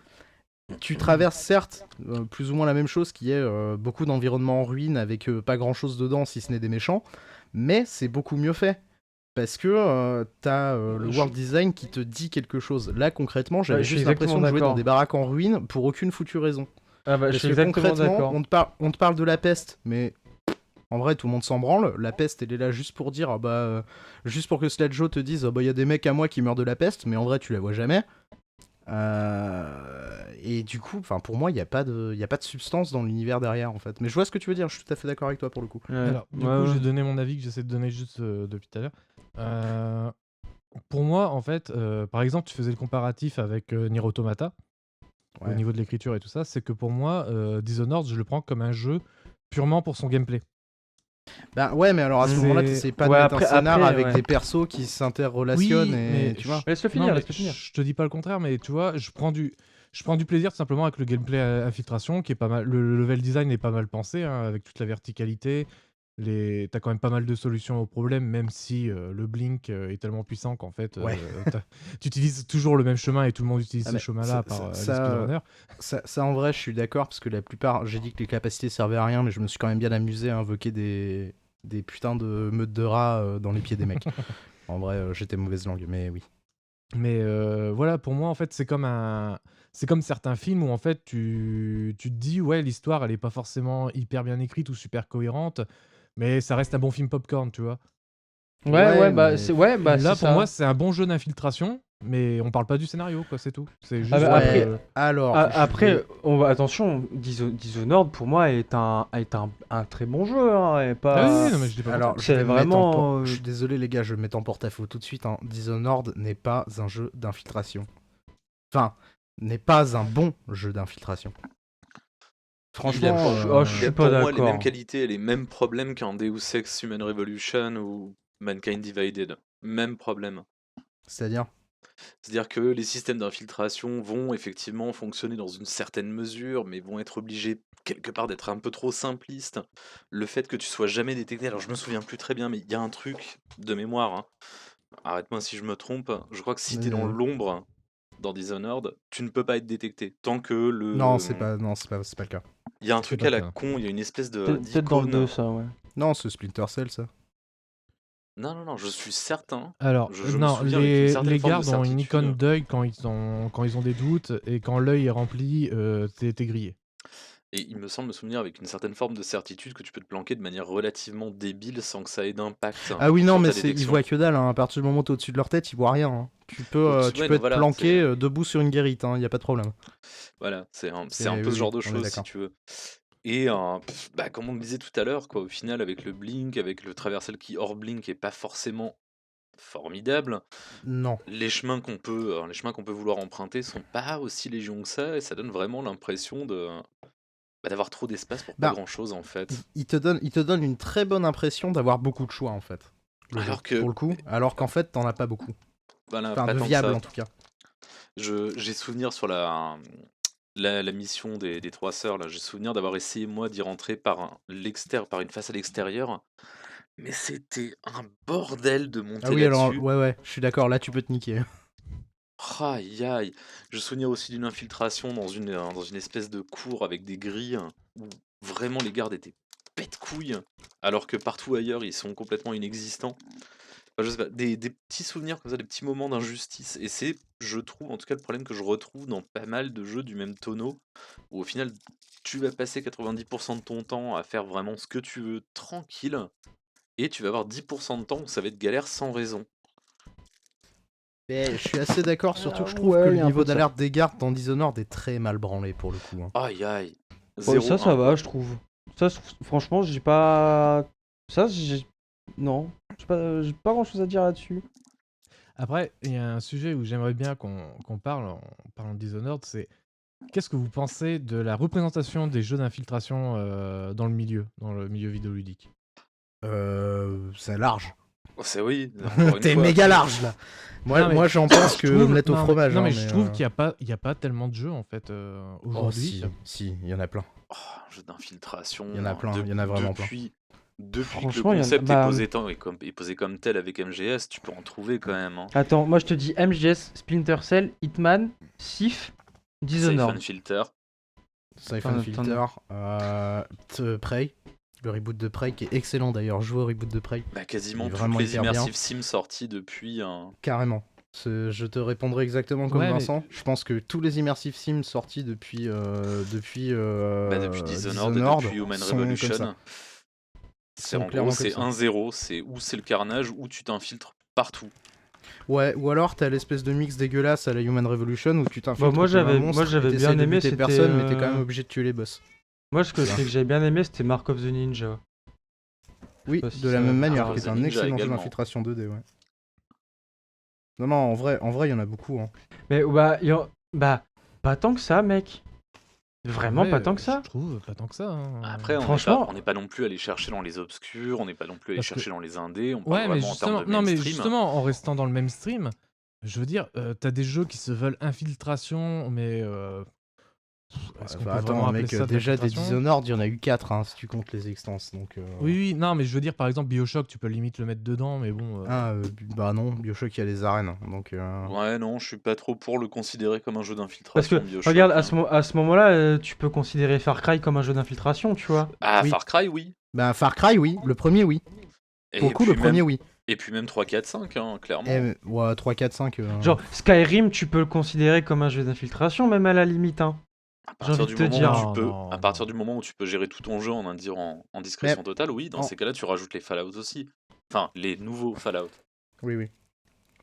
S2: tu traverses certes plus ou moins la même chose qui est beaucoup d'environnements en ruine avec pas grand chose dedans si ce n'est des méchants, mais c'est beaucoup mieux fait. Parce que t'as le world design qui te dit quelque chose. Là, concrètement, j'avais
S6: je suis
S2: juste l'impression de
S6: exactement
S2: jouer dans
S6: d'accord.
S2: des baraques en ruine pour aucune foutue raison.
S6: Ah bah, je
S2: Parce
S6: suis
S2: que
S6: exactement
S2: concrètement,
S6: d'accord.
S2: on te parle de la peste, mais en vrai, tout le monde s'en branle. La peste, elle est là juste pour dire, juste pour que Sledgeow te dise, il y a des mecs à moi qui meurent de la peste, mais en vrai, tu la vois jamais. Et du coup, pour moi, il n'y a pas de substance dans l'univers derrière, en fait. Mais je vois ce que tu veux dire, je suis tout à fait d'accord avec toi pour le coup.
S6: Ouais.
S3: Alors, du
S6: Ouais,
S3: coup,
S6: ouais.
S3: j'ai donné mon avis que j'essaie de donner juste depuis tout à l'heure. Pour moi, en fait, par exemple, tu faisais le comparatif avec Nier Automata au
S2: Ouais.
S3: niveau de l'écriture et tout ça. C'est que pour moi, Dishonored, je le prends comme un jeu purement pour son gameplay.
S2: Bah ouais, mais alors à ce
S3: C'est-
S2: moment-là, t'essayes pas de
S6: Ouais,
S2: mettre un scénar
S6: après,
S2: avec
S6: ouais.
S2: des persos qui s'interrelationnent et
S3: mais
S2: tu vois.
S6: Laisse-le
S3: Non,
S6: finir,
S3: mais
S6: laisse-le finir.
S3: je te dis pas le contraire, mais tu vois, je prends du plaisir tout simplement avec le gameplay infiltration qui est pas mal. Le level design est pas mal pensé, hein, avec toute la verticalité. T'as quand même pas mal de solutions aux problèmes, même si le blink est tellement puissant qu'en fait,
S2: Ouais.
S3: tu utilises toujours le même chemin et tout le monde utilise
S2: Ah,
S3: ce
S2: mais
S3: chemin-là
S2: ça-
S3: par
S2: ça-
S3: les speedrunners.
S2: Ça, en vrai, je suis d'accord parce que la plupart, j'ai dit que les capacités servaient à rien, mais je me suis quand même bien amusé à invoquer des putains de meutes de rats dans les pieds des mecs. En vrai, j'étais mauvaise langue, mais oui.
S3: Mais voilà, pour moi, en fait, c'est comme certains films où en fait tu te dis ouais, l'histoire elle est pas forcément hyper bien écrite ou super cohérente, mais ça reste un bon film popcorn, tu vois.
S6: Ouais, bah,
S2: mais-
S6: c'est ouais, bah,
S3: Là,
S6: c'est
S3: pour
S6: ça.
S3: moi, c'est un bon jeu d'infiltration, mais on parle pas du scénario, quoi, c'est tout. C'est juste.
S6: bah, après-
S2: Alors,
S6: Après, attention, Dishonored pour moi est un très bon jeu, hein, et
S3: Ah
S6: pas.
S3: oui, non, mais je dis pas.
S2: alors,
S3: le
S2: je
S6: c'est
S2: vais me mettre en
S6: vraiment,
S2: Je suis désolé les gars, je vais me mettre en porte-à-faux tout de suite. Hein. Dishonored n'est pas un jeu d'infiltration. Enfin, n'est pas un bon jeu d'infiltration. Franchement,
S6: je suis
S1: Il a
S6: pas
S1: pour moi les
S6: d'accord.
S1: mêmes qualités et les mêmes problèmes qu'un Deus Ex Human Revolution ou Mankind Divided. Même problème.
S2: c'est-à-dire.
S1: C'est-à-dire que les systèmes d'infiltration vont effectivement fonctionner dans une certaine mesure, mais vont être obligés quelque part d'être un peu trop simplistes. Le fait que tu sois jamais détecté, alors je me souviens plus très bien, mais il y a un truc de mémoire, hein. Arrête-moi si je me trompe, je crois que si t'es dans
S2: Vas-y.
S1: l'ombre dans Dishonored, tu ne peux pas être détecté. Tant que le...
S2: Non, c'est pas le cas.
S1: Il y a un
S3: C'est
S1: truc
S3: pas
S1: à
S3: le
S1: la
S3: cas.
S1: con, il y a une espèce de
S6: Peut-être dans le
S1: d'icône.
S6: 2, ça, ouais.
S2: Non, c'est Splinter Cell, ça.
S1: Non, je suis certain.
S3: Alors,
S1: Je me
S3: non,
S1: souviens avec une certaine
S3: les
S1: forme de
S3: gardes ont une
S1: certitude.
S3: icône d'œil quand ils ont des doutes, et quand l'œil est rempli, t'es grillé.
S1: Et il me semble me souvenir avec une certaine forme de certitude que tu peux te planquer de manière relativement débile sans que ça ait d'impact
S2: Ah oui, non,
S1: sur
S2: mais
S1: ta
S2: ils
S1: détection.
S2: voient que dalle. Hein. À partir du moment où t'es au-dessus de leur tête, ils voient rien. Hein. Tu peux,
S1: Donc,
S2: tu
S1: ouais,
S2: peux
S1: non,
S2: être
S1: voilà,
S2: planqué
S1: c'est-
S2: debout sur une guérite. Il n'y a pas de problème.
S1: C'est un
S2: C'est-
S1: peu ce
S2: oui,
S1: genre de
S2: on est
S1: choses, si
S2: d'accord.
S1: tu veux. Et comme on le disait tout à l'heure, quoi, au final, avec le blink, avec le traversal qui hors blink est pas forcément formidable,
S2: Non.
S1: les chemins qu'on peut vouloir emprunter sont pas aussi légion que ça, et ça donne vraiment l'impression d'avoir trop d'espace pour pas
S2: Bah,
S1: grand chose en fait.
S2: il te donne une très bonne impression d'avoir beaucoup de choix en fait. Le jeu,
S1: Alors que,
S2: pour le coup, alors qu'en fait t'en as pas beaucoup.
S1: voilà,
S2: Enfin,
S1: pas
S2: de
S1: tant que
S2: viable
S1: ça.
S2: en tout cas.
S1: J'ai souvenir sur la mission des trois sœurs, là, j'ai souvenir d'avoir essayé moi d'y rentrer par une face à l'extérieur, mais c'était un bordel de
S2: Ah
S1: monter
S2: oui, alors,
S1: là-dessus.
S2: ouais, je suis d'accord, là tu peux te niquer.
S1: Aïe aïe. Je me souviens aussi d'une infiltration dans une espèce de cour avec des grilles où vraiment les gardes étaient pète-couilles, alors que partout ailleurs ils sont complètement inexistants. Enfin, je sais pas, des petits souvenirs comme ça, des petits moments d'injustice. Et c'est, je trouve, en tout cas le problème que je retrouve dans pas mal de jeux du même tonneau, où au final tu vas passer 90% de ton temps à faire vraiment ce que tu veux tranquille, et tu vas avoir 10% de temps où ça va être galère sans raison.
S2: Mais je suis assez d'accord, surtout que je trouve
S6: Ouais,
S2: que
S6: il
S2: le
S6: y a un
S2: niveau
S6: peu de ça.
S2: d'alerte des gardes dans Dishonored est très mal branlé pour le coup.
S1: Aïe aïe.
S6: Ouais, ça
S1: 0-1,
S6: va,
S1: quoi.
S6: je trouve. Ça, franchement, j'ai pas. Ça, j'ai. Non. J'ai pas grand chose à dire là-dessus.
S3: Après, il y a un sujet où j'aimerais bien qu'on parle en parlant de Dishonored, c'est qu'est-ce que vous pensez de la représentation des jeux d'infiltration dans le milieu vidéoludique?
S2: C'est large.
S1: Oh, c'est oui, encore une
S2: T'es
S1: fois.
S2: méga large là.
S3: Non, mais
S2: Moi j'en pense
S3: je
S2: que
S3: trouve-
S2: omelette au
S3: non, mais-
S2: fromage.
S3: Non,
S2: hein,
S3: mais je trouve
S2: euh,
S3: qu'il n'y a pas tellement de jeux en fait
S2: Oh
S3: aujourd'hui.
S2: si, il y en a plein.
S1: Oh, un jeu d'infiltration.
S2: Il y en a plein, il y en a vraiment plein.
S1: Depuis que le
S6: Franchement, il y en a-
S1: concept
S6: bah,
S1: est posé comme tel avec MGS, tu peux en trouver quand même. Hein.
S6: Attends, moi je te dis MGS, Splinter Cell, Hitman, Sif, Dishonored.
S1: Siphon Filter.
S2: Siphon Filter, Prey, le reboot de Prey qui est excellent d'ailleurs. Jouer au reboot de Prey,
S1: Bah, quasiment
S2: Il est
S1: toutes
S2: vraiment
S1: les
S2: hyper bien.
S1: immersive sims sorties depuis.
S2: carrément. Je te répondrai exactement comme
S3: Ouais, mais-
S2: Vincent. Je pense que tous les immersive sims sortis depuis
S1: Depuis Dishonored,
S2: Dishonored
S1: depuis Human
S2: sont comme
S1: Revolution.
S2: ça.
S1: C'est
S2: Sont
S1: en gros,
S2: clairement
S1: c'est
S2: comme ça.
S1: 1-0, c'est où c'est le carnage, où tu t'infiltres partout.
S2: Ouais, ou alors t'as l'espèce de mix dégueulasse à la Human Revolution où tu t'infiltres
S6: moi,
S2: comme un
S6: j'avais-
S2: monstre
S6: moi, j'avais
S2: et t'essaies
S6: bien
S2: de
S6: aimé,
S2: buter
S6: c'était,
S2: personne, mais t'es quand même obligé de tuer les boss.
S6: Moi, ce que
S2: C'est
S6: j'avais bien aimé, c'était Mark of the Ninja.
S2: Oui,
S6: sais pas si
S2: de la
S6: ça-
S2: même manière,
S1: Alors,
S2: qui est
S1: The
S2: un
S1: Ninja
S2: excellent jeu
S1: également.
S2: d'infiltration 2D, ouais. Non, en vrai, il y en a beaucoup. Hein.
S6: Mais pas tant que ça, mec. Vraiment
S3: Ouais,
S6: pas tant que ça.
S3: Je trouve pas tant que ça. Hein.
S1: Après,
S6: Franchement-
S1: on n'est pas non plus allé chercher dans les obscurs, on n'est pas non plus allé
S3: Parce que-
S1: chercher dans les indés, on parle
S3: Ouais, mais
S1: vraiment en termes
S3: justement,
S1: de
S3: non, mais
S1: mainstream.
S3: justement, en restant dans le même stream, je veux dire, t'as des jeux qui se veulent infiltration, mais est-ce qu'on peut
S2: Enfin,
S3: vraiment
S2: attends,
S3: appeler
S2: mec,
S3: ça de
S2: déjà des
S3: l'infiltration?
S2: Dishonored, il y en a eu 4 hein, si tu comptes les extenses. Donc,
S3: Oui, non, mais je veux dire, par exemple, Bioshock, tu peux limite le mettre dedans, mais bon.
S2: Bah non, Bioshock, il y a les arènes. Donc,
S1: Ouais, non, je suis pas trop pour le considérer comme un jeu
S6: Parce que,
S1: d'infiltration. Bioshock,
S6: regarde, à
S1: hein.
S6: ce moment-là, tu peux considérer Far Cry comme un jeu d'infiltration, tu vois.
S1: Ah,
S2: oui.
S1: Far Cry, oui.
S2: Bah, Far Cry, oui. Le premier, oui.
S1: Et
S2: Pour le coup,
S1: puis
S2: le premier,
S1: même,
S2: oui.
S1: Et puis même 3, 4, 5, hein, clairement.
S2: Ouais, 3, 4, 5.
S6: Genre, Skyrim, tu peux le considérer comme un jeu d'infiltration, même à la limite, hein.
S1: À
S6: j'ai
S1: partir
S6: envie
S1: du
S6: de te
S1: moment
S6: dire.
S1: où tu peux,
S3: Non,
S1: à partir du moment où tu peux gérer tout ton jeu en discrétion totale, oui, dans
S2: en-
S1: ces cas-là, tu rajoutes les Fallout aussi. Enfin, les nouveaux Fallout.
S2: Oui.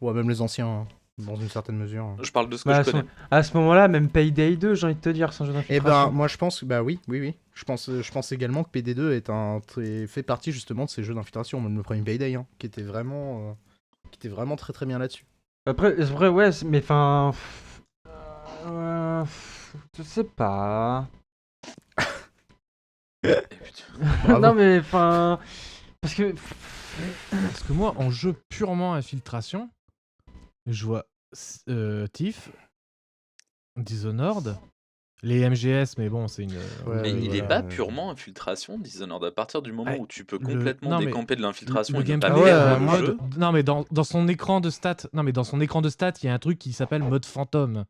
S2: Ouais, même les anciens, hein, dans une certaine mesure.
S1: Je parle de ce que
S6: Bah,
S1: je connais.
S6: à ce moment-là, même Payday 2, j'ai envie de te dire, c'est un jeu
S2: Et
S6: d'infiltration.
S2: ben, moi, je pense que, bah oui. Je pense également que PD2 fait partie justement de ces jeux d'infiltration, même le premier Payday, hein, qui était vraiment très très bien là-dessus.
S6: Après, c'est vrai, ouais, mais enfin. Je sais pas.
S1: Et putain.
S2: Bravo.
S6: Non, mais enfin. Parce que.
S3: Parce que moi, en jeu purement infiltration, je vois Thief, Dishonored, les MGS, mais bon, c'est une.
S2: Ouais,
S1: Mais il est
S2: voilà,
S1: pas purement infiltration, Dishonored. À partir du moment
S3: Ouais,
S1: où tu peux
S3: le-
S1: complètement
S3: non, mais
S1: décamper de l'infiltration
S3: le
S1: et ne pas
S3: gameplay,
S1: perdre le
S2: moi,
S1: jeu.
S3: non mais dans son écran de stats, il y a un truc qui s'appelle mode fantôme.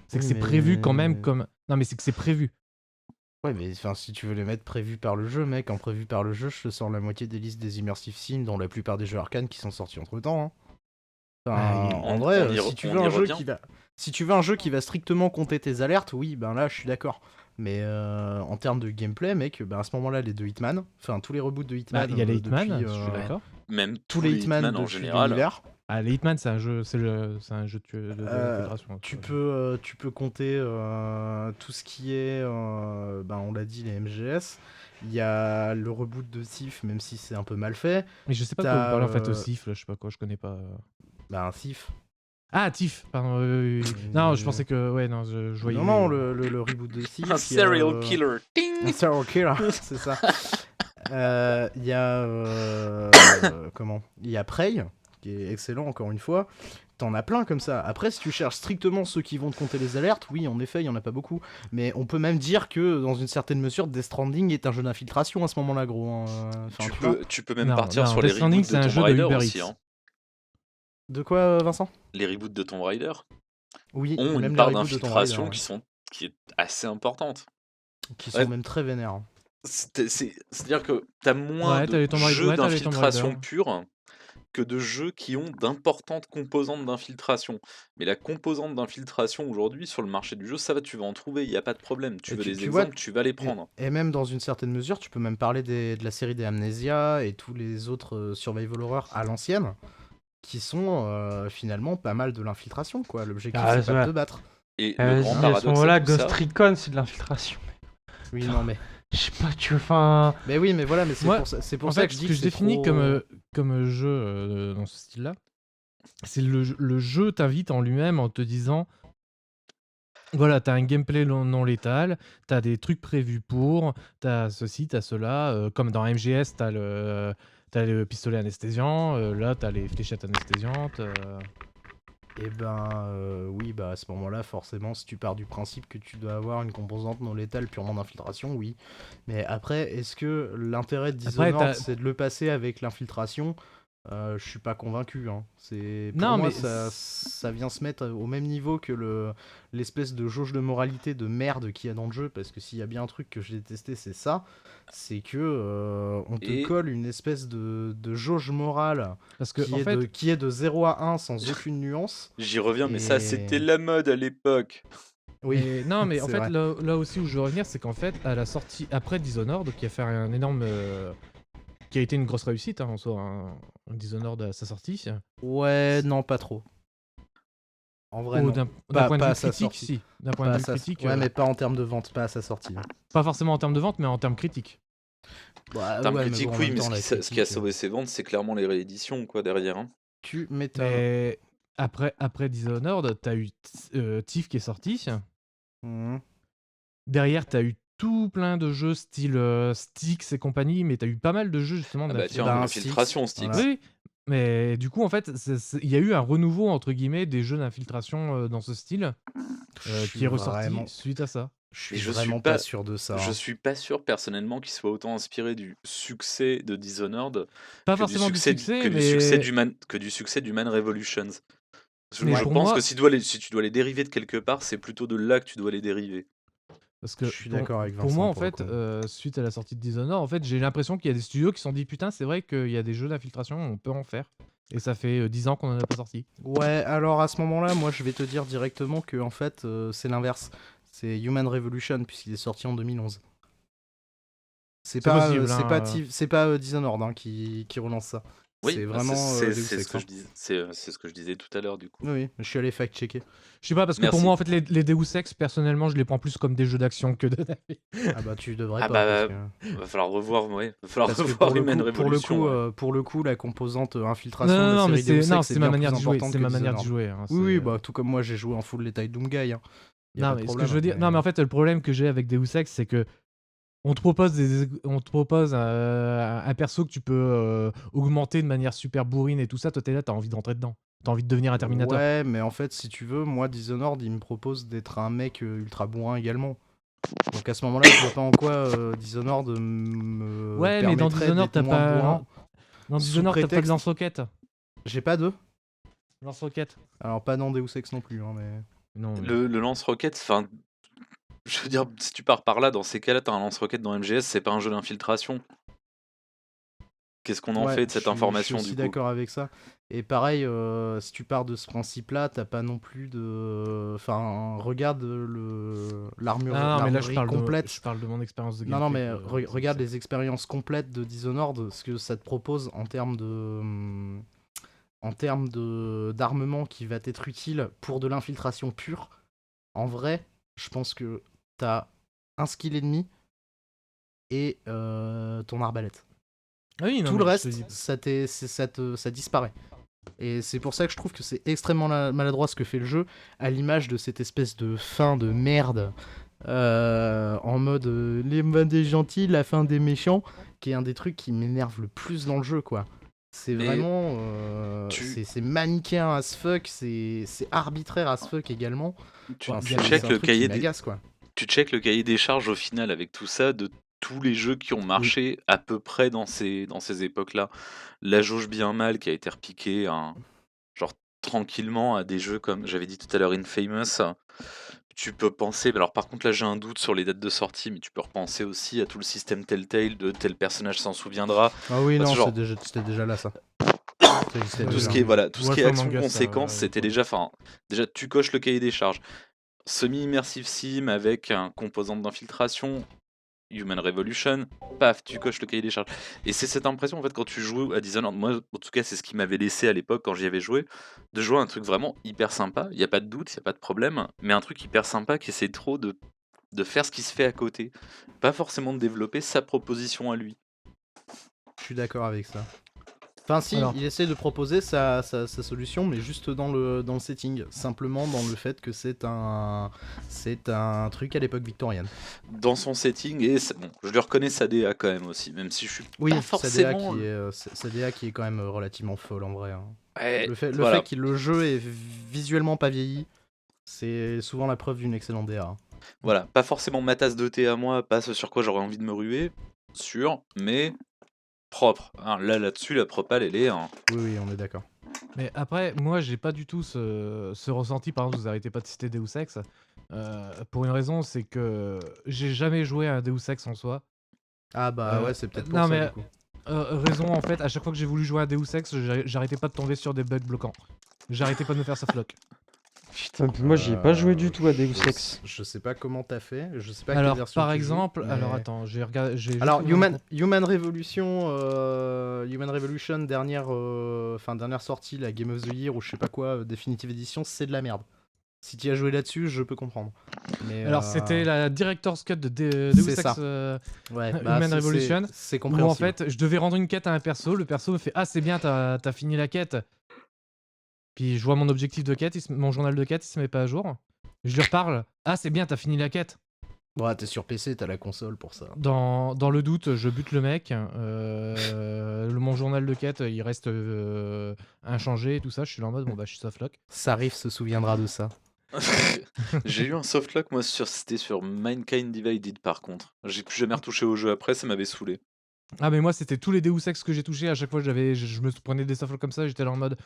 S3: C'est que
S2: Oui,
S3: c'est
S2: mais-
S3: prévu quand même comme. Non mais c'est que c'est prévu.
S2: Ouais, mais enfin, si tu veux les mettre prévus par le jeu, mec, en prévu par le jeu, je te sors la moitié des listes des immersive sims, dont la plupart des jeux arcane qui sont sortis entre temps. Hein. Enfin,
S3: Ah,
S2: en vrai,
S1: on y
S2: si tu
S1: on
S2: veux
S1: y
S2: un jeu
S1: revient.
S2: si tu veux un jeu qui va strictement compter tes alertes, oui, ben là, je suis d'accord. Mais en termes de gameplay, mec, ben à ce moment-là, les deux Hitman, enfin tous les reboots de Hitman,
S3: Il y a les Hitman,
S2: depuis,
S3: je suis d'accord.
S1: Même
S2: tous les Hitman
S1: en
S2: depuis
S1: général.
S2: l'univers,
S3: Ah, les Hitman, c'est un jeu, c'est un jeu d'infiltration.
S2: Tu peux compter tout ce qui est, on l'a dit, les MGS. Il y a le reboot de Thief, même si c'est un peu mal fait.
S3: Mais je sais pas de quoi vous
S2: T'as,
S3: parlez en fait, Sif, je sais pas quoi, je connais pas.
S2: un Thief.
S3: Ah, Thief, pardon. Non, je pensais que. Ouais, non, je voyais.
S2: Non, le reboot de Thief.
S1: Un serial killer. Ting.
S2: Un serial killer, c'est ça. Il y a. Comment Il y a Prey, qui est excellent, encore une fois. T'en as plein comme ça. Après, si tu cherches strictement ceux qui vont te compter les alertes, oui, en effet, il y en a pas beaucoup. Mais on peut même dire que, dans une certaine mesure, Death Stranding est un jeu d'infiltration à ce moment-là, gros. Enfin,
S1: Tu peux même
S3: Non,
S1: partir
S3: non,
S1: sur les
S3: Death Stranding,
S1: reboots
S3: c'est
S1: de
S3: un
S1: Tomb
S3: jeu de
S1: Raider
S3: Uber
S1: aussi.
S3: Eats.
S1: Hein.
S2: De quoi, Vincent?
S1: Les reboots de Tomb Raider
S2: Oui,
S1: ont
S2: même
S1: une
S2: les
S1: part
S2: reboots de Tomb Raider,
S1: d'infiltration
S2: ouais,
S1: qui est assez importante.
S2: qui sont
S1: Ouais.
S2: même très vénères.
S1: C'est-à-dire que t'as moins
S3: Ouais, t'as les
S1: de
S3: Tomb Raider-
S1: jeux
S3: ouais, t'as les Tomb
S1: d'infiltration
S3: Raider.
S1: pure que de jeux qui ont d'importantes composantes d'infiltration. Mais la composante d'infiltration aujourd'hui sur le marché du jeu, ça va, tu vas en trouver, il n'y a pas de problème. Tu
S2: Et
S1: veux des
S2: tu vois,
S1: exemples, tu vas les prendre.
S2: et même dans une certaine mesure, tu peux même parler de la série des Amnesia et tous les autres survival horror à l'ancienne, qui sont finalement pas mal de l'infiltration, quoi. L'objectif,
S4: Ah,
S2: c'est pas
S4: ouais.
S2: de te battre.
S1: Et le grand
S4: À ce
S1: paradoxe
S4: moment-là,
S1: à tout ça,
S4: Ghost Recon, c'est de l'infiltration.
S2: Oui, non, mais...
S4: Je sais pas, tu veux. Enfin.
S2: Mais oui, mais voilà, mais c'est
S3: Moi,
S2: pour
S3: En
S2: ça
S3: fait,
S2: que je
S3: ce
S2: dis
S3: que
S2: que
S3: je
S2: c'est
S3: définis
S2: trop...
S3: comme jeu dans ce style-là, c'est le jeu t'invite en lui-même en te disant voilà, t'as un gameplay non létal, t'as des trucs prévus pour, t'as ceci, t'as cela, comme dans MGS, t'as le pistolet anesthésiant, là t'as les fléchettes anesthésiantes.
S2: Eh ben, oui, bah à ce moment-là, forcément, si tu pars du principe que tu dois avoir une composante non létale purement d'infiltration, oui. Mais après, est-ce que l'intérêt de
S3: Après,
S2: Dishonored, c'est de le passer avec l'infiltration? Je suis pas convaincu, hein. Pour
S3: Non,
S2: moi,
S3: mais
S2: ça vient se mettre au même niveau que l'espèce de jauge de moralité de merde qu'il y a dans le jeu, parce que s'il y a bien un truc que j'ai détesté, c'est ça. C'est que on te
S1: Et-
S2: colle une espèce de jauge morale
S3: parce que
S2: qui
S3: en
S2: est,
S3: fait,
S2: qui est de 0 à 1 sans aucune nuance.
S1: j'y reviens, mais ça,
S2: Et-
S1: c'était la mode à l'époque.
S2: Oui,
S3: non, mais en
S2: c'est
S3: fait,
S2: vrai.
S3: là aussi où je veux revenir, c'est qu'en fait, à la sortie après Dishonored, qui a fait un énorme, qui a été une grosse réussite en soi, Dishonored à sa sortie.
S2: Ouais, non, pas trop. En vrai, non.
S3: D'un
S2: Pas-
S3: point de
S2: pas
S3: vue
S2: à sa
S3: critique,
S2: sortie.
S3: si. D'un point
S2: Pas
S3: de
S2: à
S3: vue
S2: sa-
S3: critique,
S2: Ouais, mais pas en termes de vente, pas à sa sortie.
S3: pas forcément en termes de vente, mais en termes critiques.
S1: En termes critiques,
S2: bon, en
S1: oui,
S2: même
S1: mais
S2: temps, la
S1: ce qui a
S2: critique,
S1: sauvé ses ventes, c'est clairement les rééditions, quoi, derrière. Hein.
S2: Tu m'étonnes.
S3: Mais après Dishonored, t'as eu Thief qui est sorti.
S2: Mhm.
S3: Derrière, t'as eu tout plein de jeux style Styx et compagnie, mais t'as eu pas mal de jeux justement
S1: Ah bah tiens,
S2: Ben,
S1: infiltration,
S2: Styx,
S1: Styx.
S2: voilà.
S3: Oui, mais du coup, en fait, il y a eu un renouveau, entre guillemets, des jeux d'infiltration dans ce style,
S2: Je
S3: qui est ressorti
S2: vraiment-
S3: suite à ça.
S2: Je suis
S1: Et je suis
S2: vraiment
S1: pas-
S2: pas sûr de ça.
S1: Je
S2: hein.
S1: suis pas sûr personnellement qu'il soit autant inspiré du succès de Dishonored
S3: Pas
S1: que
S3: forcément du succès,
S1: que
S3: mais...
S1: du succès du Man Revolutions.
S3: Mais
S1: Je
S3: pour
S1: pense
S3: moi-
S1: que si tu dois les dériver de quelque part, c'est plutôt de là que tu dois les dériver.
S3: Parce que
S2: Je suis d'accord avec
S3: pour
S2: Vincent,
S3: moi, en
S2: pour le
S3: fait,
S2: coup.
S3: suite à la sortie de Dishonored, en fait, j'ai l'impression qu'il y a des studios qui se sont dit putain, c'est vrai qu'il y a des jeux d'infiltration, on peut en faire. Et ça fait 10 ans qu'on en a pas sorti.
S2: Ouais, alors à ce moment-là, moi je vais te dire directement que en fait c'est l'inverse. C'est Human Revolution puisqu'il est sorti en 2011. C'est pas,
S3: possible,
S2: c'est
S3: hein,
S2: pas, c'est pas Dishonored hein, qui relance ça.
S1: Oui,
S2: c'est
S1: bah,
S2: vraiment
S1: c'est
S2: Deus
S1: ce
S2: Ex,
S1: que
S2: hein.
S1: je dis, c'est ce que je disais tout à l'heure du coup.
S2: Oui, je suis allé fact-checker.
S3: Je sais pas, parce que pour
S1: Merci.
S3: moi, en fait, les Deus Ex, personnellement, je les prends plus comme des jeux d'action que de...
S2: Ah bah tu devrais
S1: Ah
S2: pas.
S1: bah,
S2: parce que-
S1: va falloir revoir, ouais, va falloir
S2: parce que
S1: revoir
S2: pour le
S1: Human
S2: coup,
S1: Revolution. ouais.
S2: pour le coup, la composante infiltration
S3: Non,
S2: de
S3: non,
S2: la
S3: non, mais
S2: série Deus Ex
S3: c'est
S2: est
S3: ma
S2: bien
S3: manière
S2: plus
S3: de jouer.
S2: importante
S3: C'est
S2: que
S3: ma manière de
S2: Dishonored.
S3: jouer. hein,
S2: Oui,
S3: c'est-
S2: bah tout comme moi j'ai joué en full détail Doomguy. Hein. Y a
S3: Non,
S2: pas de
S3: mais ce que
S2: problème,
S3: je veux dire, non, mais en fait, le problème que j'ai avec Deus Ex, c'est que on te propose un perso que tu peux augmenter de manière super bourrine et tout ça. Toi, t'es là, t'as envie d'entrer dedans. T'as envie de devenir un Terminator.
S2: Ouais, mais en fait, si tu veux, moi, Dishonored, il me propose d'être un mec ultra bourrin également. Donc à ce moment-là, je vois pas en quoi Dishonored me
S3: Ouais, mais dans
S2: permettrait
S3: Dishonored,
S2: d'être
S3: t'as
S2: moins
S3: pas.
S2: bourrin.
S3: Dans
S2: Sous
S3: Dishonored, t'as pas de
S2: prétexte-
S3: lance-roquette.
S2: J'ai pas deux.
S3: Lance-roquette.
S2: Alors pas dans Deus Ex non plus, hein, mais...
S3: Non.
S1: Le lance-roquette, enfin, je veux dire, si tu pars par là, dans ces cas-là, t'as un lance-roquette dans MGS, c'est pas un jeu d'infiltration. Qu'est-ce qu'on en
S2: Ouais,
S1: fait de cette information
S2: je suis
S1: du
S2: aussi
S1: coup?
S2: d'accord avec ça. Et pareil, si tu pars de ce principe-là, t'as pas non plus de... Enfin, regarde l'armure
S3: Ah non, mais là, je parle,
S2: complète.
S3: je parle de mon expérience de
S2: Non, non, mais
S3: gameplay,
S2: regarde les expériences complètes de Dishonored, ce que ça te propose en termes de en termes d'armement qui va t'être utile pour de l'infiltration pure, en vrai, je pense que t'as un skill ennemi et ton arbalète.
S3: Ah oui, non,
S2: Tout le
S3: mais je te
S2: reste,
S3: dis.
S2: ça disparaît. Et c'est pour ça que je trouve que c'est extrêmement maladroit ce que fait le jeu, à l'image de cette espèce de fin de merde, en mode les fins des gentils, la fin des méchants, qui est un des trucs qui m'énerve le plus dans le jeu, quoi. C'est
S1: Mais
S2: vraiment.
S1: tu,
S2: C'est manichéen as fuck, c'est arbitraire as fuck également.
S1: tu,
S2: Enfin,
S3: Il y
S1: tu
S3: a
S2: c'est
S3: des-
S1: checkes
S2: un
S1: le
S2: truc qui
S1: cahier
S2: m'agace, quoi.
S1: tu checkes le cahier des charges au final avec tout ça de tous les jeux qui ont
S2: Oui.
S1: marché à peu près dans ces époques-là. La jauge bien mal qui a été repiquée, genre tranquillement à des jeux comme j'avais dit tout à l'heure Infamous. Tu peux penser, alors par contre là j'ai un doute sur les dates de sortie, mais tu peux repenser aussi à tout le système Telltale de tel personnage s'en souviendra.
S2: Ah oui,
S1: Parce
S2: non,
S1: que genre,
S2: c'était déjà là, ça. Ça existait
S3: Ouais,
S1: tout ce
S2: déjà.
S1: qui est, voilà, tout ce qui est
S3: Wolfram Among Us,
S1: action-conséquence,
S3: du
S1: c'était
S3: coup.
S1: déjà tu coches le cahier des charges. Semi-immersive sim avec un composant d'infiltration, Human Revolution, paf, tu coches le cahier des charges. Et c'est cette impression, en fait, quand tu joues à Dishonored, moi, en tout cas, c'est ce qui m'avait laissé à l'époque quand j'y avais joué, de jouer à un truc vraiment hyper sympa, il n'y a pas de doute, il n'y a pas de problème, mais un truc hyper sympa qui essaie trop de faire ce qui se fait à côté. Pas forcément de développer sa proposition à lui.
S2: Je suis d'accord avec ça. Enfin, si,
S3: Alors,
S2: il essaie de proposer sa solution, mais juste dans le setting. Simplement dans le fait que c'est un truc à l'époque victorienne.
S1: Dans son setting, et bon, je lui reconnais sa DA quand même aussi, même si je suis
S2: Oui,
S1: pas
S2: sa DA
S1: forcément.
S2: sa DA qui est quand même relativement folle en vrai, hein.
S1: Ouais,
S2: Le fait
S1: voilà.
S2: que le jeu est visuellement pas vieilli, c'est souvent la preuve d'une excellente DA, hein.
S1: Voilà, pas forcément ma tasse de thé à moi, pas ce sur quoi j'aurais envie de me ruer, sûr, mais propre. Hein. Là-dessus, la propale, elle est.
S2: Oui, oui, on est d'accord.
S3: mais après, moi, j'ai pas du tout ce ressenti. Par exemple, vous arrêtez pas de citer Deus Ex. Pour une raison, c'est que j'ai jamais joué à un Deus Ex en soi.
S2: Ah bah ouais,
S3: Euh,
S2: c'est peut-être pour
S3: non,
S2: ça
S3: mais
S2: du coup.
S3: raison, en fait, à chaque fois que j'ai voulu jouer à Deus Ex, j'arrêtais pas de tomber sur des bugs bloquants. J'arrêtais pas de me faire softlock.
S6: Ouais, puis moi, j'y ai pas joué du tout à Deus
S2: Je
S6: Ex.
S2: Je sais pas comment t'as fait, je sais pas quelle
S3: Alors,
S2: version
S3: par
S2: tu joues,
S3: exemple, alors
S2: mais-
S3: attends, j'ai regardé.
S2: Alors Human Revolution, dernière sortie, la Game of the Year ou je sais pas quoi, Definitive Edition, c'est de la merde. Si tu as joué là-dessus, je peux comprendre. Mais
S3: Alors, c'était la Director's Cut de Deus
S2: C'est
S3: Ex
S2: ça. Ouais,
S3: Human Revolution,
S2: c'est
S3: où
S2: compréhensible.
S3: en fait, je devais rendre une quête à un perso. Le perso me fait ah, c'est bien, t'as fini la quête. Puis je vois mon objectif de quête, mon journal de quête, il se met pas à jour. Je lui reparle ah, c'est bien, t'as fini la quête.
S2: Ouais, t'es sur PC, t'as la console pour ça.
S3: Dans le doute, je bute le mec. Mon journal de quête, il reste inchangé et tout ça. Je suis là en mode bon bah je suis softlock.
S2: Sarif se souviendra de ça.
S1: J'ai eu un softlock, moi, c'était sur Mankind Divided, par contre. J'ai plus jamais retouché au jeu après, ça m'avait saoulé.
S3: Ah mais moi c'était tous les Deus Ex que j'ai touché. À chaque fois je me prenais des softlocks comme ça. J'étais là en mode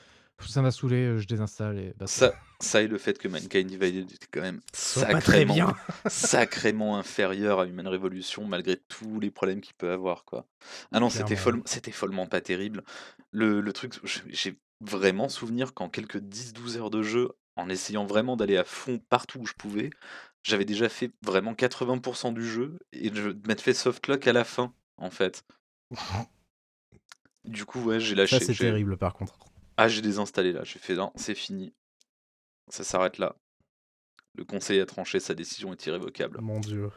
S3: ça m'a saoulé, je désinstalle et basta.
S1: Ça et le fait que Mankind Divided était quand même
S2: Soit pas très bien.
S1: sacrément inférieur à Human Revolution, malgré tous les problèmes qu'il peut avoir, quoi. Ah non,
S2: Clairement.
S1: c'était follement pas terrible. Le truc, j'ai vraiment souvenir qu'en quelques 10-12 heures de jeu, en essayant vraiment d'aller à fond partout où je pouvais, j'avais déjà fait vraiment 80% du jeu et je m'être fait softlock à la fin, en fait. Du coup, ouais, j'ai
S2: Ça
S1: lâché.
S2: c'est terrible par contre.
S1: Ah, j'ai désinstallé là, j'ai fait non, c'est fini. Ça s'arrête là. Le conseil a tranché, sa décision est irrévocable.
S2: Mon dieu.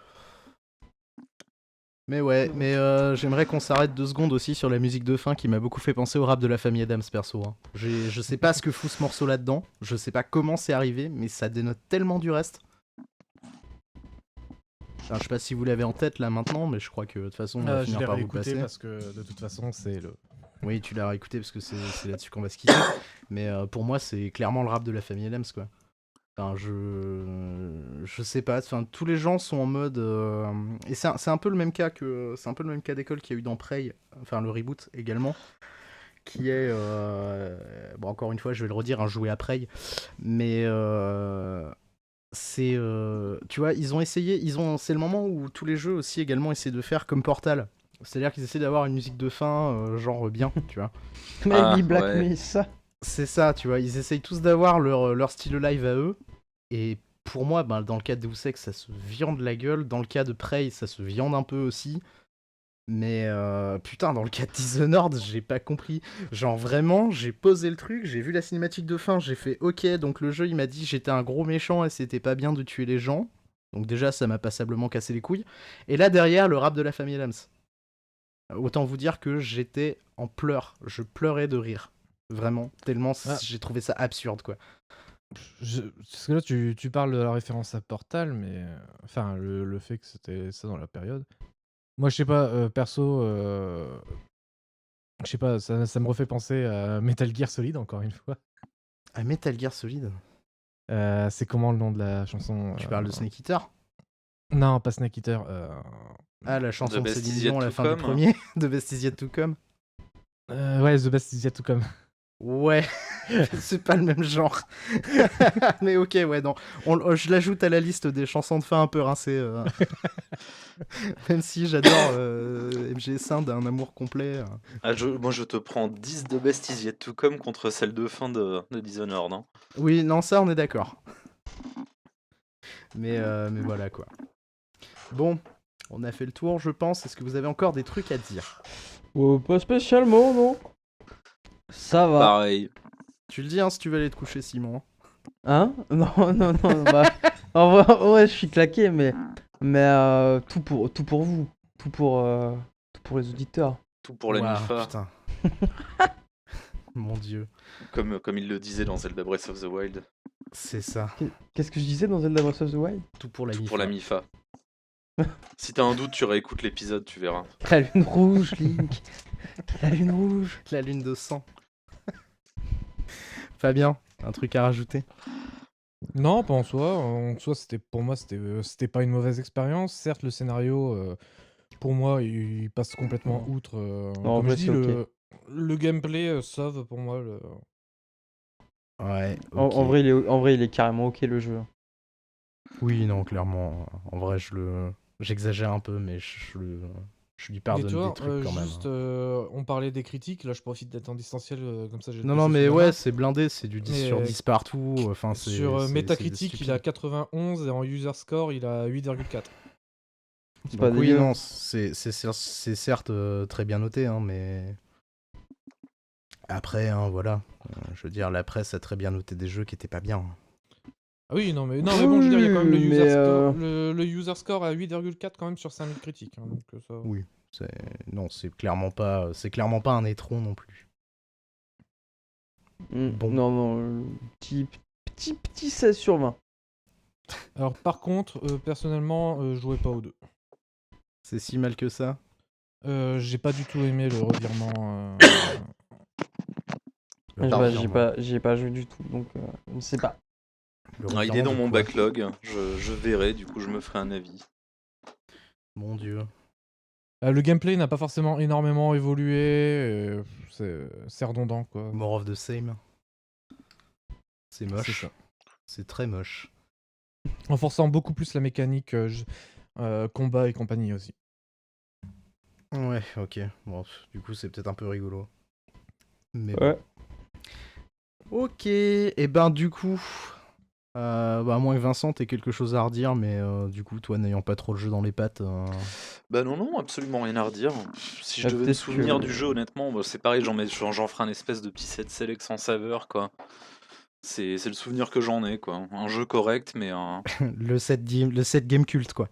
S2: Mais ouais, mais j'aimerais qu'on s'arrête 2 secondes aussi sur la musique de fin qui m'a beaucoup fait penser au rap de la famille Adams perso, hein. Je sais pas ce que fout ce morceau là-dedans, je sais pas comment c'est arrivé, mais ça dénote tellement du reste. Enfin, je sais pas si vous l'avez en tête là maintenant, mais je crois que de toute façon on va
S3: Je
S2: finir
S3: l'ai
S2: par vous le
S3: réécouté
S2: passer.
S3: parce que de toute façon c'est le.
S2: Oui, tu l'as réécouté parce que c'est là-dessus qu'on va se quitter. Mais pour moi, c'est clairement le rap de la famille Adams, quoi. Enfin, je sais pas. Enfin, tous les gens sont en mode. Et c'est un peu le même cas d'école qu'il y a eu dans Prey, enfin le reboot également, qui est. Bon, encore une fois, je vais le redire, un jouet à Prey, mais. C'est tu vois, ils ont essayé, c'est le moment où tous les jeux aussi également essaient de faire comme Portal. C'est-à-dire qu'ils essaient d'avoir une musique de fin, genre bien, tu vois.
S6: Maybe
S1: Ah,
S6: Black
S1: ouais.
S6: Mesa.
S2: C'est ça, tu vois, ils essayent tous d'avoir leur style live à eux. Et pour moi, ben, dans le cas de Deus Ex, ça se viande la gueule. Dans le cas de Prey, ça se viande un peu aussi. Mais putain, dans le cas de Dishonored, j'ai pas compris. Genre vraiment, j'ai posé le truc, j'ai vu la cinématique de fin, j'ai fait ok, donc le jeu il m'a dit j'étais un gros méchant et c'était pas bien de tuer les gens. Donc déjà, ça m'a passablement cassé les couilles. Et là derrière, le rap de la famille Adams. Autant vous dire que j'étais en pleurs. Je pleurais de rire. Vraiment, tellement
S3: Ah.
S2: j'ai trouvé ça absurde quoi.
S3: Parce que là, tu parles de la référence à Portal, mais. Enfin, le fait que c'était ça dans la période. Moi, je sais pas, perso. Je sais pas, ça me refait penser à Metal Gear Solid, encore une fois.
S2: Ah, Metal Gear Solid.
S3: C'est comment le nom de la chanson
S2: Tu parles de Snake Eater?
S3: Non, pas Snake Eater.
S2: Ah, la chanson de
S1: Best
S2: Céline
S1: Is
S2: Dion
S1: Yet
S2: à la
S1: to
S2: fin du
S1: Come.
S2: premier, de Best Is Yet to Come.
S3: Ouais, The Best Is Yet to Come.
S2: Ouais, c'est pas le même genre. Mais ok, ouais, non. Je l'ajoute à la liste des chansons de fin un peu rincées. Même si j'adore MGS1 d'un amour complet.
S1: Moi, je te prends 10 de Best Is Yet to Come contre celle de fin de Dishonored. Hein.
S2: Oui, non, ça, on est d'accord. Mais voilà, quoi. Bon, on a fait le tour, je pense. Est-ce que vous avez encore des trucs à dire?
S6: Pas spécialement, non. Ça va.
S1: Pareil.
S2: Tu le dis, hein, si tu veux aller te coucher, Simon.
S6: Hein? Non, bah. En vrai, ouais, je suis claqué, mais tout pour vous. Tout pour les auditeurs.
S1: Tout pour la
S2: Ouah,
S1: MIFA,
S2: putain. Mon dieu,
S1: comme il le disait dans Zelda Breath of the Wild.
S2: c'est ça.
S6: Qu'est-ce que je disais dans Zelda Breath of the Wild?
S2: Tout pour la
S1: Tout
S2: MIFA.
S1: pour la MIFA. Si t'as un doute, tu réécoutes l'épisode, tu verras.
S6: La lune rouge, Link. La lune rouge.
S2: La lune de sang. Fabien, un truc à rajouter?
S3: Non, pas en soi. En soi, pour moi, c'était pas une mauvaise expérience. Certes, le scénario, pour moi, il passe complètement outre.
S6: Non, en
S3: Comme
S6: vrai,
S3: je dis,
S6: c'est ok.
S3: le gameplay sauve pour moi.
S2: Ouais,
S6: En
S2: ok.
S6: vrai, il est carrément ok le jeu.
S2: Oui, non, clairement. En vrai, j'exagère un peu, mais je lui pardonne
S3: toi,
S2: des trucs quand même.
S3: juste,
S2: hein.
S3: on parlait des critiques. Là, je profite d'être en distanciel, comme ça, j'ai le
S2: Non, non,
S3: PC
S2: mais
S3: sous la
S2: ouais,
S3: main.
S2: c'est blindé, c'est du 10 sur
S3: Mais,
S2: 10 partout. Enfin,
S3: Sur
S2: c'est
S3: Metacritic, il a
S2: stupide.
S3: 91 et en user score, il a 8,4.
S6: C'est pas
S2: Donc oui,
S6: dégueu.
S2: non, c'est certes très bien noté, hein, mais après, hein, voilà. Je veux dire, la presse a très bien noté des jeux qui étaient pas bien.
S3: Ah oui, non, mais bon, je veux dire, il y a quand même le
S6: Oui,
S3: user
S6: mais,
S3: score. Le user score à 8,4 quand même sur 5000 critiques. Hein, donc ça...
S2: Oui, non, c'est clairement pas un étron non plus. Bon.
S6: Non, petit 16 sur 20.
S3: Alors, par contre, personnellement, je jouais pas aux deux.
S2: C'est si mal que ça.
S3: J'ai pas du tout aimé le revirement.
S2: Le
S6: Bah,
S2: revirement.
S6: j'y ai pas joué du tout, donc je ne sais pas.
S2: Le
S1: Ah, il est
S2: revirement
S1: dans
S2: de
S1: mon
S2: quoi?
S1: backlog. Je verrai, du coup, je me ferai un avis.
S2: Mon dieu.
S3: Le gameplay n'a pas forcément énormément évolué. C'est redondant, quoi.
S2: More of the same. C'est
S3: C'est
S2: moche.
S3: ça.
S2: C'est très moche.
S3: En forçant beaucoup plus la mécanique combat et compagnie aussi.
S2: Ouais, ok. Bon, du coup, c'est peut-être un peu rigolo. Mais
S6: Ouais.
S2: bon. Ok, et ben du coup, à moins que Vincent t'aies quelque chose à redire, mais du coup, toi n'ayant pas trop le jeu dans les pattes,
S1: Bah non, absolument rien à redire. Si je
S6: Bah,
S1: devais me
S6: peut-être
S1: souvenir
S6: que-
S1: du jeu, honnêtement, bah, c'est pareil, j'en ferai un espèce de petit set select sans saveur, quoi. C'est le souvenir que j'en ai, quoi. Un jeu correct, mais
S2: le set game culte, quoi.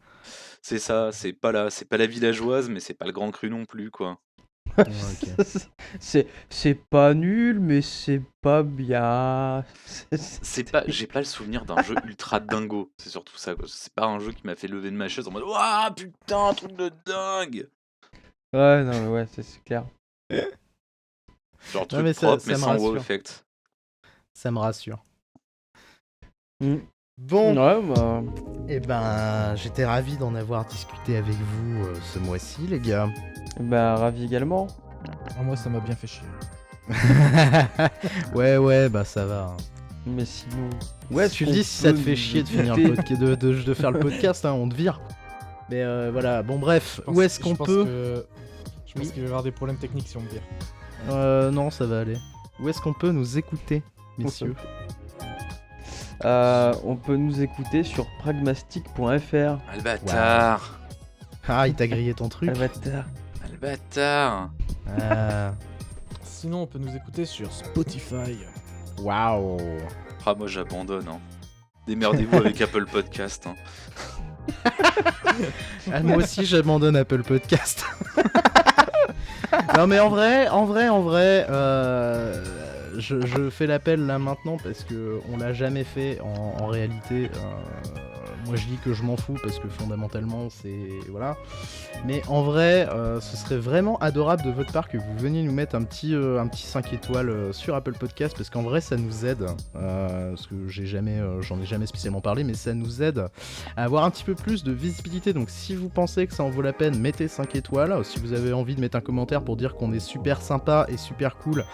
S1: c'est ça, c'est pas la villageoise, mais c'est pas le grand cru non plus, quoi.
S2: Ouais, ok.
S6: C'est pas nul, mais c'est pas bien.
S1: J'ai pas le souvenir d'un jeu ultra dingo, c'est surtout ça, quoi. C'est pas un jeu qui m'a fait lever de ma chaise en mode ouah putain, truc de dingue!
S6: Ouais, non, mais ouais, c'est clair.
S1: Genre
S2: Non,
S1: truc
S2: mais ça
S1: propre, mais
S2: me
S1: sans wow
S2: rassure.
S1: effect.
S2: Ça me rassure.
S6: Mm.
S2: Bon,
S6: Ouais, bah.
S2: et ben j'étais ravi d'en avoir discuté avec vous ce mois-ci, les gars.
S6: Bah, ravi également.
S3: Ah, moi, ça m'a bien fait chier.
S2: ouais, bah ça va. hein.
S6: Mais sinon.
S2: Ouais, tu le dis si ça te fait chier de finir le de faire le podcast, hein, on te vire. Mais voilà, bon bref,
S3: Je pense-
S2: où est-ce qu'on
S3: je pense
S2: peut...
S3: Je pense qu'il va y avoir des problèmes techniques si on me vire.
S2: Non, ça va aller. Où est-ce qu'on peut nous écouter, messieurs?
S6: On peut nous écouter sur pragmastic.fr.
S1: Ah le bâtard!
S2: Ah, il t'a grillé ton truc.
S6: Avatar.
S1: Ah bâtard.
S2: Ah,
S3: Sinon, on peut nous écouter sur Spotify.
S2: waouh.
S1: Ah, moi j'abandonne. Hein. Démerdez-vous avec Apple Podcast. Hein.
S2: Ah, moi aussi, j'abandonne Apple Podcast. Non, mais en vrai, je fais l'appel là maintenant parce que on l'a jamais fait en réalité. Moi, je dis que je m'en fous parce que fondamentalement, c'est voilà. Mais en vrai, ce serait vraiment adorable de votre part que vous veniez nous mettre un petit 5 étoiles sur Apple Podcast parce qu'en vrai, ça nous aide. Parce que j'en ai jamais spécialement parlé, mais ça nous aide à avoir un petit peu plus de visibilité. Donc, si vous pensez que ça en vaut la peine, mettez 5 étoiles. Si vous avez envie de mettre un commentaire pour dire qu'on est super sympa et super cool,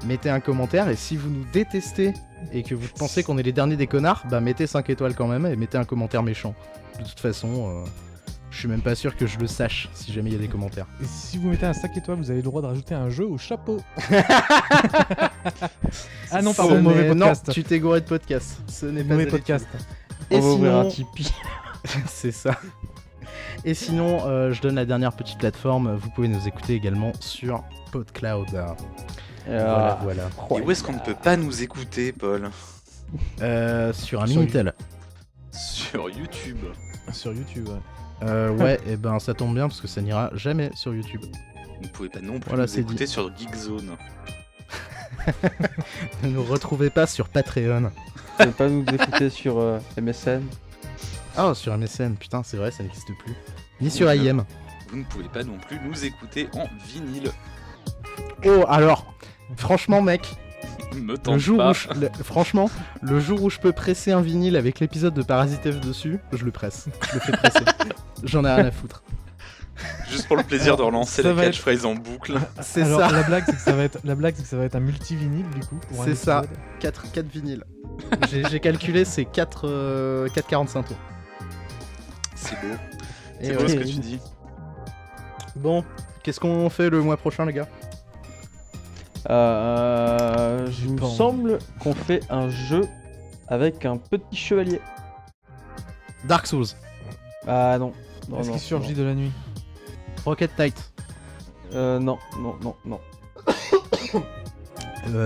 S2: mettez un commentaire. Et si vous nous détestez et que vous pensez qu'on est les derniers des connards, bah mettez 5 étoiles quand même et mettez un commentaire méchant. De toute façon, je suis même pas sûr que je le sache si jamais il y a des commentaires.
S3: Et si vous mettez un 5 étoiles, vous avez le droit de rajouter un jeu au chapeau. Ah non, pardon,
S2: Ce
S3: mauvais
S2: n'est-
S3: podcast.
S2: Non, tu t'es gouré de podcast. Ce n'est pas
S3: Mauvais
S2: habituel.
S3: podcast.
S2: Et
S6: On va ouvrir un
S2: sinon,
S6: Tipeee.
S2: c'est ça. Et sinon, je donne la dernière petite plateforme. Vous pouvez nous écouter également sur PodCloud. Voilà.
S1: Et où est-ce qu'on ne peut pas nous écouter, Paul?
S2: Sur un
S3: Sur
S2: Minitel.
S1: Sur YouTube.
S3: Sur YouTube, ouais.
S2: Ouais, et ben ça tombe bien parce que ça n'ira jamais sur YouTube.
S1: Vous ne pouvez pas non plus
S2: Voilà,
S1: nous
S2: c'est
S1: écouter
S2: dit.
S1: sur Geekzone.
S2: Ne nous retrouvez pas sur Patreon.
S6: Vous pouvez pas nous écouter sur MSN.
S2: Ah, sur MSN, putain, c'est vrai, ça n'existe plus. Ni sur
S1: Donc,
S2: IM.
S1: Vous ne pouvez pas non plus nous écouter en vinyle.
S2: Oh, alors, franchement, mec,
S1: Me
S2: le
S1: tente
S2: jour
S1: pas.
S2: où franchement, le jour où je peux presser un vinyle avec l'épisode de Parasite F dessus, je le presse. Je le fais presser. J'en ai rien à foutre.
S1: Juste pour le plaisir de relancer
S3: ça
S1: la
S3: va être-
S1: catchphrase en boucle.
S2: C'est
S3: Alors,
S2: ça,
S3: La blague, c'est que ça va être un multi-vinyle du coup. Pour un
S2: C'est ça.
S3: épisode.
S2: 4 vinyles. J'ai calculé, c'est 4,45 tours.
S1: C'est beau.
S2: Et
S1: C'est
S2: ouais.
S1: beau ce que tu dis.
S2: Bon, qu'est-ce qu'on fait le mois prochain, les gars?
S6: Il me
S3: pas envie.
S6: semble qu'on fait un jeu avec un petit chevalier.
S2: Dark Souls,
S6: Ah non. Non,
S3: Est-ce
S6: non,
S3: qu'il surgit de la nuit?
S2: Rocket Knight,
S6: non.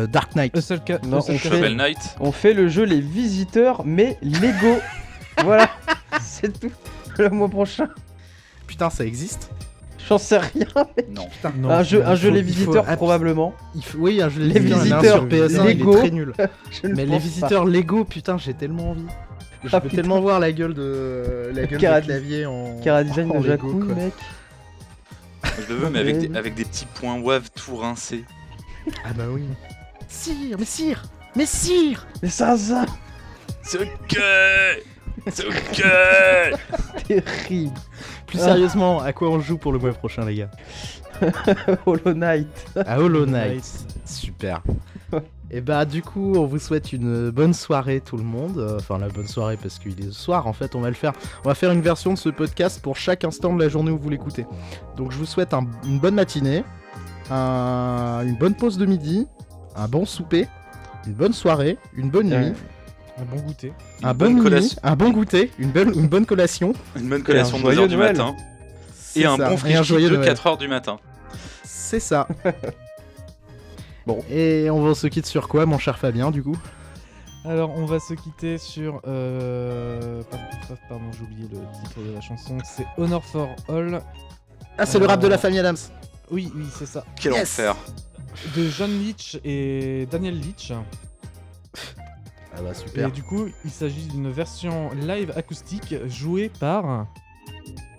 S2: Dark Knight.
S6: Non, on fait-
S1: Shovel Knight.
S6: On fait le jeu Les Visiteurs, mais Lego. Voilà, c'est tout. Le mois prochain.
S2: Putain, ça existe?
S6: J'en sais rien.
S1: Non.
S3: Non,
S6: un jeu
S2: il faut-
S6: Les
S2: il faut
S6: Visiteurs,
S2: abs-
S6: probablement.
S2: Oui, un jeu
S6: Les
S2: il y en a un
S6: visiteurs
S2: sur PS1, il
S6: Lego.
S2: est très nul.
S6: Je ne
S2: Mais les
S6: pense
S2: visiteurs Lego, putain, j'ai tellement envie. Je
S6: Ah,
S2: peux
S6: putain.
S2: tellement voir la gueule du
S6: Cara-
S2: clavier en.
S6: pas. Cara design
S2: en
S6: de
S2: Lego,
S6: Jakun,
S2: quoi.
S6: mec.
S1: Je le veux, mais avec des petits points WAV tout rincés.
S2: Ah bah oui. Sire, mais sire, mais sire.
S6: Mais ça,
S1: C'est ok. C'est ok.
S6: terrible.
S2: Plus
S6: Ah.
S2: sérieusement, à quoi on joue pour le mois prochain, les gars?
S6: Hollow Knight.
S2: À Hollow Knight. Super. Et bah du coup, on vous souhaite une bonne soirée tout le monde. Enfin la bonne soirée parce qu'il est le soir. En fait, on va faire une version de ce podcast pour chaque instant de la journée où vous l'écoutez. Donc je vous souhaite une bonne matinée, une bonne pause de midi, un bon souper, une bonne soirée, une bonne nuit,
S6: Ouais.
S3: Un bon goûter.
S1: Une
S2: un
S1: bonne
S2: bon
S1: collation.
S2: un bon goûter, une bonne collation.
S1: Une bonne collation
S6: Et un
S1: de 2h
S6: joyeux
S1: du
S6: Noël.
S1: matin.
S2: C'est
S1: Et un
S2: ça.
S1: bon
S2: Et
S1: free
S2: joyeux
S1: de
S2: Noël.
S1: 4h du matin.
S2: C'est ça.
S6: Bon.
S2: Et on se quitte sur quoi, mon cher Fabien, du coup?
S3: Alors, on va se quitter sur. Pardon, j'ai oublié le titre de la chanson. C'est Honor for All.
S2: Ah, c'est le rap de la famille Adams.
S3: Oui, c'est ça.
S1: Quel
S2: Yes.
S1: enfer.
S3: De John Leach et Daniel Leach.
S2: Ah bah super.
S3: Et du coup, il s'agit d'une version live acoustique jouée par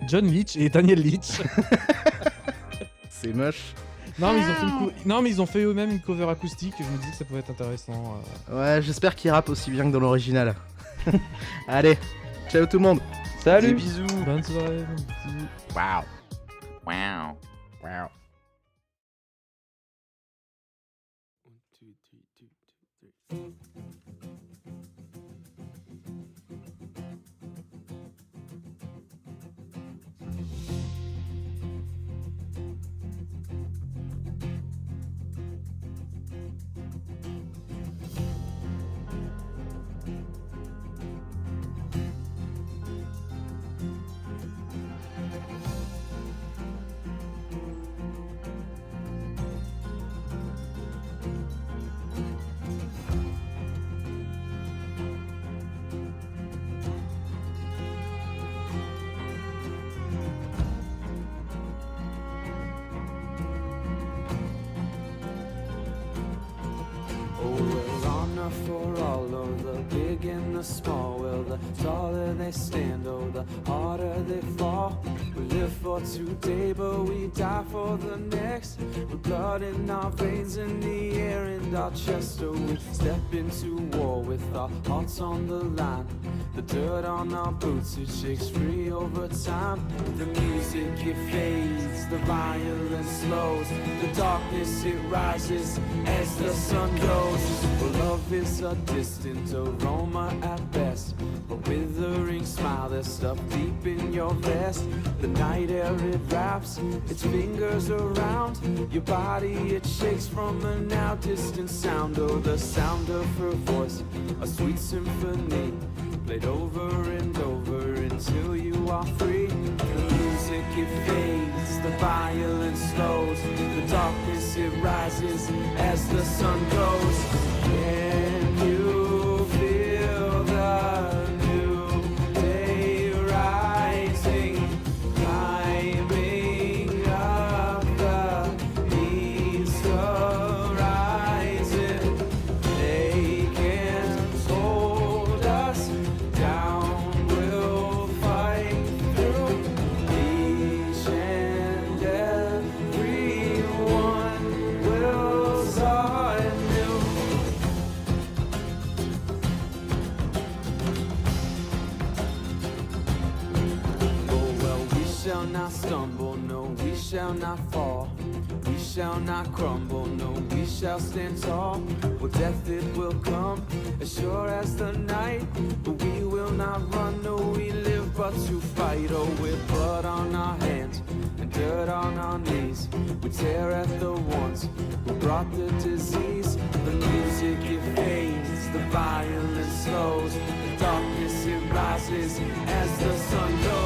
S3: John Leach et Daniel Leach.
S2: C'est moche.
S3: Non, mais ils ont fait eux-mêmes une cover acoustique. Je me dis que ça pouvait être intéressant.
S2: Ouais, j'espère qu'il rappe aussi bien que dans l'original. Allez, ciao tout le monde.
S1: Des
S6: Salut.
S1: bisous.
S3: Bonne soirée. bisous.
S2: Waouh.
S1: Wow.
S2: Waouh.
S7: small. Well, the taller they stand, oh, the harder they fall. We live for today, but we die for the next. With blood in our veins, in the air, and our chest. So we step into war with our hearts on the line. The dirt on our boots, it shakes free over time. The music, it fades, the violence slows. The darkness, it rises as the sun goes. Well, love is a distant aroma at best. A withering smile that's stuffed deep in your vest. The night air, it wraps its fingers around your body. It shakes from a now distant sound. Oh, the sound of her voice, a sweet symphony, played over and over until you are free. The music, it fades, the violence slows. The darkness, it rises as the sun goes. Can you feel the new day rising, climbing up the east horizon? They can't hold us down, we'll fight through each and every one. Will start new. Oh, well, we shall not stumble, no, we shall not fall. We shall not crumble, no, we shall stand tall. Well, death, it will come, as sure as the night. But we will not run, no, we live but to fight. Oh, with blood on our hands and dirt on our knees, we tear at the ones who brought the disease. The music, it fades, the violence slows. The darkness, it rises as the sun goes.